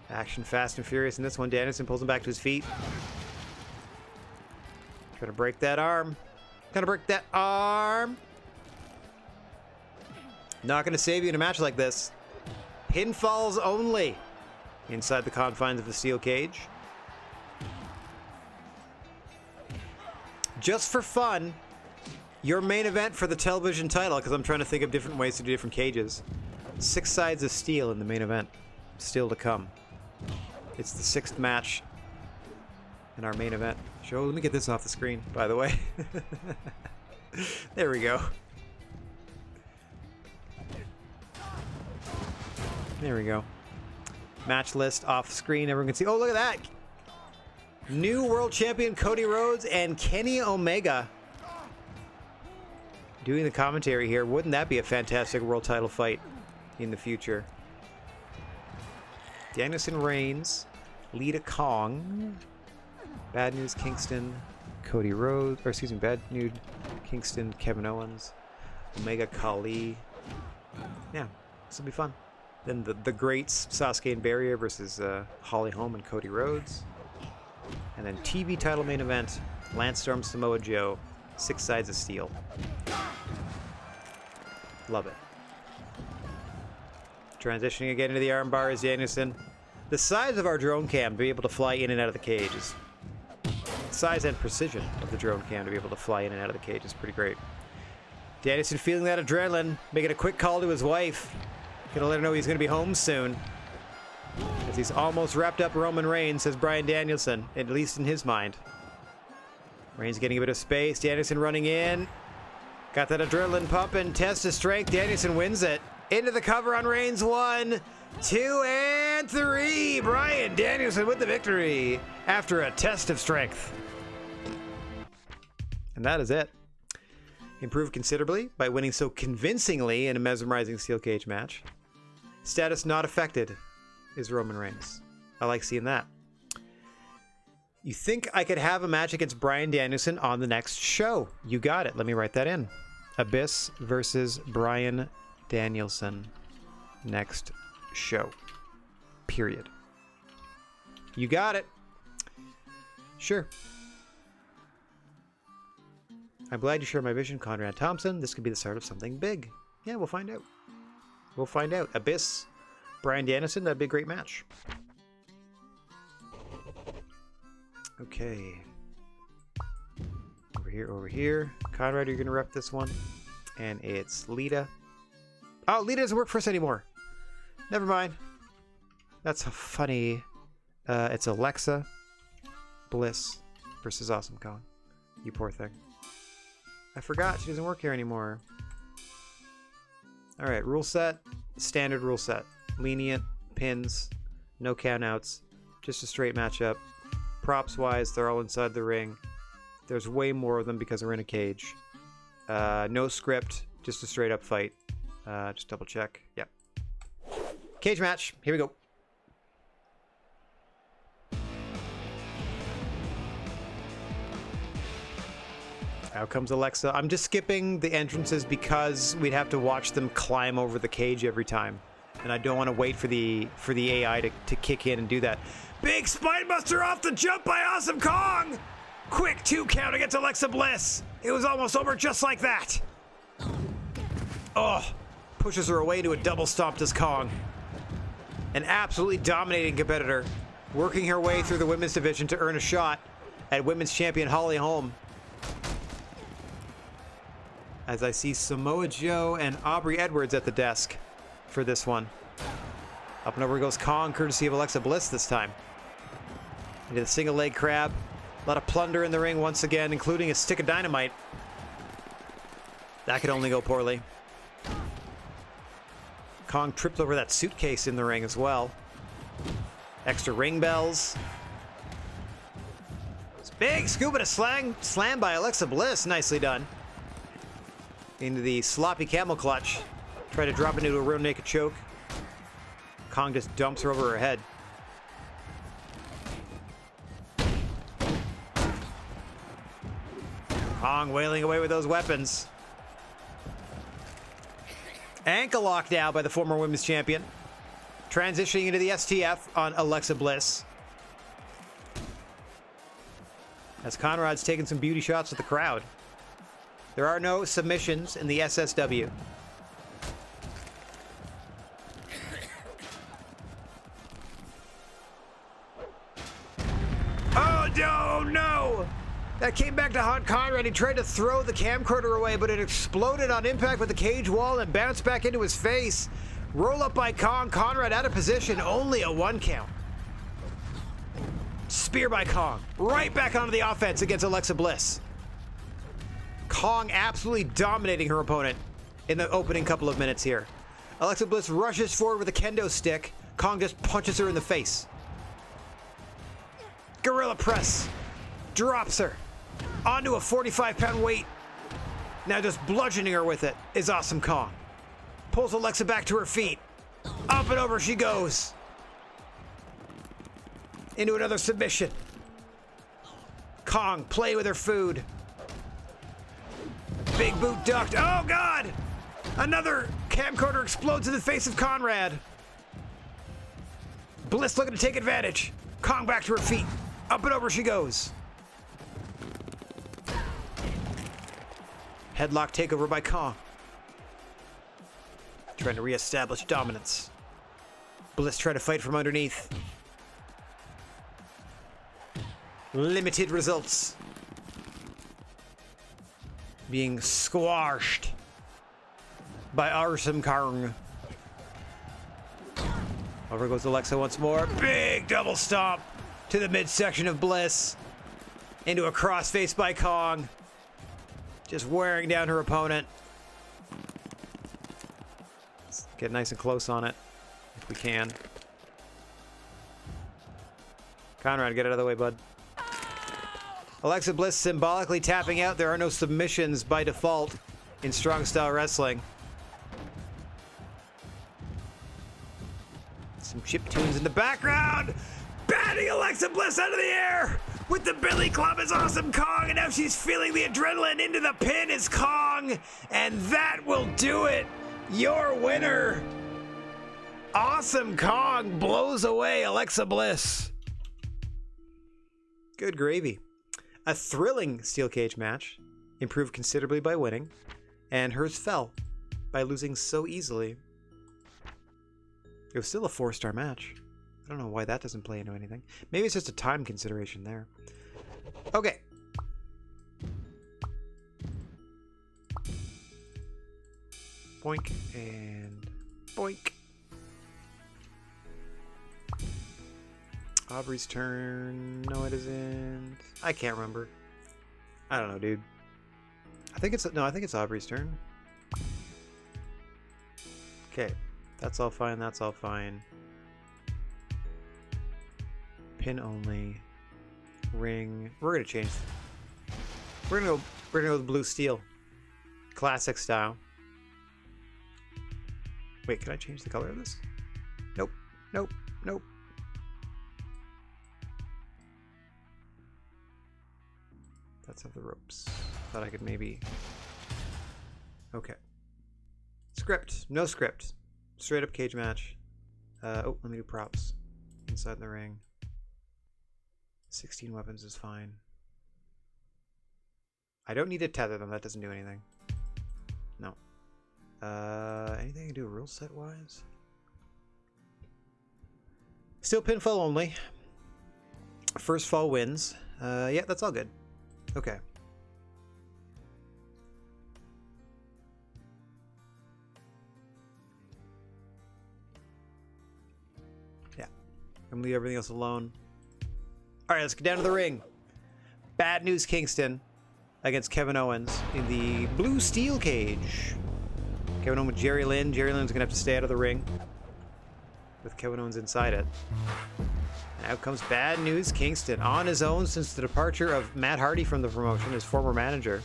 Action fast and furious in this one. Danielson pulls him back to his feet. Gonna break that arm. Gonna break that arm. Not gonna save you in a match like this. Pinfalls only. Inside the confines of the steel cage. Just for fun, your main event for the television title, because I'm trying to think of different ways to do different cages. 6 sides of steel in the main event. Still to come. It's the 6th match in our main event show. Let me get this off the screen, by the way. There we go. There we go. Match list off screen. Everyone can see. Oh, look at that. New world champion Cody Rhodes and Kenny Omega doing the commentary here. Wouldn't that be a fantastic world title fight in the future? Danielson Reigns, Lita Kong, Bad News Kingston, Cody Rhodes, or excuse me, Bad News Kingston, Kevin Owens, Omega Khali. Yeah, this will be fun. Then the greats, Sasuke and Barrier versus Holly Holm and Cody Rhodes. And then TV title main event, Lance Storm, Samoa Joe, 6 sides of steel. Love it. Transitioning again into the armbar is Danielson. The size of our drone cam to be able to fly in and out of the cage is... Size and precision of the drone cam to be able to fly in and out of the cage is pretty great. Danielson feeling that adrenaline, making a quick call to his wife. Gonna let her know he's gonna be home soon. As he's almost wrapped up Roman Reigns, says Bryan Danielson, at least in his mind. Reigns getting a bit of space. Danielson running in. Got that adrenaline pumping. Test of strength. Danielson wins it. Into the cover on Reigns. 1, 2, and 3. Bryan Danielson with the victory after a test of strength. And that is it. Improved considerably by winning so convincingly in a mesmerizing steel cage match. Status not affected is Roman Reigns. I like seeing that. You think I could have a match against Bryan Danielson on the next show? You got it. Let me write that in. Abyss versus Bryan Danielson next show. Period. You got it. Sure. I'm glad you share my vision, Conrad Thompson. This could be the start of something big. Yeah, we'll find out. We'll find out. Abyss, Bryan Danielson, that'd be a great match. Okay. Over here. Conrad, you're going to rep this one. And it's Lita. Oh, Lita doesn't work for us anymore. Never mind. That's funny. It's Alexa. Bliss versus Awesome Kong. You poor thing. I forgot she doesn't work here anymore. Alright, rule set. Standard rule set. Lenient, pins, no countouts, just a straight matchup. Props wise, they're all inside the ring. There's way more of them because we're in a cage. No script, just a straight up fight. Just double check. Yep. Cage match. Here we go. Out comes Alexa. I'm just skipping the entrances because we'd have to watch them climb over the cage every time. And I don't want to wait for the AI to kick in and do that. Big Spinebuster off the jump by Awesome Kong! Quick 2 count against Alexa Bliss. It was almost over just like that. Oh, pushes her away to a double stomp as Kong. An absolutely dominating competitor, working her way through the women's division to earn a shot at women's champion Holly Holm. As I see Samoa Joe and Aubrey Edwards at the desk for this one. Up and over goes Kong, courtesy of Alexa Bliss this time. Into the single leg crab. A lot of plunder in the ring once again, including a stick of dynamite. That could only go poorly. Kong tripped over that suitcase in the ring as well. Extra ring bells. It's big scoop and a slam by Alexa Bliss. Nicely done. Into the sloppy camel clutch. Try to drop into a real naked choke. Kong just dumps her over her head. Kong wailing away with those weapons. Ankle lock now by the former women's champion. Transitioning into the STF on Alexa Bliss. As Conrad's taking some beauty shots at the crowd. There are no submissions in the SSW. Oh, no! That came back to haunt Conrad. He tried to throw the camcorder away, but it exploded on impact with the cage wall and bounced back into his face. Roll up by Kong. Conrad out of position. Only a 1 count. Spear by Kong. Right back onto the offense against Alexa Bliss. Kong absolutely dominating her opponent in the opening couple of minutes here. Alexa Bliss rushes forward with a kendo stick. Kong just punches her in the face. Gorilla press. Drops her. Onto a 45-pound weight. Now just bludgeoning her with it is Awesome Kong. Pulls Alexa back to her feet. Up and over she goes. Into another submission. Kong play with her food. Big boot ducked. Oh, God! Another camcorder explodes in the face of Conrad. Bliss looking to take advantage. Kong back to her feet. Up and over she goes. Headlock takeover by Kong. Trying to reestablish dominance. Bliss trying to fight from underneath. Limited results. Being squashed by Awesome Kong. Over goes Alexa once more. Big double stomp to the midsection of Bliss. Into a crossface by Kong. Just wearing down her opponent. Let's get nice and close on it if we can. Conrad, get out of the way, bud. Alexa Bliss symbolically tapping out. There are no submissions by default in strong style wrestling. Some chip tunes in the background. Batting Alexa Bliss out of the air with the Billy Club is Awesome Kong, and now she's feeling the adrenaline. Into the pin is Kong, and that will do it. Your winner, Awesome Kong, blows away Alexa Bliss. Good gravy. A thrilling steel cage match, improved considerably by winning, and hers fell by losing so easily. It was still a 4-star match. I don't know why that doesn't play into anything. Maybe it's just a time consideration there. Okay. Boink and boink. Aubrey's turn. No, it isn't. I can't remember. I don't know, dude. I think it's Aubrey's turn. Okay, that's all fine. That's all fine. Pin only. Ring. We're gonna change. We're gonna go with blue steel, classic style. Wait, can I change the color of this? Nope. Nope. Nope. Let's have the ropes. Thought I could maybe. Okay. Script. No script. Straight up cage match. Oh, let me do props. Inside the ring. 16 weapons is fine. I don't need to tether them. That doesn't do anything. No. Anything I can do rule set wise? Still pinfall only. First fall wins. Yeah, that's all good. Okay. Yeah. I'm gonna leave everything else alone. Alright, let's get down to the ring. Bad News Kingston against Kevin Owens in the blue steel cage. Kevin Owens with Jerry Lynn. Jerry Lynn's gonna have to stay out of the ring with Kevin Owens inside it. And out comes Bad News Kingston on his own since the departure of Matt Hardy from the promotion, his former manager.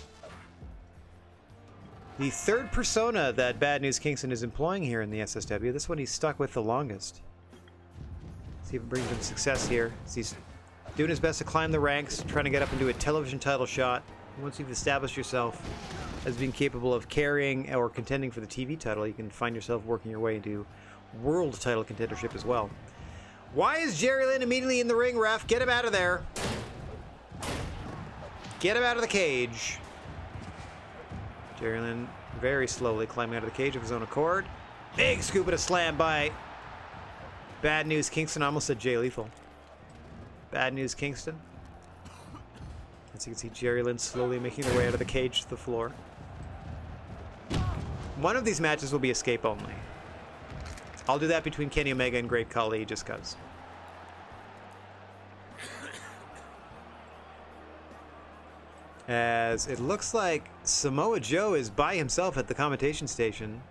The third persona that Bad News Kingston is employing here in the SSW. This one he's stuck with the longest. See if it brings him success here. He's doing his best to climb the ranks, trying to get up into a television title shot. Once you've established yourself as being capable of carrying or contending for the TV title, you can find yourself working your way into world title contendership as well. Why is Jerry Lynn immediately in the ring, ref? Get him out of there. Get him out of the cage. Jerry Lynn very slowly climbing out of the cage of his own accord. Big scoop and a slam by Bad News Kingston. I almost said Jay Lethal. Bad News Kingston. As you can see, Jerry Lynn slowly making their way out of the cage to the floor. One of these matches will be escape only. I'll do that between Kenny Omega and Great Khali just cuz. As it looks like Samoa Joe is by himself at the commentation station.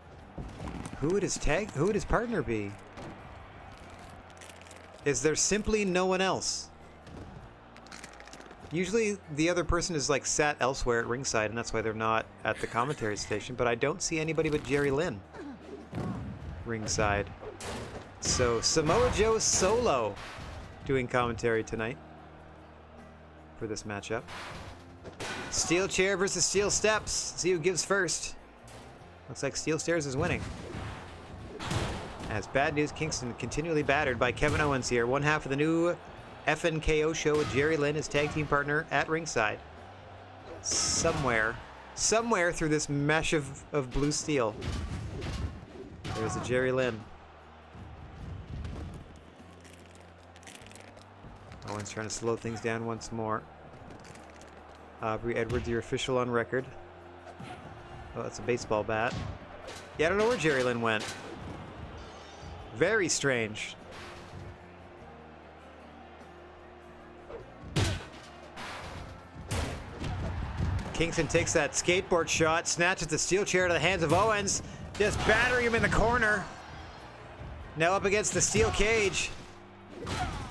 Who would his partner be? Is there simply no one else? Usually the other person is like sat elsewhere at ringside and that's why they're not at the commentary station, but I don't see anybody but Jerry Lynn ringside. So Samoa Joe solo doing commentary tonight for this matchup. Steel chair versus steel steps. See who gives first. Looks like steel stairs is winning. As Bad News Kingston continually battered by Kevin Owens here. One half of the new FNKO show with Jerry Lynn, his tag team partner, at ringside. Somewhere through this mesh of blue steel, there's a Jerry Lynn. Owens trying to slow things down once more. Aubrey Edwards, your official on record. Oh, that's a baseball bat. Yeah, I don't know where Jerry Lynn went. Very strange. Kingston takes that skateboard shot, snatches the steel chair out of the hands of Owens, just battering him in the corner. Now up against the steel cage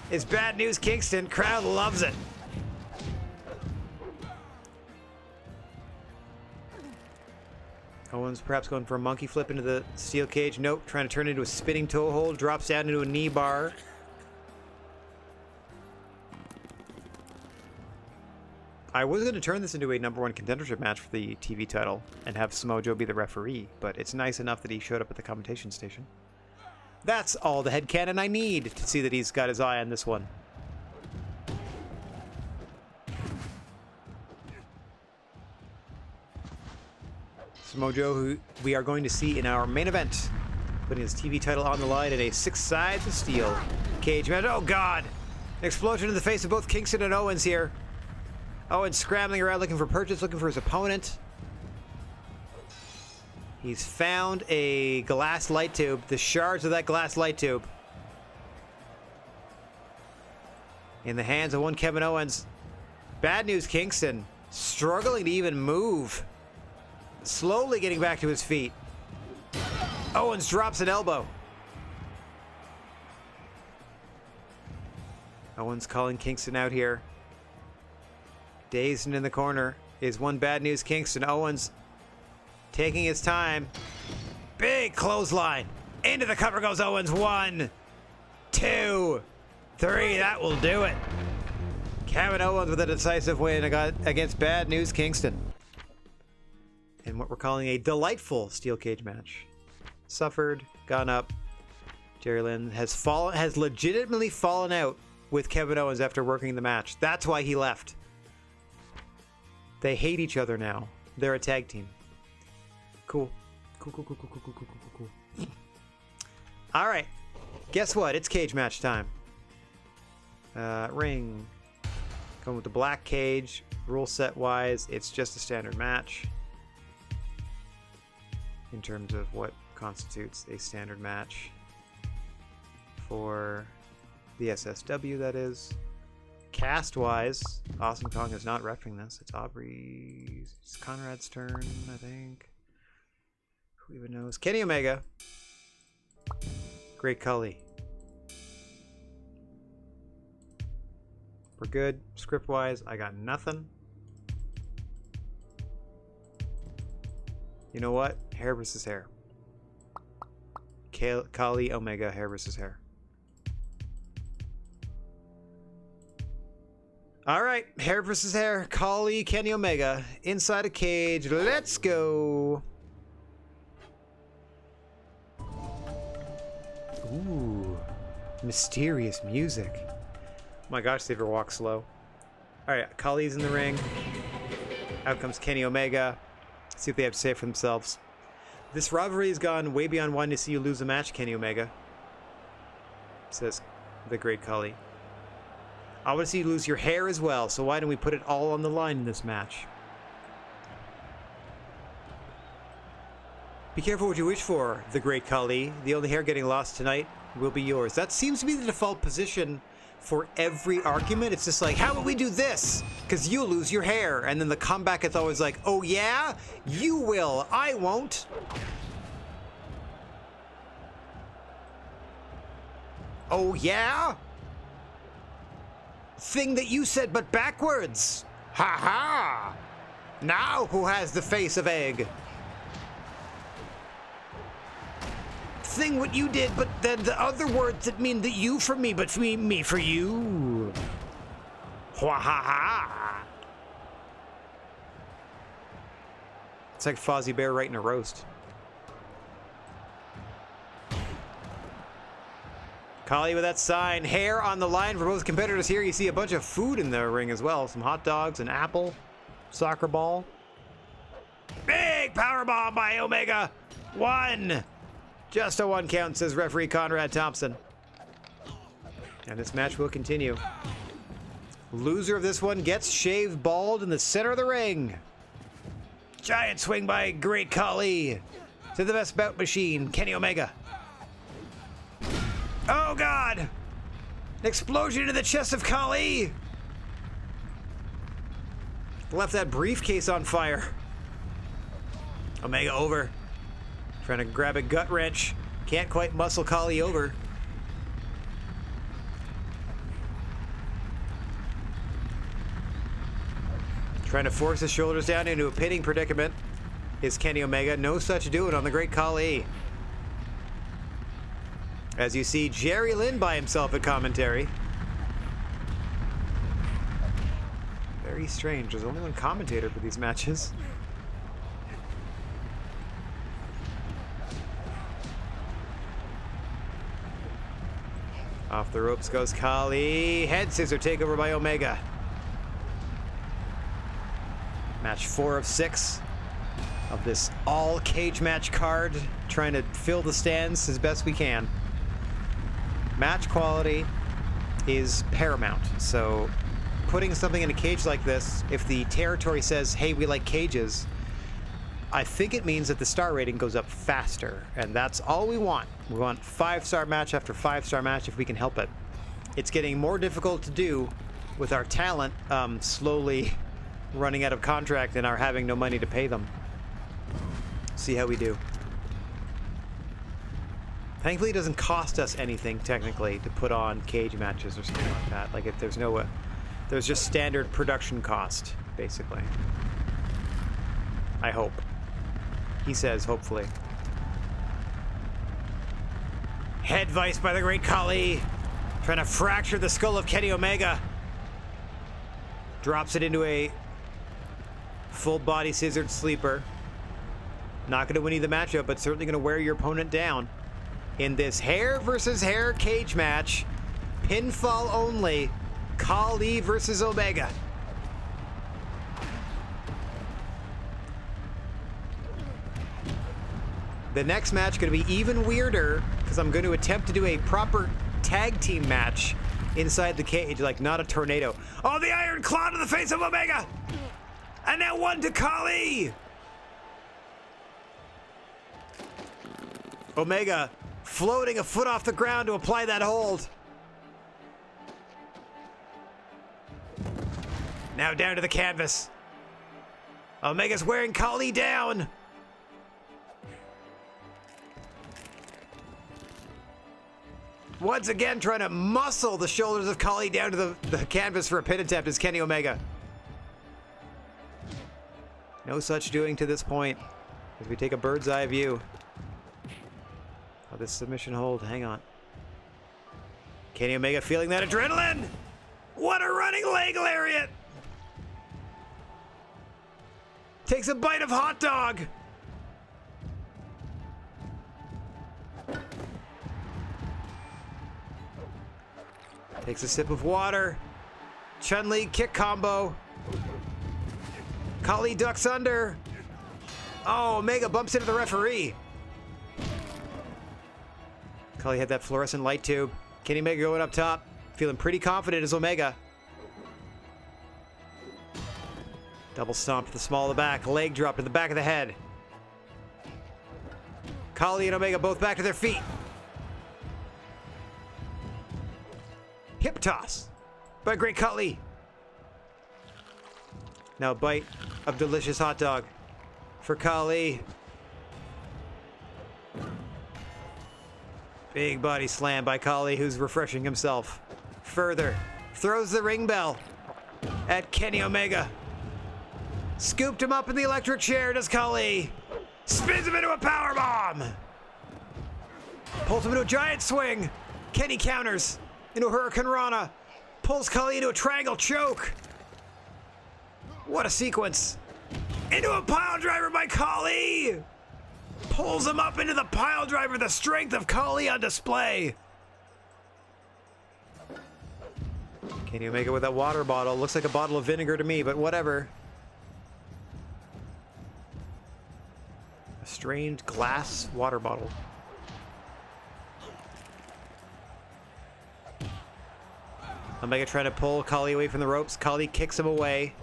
is Bad News Kingston. Crowd loves it. Owens perhaps going for a monkey flip into the steel cage. Nope, trying to turn it into a spinning toe hold. Drops down into a knee bar. I was going to turn this into a #1 contendership match for the TV title and have Samoa Joe be the referee, but it's nice enough that he showed up at the commentation station. That's all the headcanon I need to see that he's got his eye on this one. Samoa Joe, who we are going to see in our main event, putting his TV title on the line in a 6 sides of steel cage match. Oh God! An explosion in the face of both Kingston and Owens here. Owens scrambling around looking for purchase, looking for his opponent. He's found a glass light tube, the shards of that glass light tube. in the hands of one Kevin Owens. Bad News Kingston struggling to even move. Slowly getting back to his feet. Owens drops an elbow. Owens calling Kingston out here. Dazed and in the corner is one Bad News Kingston. Owens taking his time. Big clothesline. Into the cover goes Owens. 1, 2, 3. That will do it. Kevin Owens with a decisive win against Bad News Kingston. In what we're calling a delightful steel cage match. Suffered, gone up. Jerry Lynn has legitimately fallen out with Kevin Owens after working the match. That's why he left. They hate each other now. They're a tag team. Cool. Cool. All right. Guess what? It's cage match time. Ring. Going with the black cage. Rule set wise, it's just a standard match. In terms of what constitutes a standard match for the SSW, that is. Cast wise, Awesome Kong is not reffing this. It's Aubrey's. It's Conrad's turn, I think. Who even knows? Kenny Omega. Great Khali. We're good. Script wise, I got nothing. You know what? Hair versus hair. Khali, Omega, hair versus hair. All right, hair versus hair. Khali, Kenny Omega, inside a cage. Let's go. Ooh, mysterious music. Oh my gosh, they ever walk slow. All right, Khali's in the ring. Out comes Kenny Omega. See what they have to say for themselves. This rivalry has gone way beyond wanting to see you lose a match, Kenny Omega, says the great Khali. I want to see you lose your hair as well, so why don't we put it all on the line in this match? Be careful what you wish for, the great Khali. The only hair getting lost tonight will be yours. That seems to be the default position for every argument. It's just like, how about we do this? Because you'll lose your hair. And then the comeback is always like, oh yeah? You will. I won't. Oh yeah? Thing that you said but backwards. Ha ha! Now who has the face of egg? Thing what you did, but then the other words that mean that you for me, but me for you. Ha ha ha! It's like Fozzie Bear writing a roast. Khali with that sign. Hair on the line for both competitors here. You see a bunch of food in the ring as well. Some hot dogs, an apple, soccer ball. Big powerbomb by Omega. 1. Just a 1 count, says referee Conrad Thompson. And this match will continue. Loser of this one gets shaved bald in the center of the ring. Giant swing by Great Khali to the best bout machine, Kenny Omega. Oh God! An explosion into the chest of Khali. Left that briefcase on fire. Omega over. Trying to grab a gut wrench. Can't quite muscle Khali over. Trying to force his shoulders down into a pitting predicament is Kenny Omega. No such doing on the great Khali. As you see Jerry Lynn by himself at commentary. Very strange. There's only one commentator for these matches. Off the ropes goes Khali. Head scissor takeover by Omega. Match 4 of 6 of this all cage match card. Trying to fill the stands as best we can. Match quality is paramount. So putting something in a cage like this, if the territory says, hey, we like cages, I think it means that the star rating goes up faster. And that's all we want. We want 5-star match after 5-star match if we can help it. it's getting more difficult to do with our talent slowly running out of contract and our having no money to pay them. See how we do. Thankfully, it doesn't cost us anything, technically, to put on cage matches or something like that. Like, if there's no... there's just standard production cost, basically. I hope. He says, hopefully. Head vice by the Great Khali. Trying to fracture the skull of Kenny Omega. Drops it into a full-body scissored sleeper. Not going to win you the matchup, but certainly going to wear your opponent down. In this hair versus hair cage match, pinfall only, Khali versus Omega. The next match going to be even weirder because I'm going to attempt to do a proper tag team match inside the cage, like not a tornado. Oh, the Iron Claw to the face of Omega! And now one to Khali! Omega floating a foot off the ground to apply that hold. Now down to the canvas. Omega's wearing Khali down. Once again trying to muscle the shoulders of Khali down to the canvas for a pin attempt is Kenny Omega. No such doing to this point as we take a bird's eye view. Oh, this submission hold, hang on. Kenny Omega feeling that adrenaline! What a running leg lariat! Takes a bite of hot dog! Takes a sip of water. Chun-Li kick combo. Khali ducks under. Oh, Omega bumps into the referee. Khali had that fluorescent light tube. Kenny Omega going up top. Feeling pretty confident as Omega. Double stomp to the small of the back. Leg drop to the back of the head. Khali and Omega both back to their feet. Hip toss by Great Khali. Now a bite of delicious hot dog for Khali. Big body slam by Khali, who's refreshing himself. Further, throws the ring bell at Kenny Omega. Scooped him up in the electric chair, does Khali. Spins him into a powerbomb. Pulls him into a giant swing. Kenny counters into a Hurricane Rana. Pulls Khali into a triangle choke. What a sequence. Into a pile driver by Khali. Pulls him up into the pile driver, the strength of Khali on display. Kenny Omega with that water bottle. Looks like a bottle of vinegar to me, but whatever. A strange glass water bottle. Omega trying to pull Khali away from the ropes. Khali kicks him away.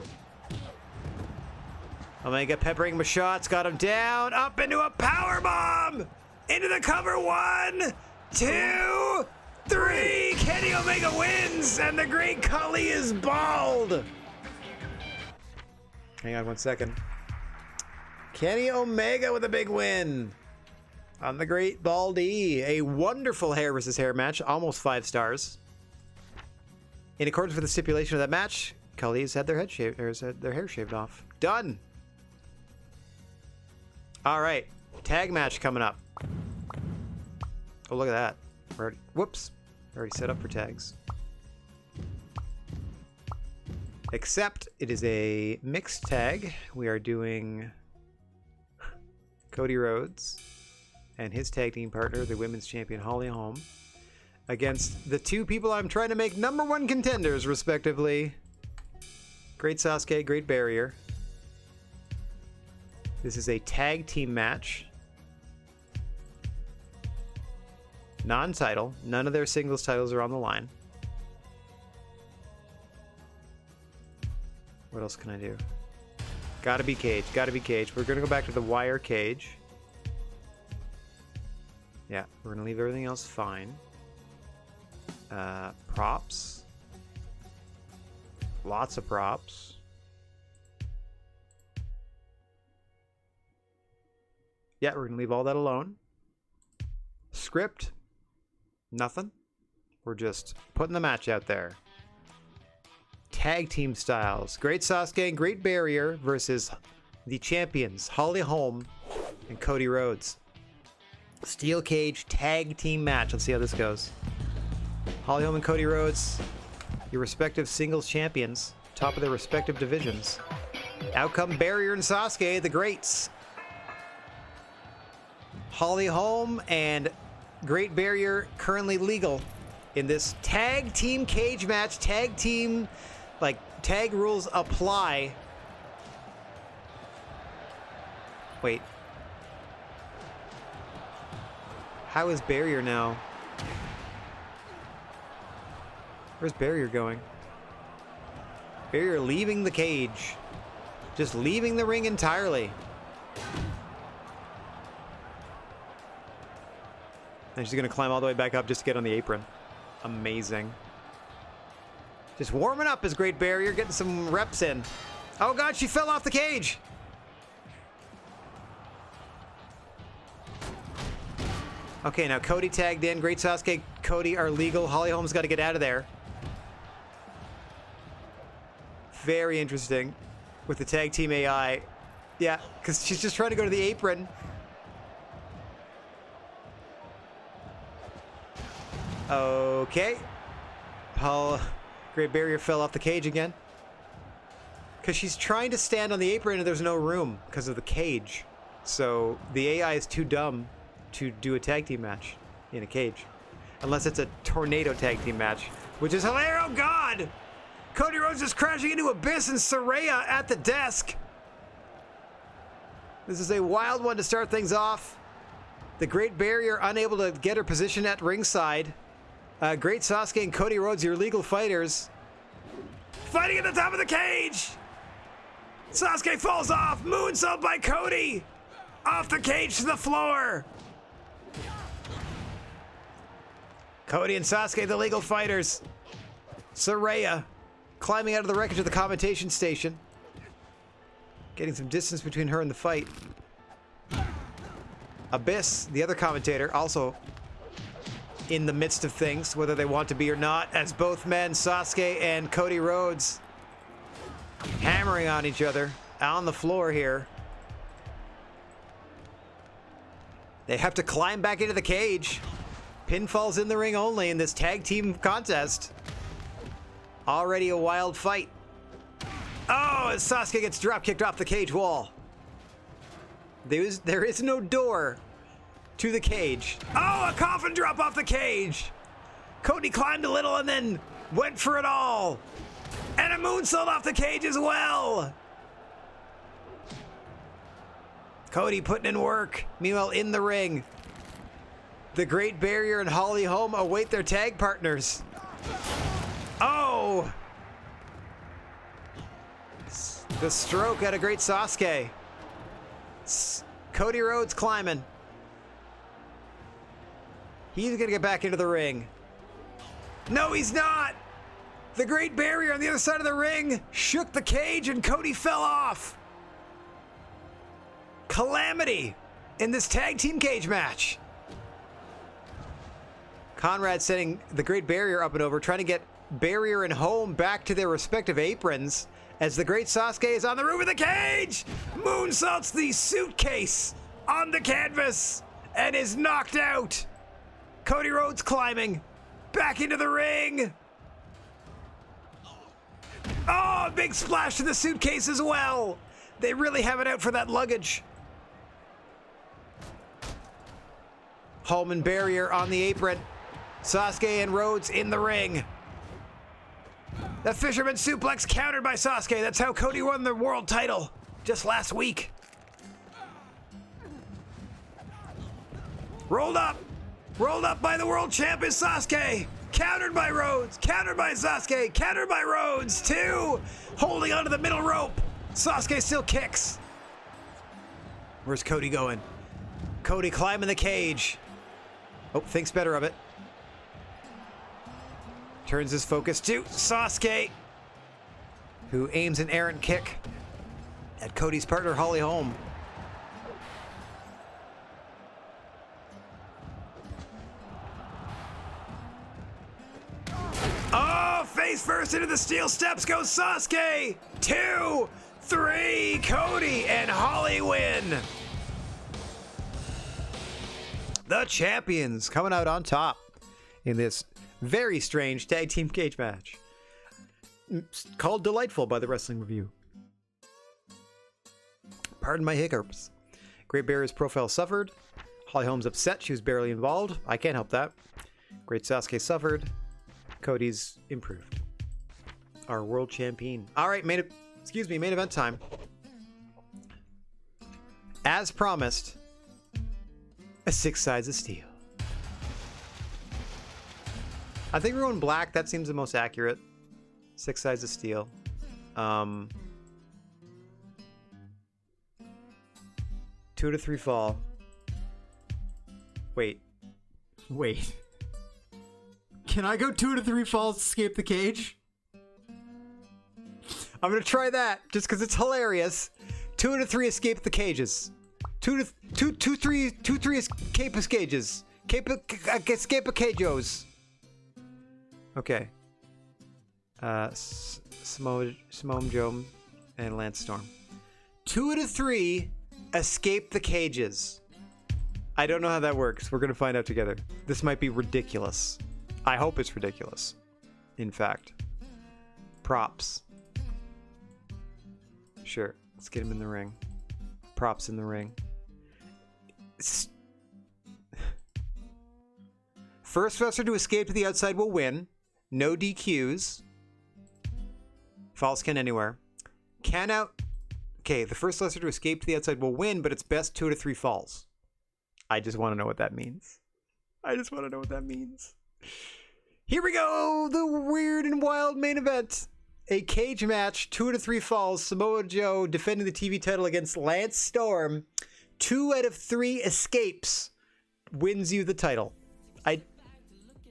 Omega peppering him with shots, got him down, up into a powerbomb! Into the cover, 1, 2, 3! Kenny Omega wins, and the Great Khali is bald! Hang on 1 second. Kenny Omega with a big win on the Great Baldy. A wonderful hair versus hair match, almost 5 stars. In accordance with the stipulation of that match, Khali's had their head shaved, or had their hair shaved off. Done! All right, tag match coming up. Oh, look at that. We're already, whoops, already set up for tags. Except it is a mixed tag. We are doing Cody Rhodes and his tag team partner, the women's champion Holly Holm, against the two people I'm trying to make #1 contenders, respectively. Great Sasuke, Great Barrier. This is a tag team match. Non-title. None of their singles titles are on the line. What else can I do? Gotta be cage. Gotta be cage. We're gonna go back to the wire cage. Yeah, we're gonna leave everything else fine. Props. Lots of props. Yeah, we're gonna leave all that alone. Script. Nothing. We're just putting the match out there. Tag team styles. Great Sasuke and Great Barrier versus the champions, Holly Holm and Cody Rhodes. Steel cage tag team match. Let's see how this goes. Holly Holm and Cody Rhodes, your respective singles champions, top of their respective divisions. Out come Barrier and Sasuke, the greats. Holly Holm and Great Barrier currently legal in this tag team cage match. Tag team, like, tag rules apply. Wait. How is Barrier now? Where's Barrier going? Barrier leaving the cage. Just leaving the ring entirely. And she's gonna climb all the way back up just to get on the apron. Amazing. Just warming up as Great Barrier, getting some reps in. Oh god, she fell off the cage! Okay, now Cody tagged in. Great Sasuke, Cody are legal. Holly Holm's got to get out of there. Very interesting with the tag team AI. Yeah, because she's just trying to go to the apron. Okay. Great Barrier fell off the cage again. Because she's trying to stand on the apron and there's no room because of the cage. So the AI is too dumb to do a tag team match in a cage. Unless it's a tornado tag team match, which is hilarious. Oh god! Cody Rhodes is crashing into Abyss and Saraya at the desk. This is a wild one to start things off. The Great Barrier unable to get her position at ringside. Great Sasuke and Cody Rhodes, your legal fighters, fighting at the top of the cage. Sasuke falls off. Moonsault by Cody. Off the cage to the floor. Cody and Sasuke, the legal fighters. Saraya climbing out of the wreckage of the commentation station. Getting some distance between her and the fight. Abyss, the other commentator, also in the midst of things, whether they want to be or not, as both men, Sasuke and Cody Rhodes, hammering on each other on the floor here. They have to climb back into the cage. Pinfalls in the ring only in this tag team contest. Already a wild fight. Oh, as Sasuke gets drop kicked off the cage wall. There is no door to the cage. Oh, a coffin drop off the cage. Cody climbed a little and then went for it all. And a moonsault off the cage as well. Cody putting in work. Meanwhile, in the ring, the Great Barrier and Holly Holm await their tag partners. Oh! The stroke out of Great Sasuke. Cody Rhodes climbing. He's gonna get back into the ring. No, he's not! The Great Barrier on the other side of the ring shook the cage and Cody fell off. Calamity in this tag team cage match. Conrad setting the Great Barrier up and over, trying to get Barrier and Holm back to their respective aprons as the Great Sasuke is on the roof of the cage. Moonsaults the suitcase on the canvas and is knocked out. Cody Rhodes climbing back into the ring. Oh, big splash to the suitcase as well. They really have it out for that luggage. Holm and Barrier on the apron. Sasuke and Rhodes in the ring. The Fisherman suplex countered by Sasuke. That's how Cody won the world title just last week. Rolled up by the world champ is Sasuke. Countered by Rhodes, countered by Sasuke, countered by Rhodes. Two, holding onto the middle rope. Sasuke still kicks. Where's Cody going? Cody climbing the cage. Oh, thinks better of it. Turns his focus to Sasuke, who aims an errant kick at Cody's partner, Holly Holm. Oh, face first into the steel steps goes Sasuke. 2, 3, Cody and Holly win. The champions coming out on top in this very strange tag team cage match. Called delightful by the Wrestling Review. Pardon my hiccups. Great Barrier's profile suffered. Holly Holm's upset. She was barely involved. I can't help that. Great Sasuke suffered. Cody's improved. Our world champion. All right, main event time. As promised, a 6 sides of steel. I think we're going black. That seems the most accurate. 6 sides of steel. 2 to 3 fall. Wait. Can I go 2 to 3 falls to escape the cage? I'm gonna try that just because it's hilarious. 2 to 3 escape the cages. 2 to 3 escape the cages. Escape the cajos. Okay. Simone Joe and Lance Storm. 2 to 3 escape the cages. I don't know how that works. We're gonna find out together. This might be ridiculous. I hope it's ridiculous. In fact. Props. Sure. Let's get him in the ring. Props in the ring. First wrestler to escape to the outside will win. No DQs. Falls can anywhere. Can out. Okay, the first wrestler to escape to the outside will win, but it's best 2 to 3 falls. I just want to know what that means. Here we go! The weird and wild main event. A cage match, 2 to 3 falls. Samoa Joe defending the TV title against Lance Storm. 2 out of 3 escapes wins you the title.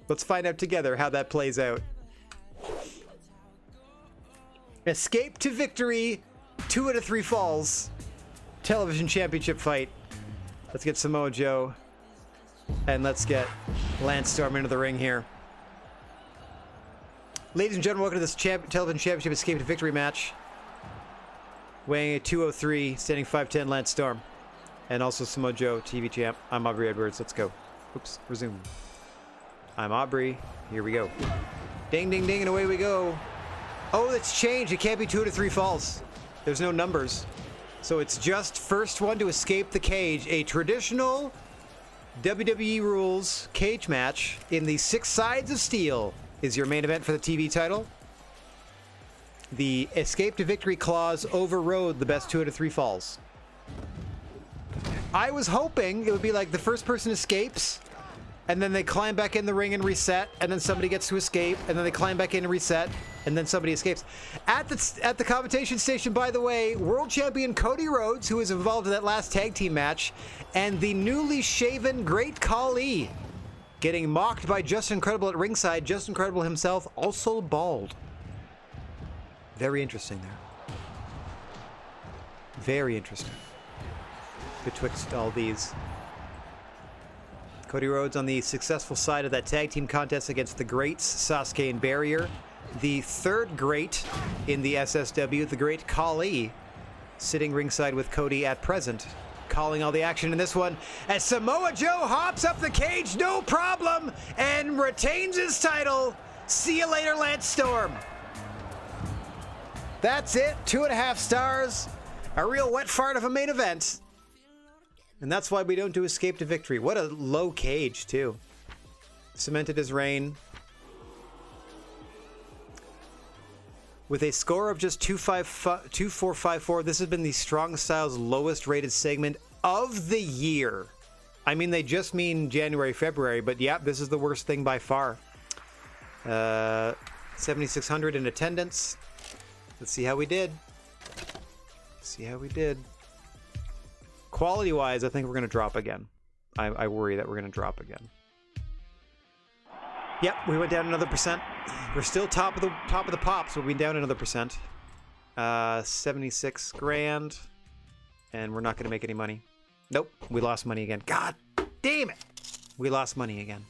Let's find out together how that plays out. Escape to victory, 2 out of 3 falls. Television championship fight. Let's get Samoa Joe. And let's get Lance Storm into the ring here. Ladies and gentlemen, welcome to this television championship escape to victory match. Weighing a 203, standing 5'10", Lance Storm. And also Samoa Joe, TV champ. I'm Aubrey Edwards. Let's go. Oops, resume. I'm Aubrey. Here we go. Ding, ding, ding, and away we go. Oh, it's changed. It can't be 2 to 3 falls. There's no numbers. So it's just first one to escape the cage. A traditional WWE rules cage match in the 6 sides of steel is your main event for the TV title. The escape to victory clause overrode the best 2 out of 3 falls. I was hoping it would be like the first person escapes, and then they climb back in the ring and reset, and then somebody gets to escape, and then they climb back in and reset, and then somebody escapes. At the commentation station, by the way, world champion Cody Rhodes, who was involved in that last tag team match, and the newly shaven Great Khali, getting mocked by Justin Credible at ringside. Justin Credible himself also bald. Very interesting there. Very interesting. Betwixt all these. Cody Rhodes on the successful side of that tag team contest against the greats, Sasuke and Barrier. The third great in the SSW, the Great Khali, sitting ringside with Cody at present, calling all the action in this one as Samoa Joe hops up the cage, no problem, and retains his title. See you later, Lance Storm. That's it. 2.5 stars. A real wet fart of a main event. And that's why we don't do escape to victory. What a low cage, too. Cemented his reign. With a score of just 2454, this has been the Strong Styles lowest rated segment of the year. I mean, they just mean January, February, but yeah, this is the worst thing by far. 7,600 in attendance. Let's see how we did. Quality-wise, I think we're going to drop again. I worry that we're going to drop again. Yep, we went down another percent. We're still top of the pops, but we down another percent. 76 grand, and we're not going to make any money. Nope, we lost money again. God damn it, we lost money again.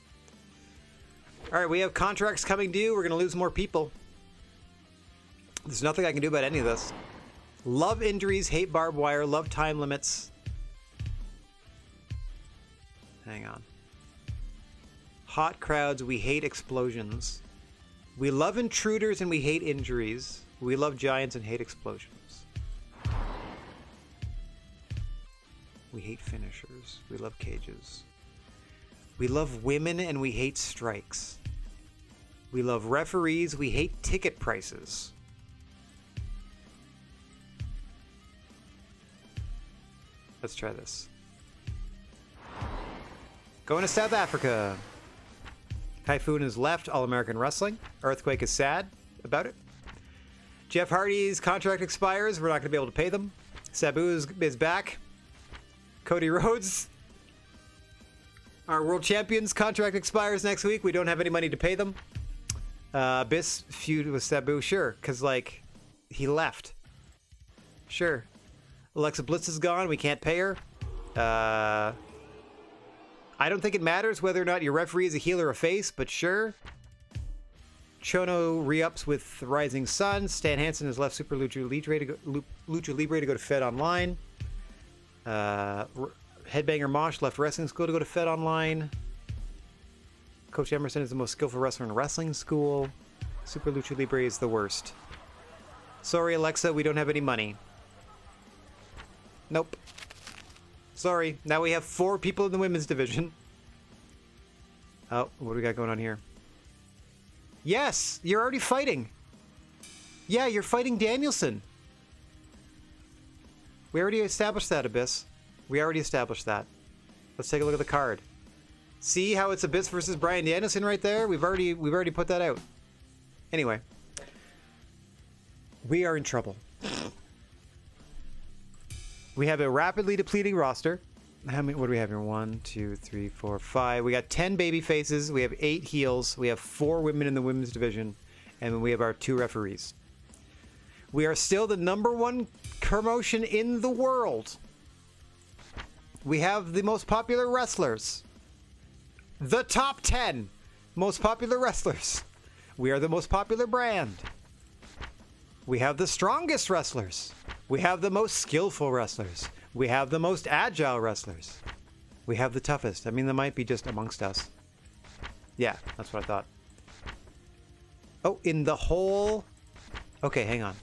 All right, we have contracts coming due. We're going to lose more people. There's nothing I can do about any of this. Love injuries, hate barbed wire, love time limits. Hang on. Hot crowds, we hate explosions. We love intruders and we hate injuries. We love giants and hate explosions. We hate finishers. We love cages. We love women and we hate strikes. We love referees. We hate ticket prices. Let's try this. Going to South Africa. Typhoon is left All-American Wrestling. Earthquake is sad about it. Jeff Hardy's contract expires. We're not going to be able to pay them. Sabu is back. Cody Rhodes, our world champions, contract expires next week. We don't have any money to pay them. Abyss feud with Sabu. Sure, because, like, he left. Sure. Alexa Bliss is gone. We can't pay her. I don't think it matters whether or not your referee is a heel or a face, but sure. Chono re-ups with Rising Sun. Stan Hansen has left Super Lucha Libre to go to Fed Online. Headbanger Mosh left Wrestling School to go to Fed Online. Coach Emerson is the most skillful wrestler in wrestling school. Super Lucha Libre is the worst. Sorry, Alexa, we don't have any money. Nope. Sorry, now we have 4 people in the women's division. Oh, what do we got going on here? Yes, you're already fighting. Yeah, you're fighting Danielson. We already established that, Abyss. We already established that. Let's take a look at the card. See how it's Abyss versus Bryan Danielson right there? We've already put that out. Anyway, we are in trouble. We have a rapidly depleting roster. How many? What do we have here? 1, 2, 3, 4, 5. We got 10 baby faces. We have 8 heels. We have 4 women in the women's division, and then we have our 2 referees. We are still the #1 promotion in the world. We have the most popular wrestlers. The top 10 most popular wrestlers. We are the most popular brand. We have the strongest wrestlers. We have the most skillful wrestlers. We have the most agile wrestlers. We have the toughest. I mean, that might be just amongst us. Yeah, that's what I thought. Oh, in the whole... Okay, hang on.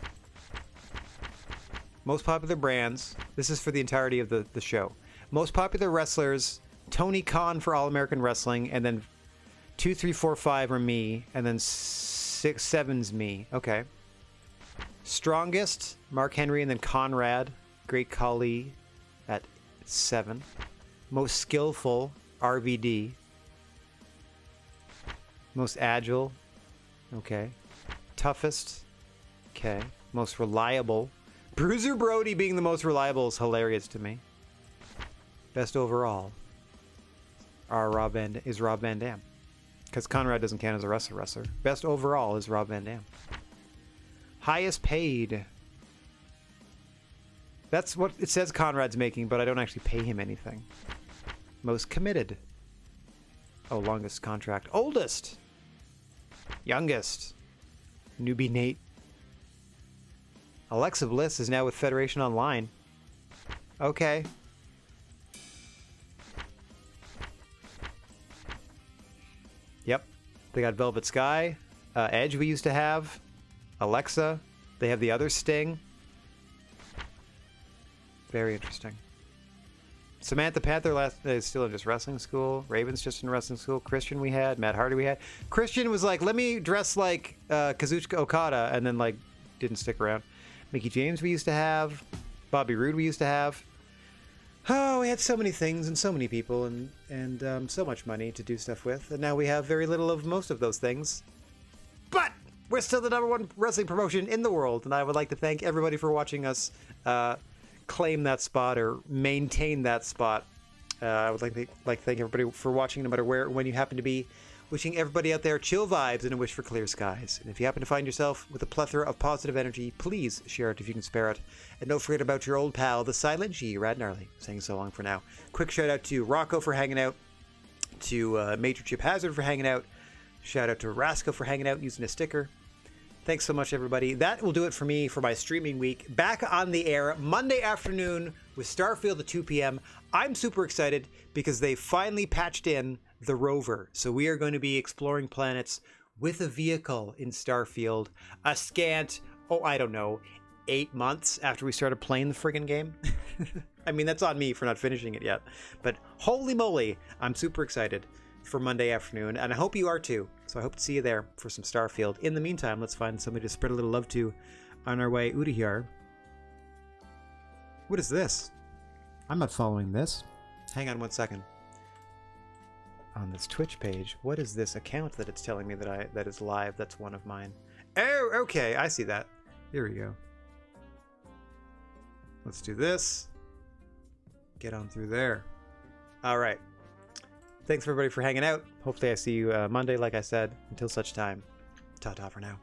Most popular brands. This is for the entirety of the show. Most popular wrestlers. Tony Khan for All-American Wrestling. And then 2, 3, 4, 5 are me. And then 6, 7's me. Okay. Strongest, Mark Henry, and then Conrad, Great Khali at 7. Most skillful, RVD. Most agile, okay. Toughest, okay. Most reliable. Bruiser Brody being the most reliable is hilarious to me. Best overall is Rob Van Dam. Because Conrad doesn't count as a wrestler. Best overall is Rob Van Dam. Highest paid. That's what it says Conrad's making, but I don't actually pay him anything. Most committed. Oh, longest contract. Oldest. Youngest. Newbie Nate. Alexa Bliss is now with Federation Online. Okay. Yep. They got Velvet Sky. Edge we used to have. Alexa. They have the other Sting. Very interesting. Samantha Panther is still in just wrestling school. Raven's just in wrestling school. Christian we had. Matt Hardy we had. Christian was like, let me dress like Kazuchika Okada, and then like didn't stick around. Mickey James we used to have. Bobby Roode we used to have. Oh, we had so many things and so many people and so much money to do stuff with. And now we have very little of most of those things. But we're still the number 1 wrestling promotion in the world. And I would like to thank everybody for watching us claim that spot or maintain that spot. I would like to thank everybody for watching, no matter when you happen to be Wishing everybody out there chill vibes and a wish for clear skies. And if you happen to find yourself with a plethora of positive energy, please share it if you can spare it. And don't forget about your old pal, the Silent G, Rad Gnarly, saying so long for now. Quick shout out to Rocco for hanging out, to Major Chip Hazard for hanging out. Shout out to Rasco for hanging out and using a sticker. Thanks so much, everybody. That will do it for me for my streaming week. Back on the air Monday afternoon with Starfield at 2 p.m. I'm super excited because they finally patched in the rover. So we are going to be exploring planets with a vehicle in Starfield. A scant, I don't know, 8 months after we started playing the friggin' game. I mean, that's on me for not finishing it yet. But holy moly, I'm super excited for Monday afternoon, and I hope you are too. So I hope to see you there for some Starfield. In the meantime, let's find somebody to spread a little love to on our way out of here. What is this? I'm not following this. Hang on 1 second. On this Twitch page, what is this account that it's telling me that is live? That's one of mine. Oh, okay, I see that. Here we go. Let's do this. Get on through there. All right. Thanks everybody for hanging out. Hopefully I see you Monday, like I said. Until such time, ta-ta for now.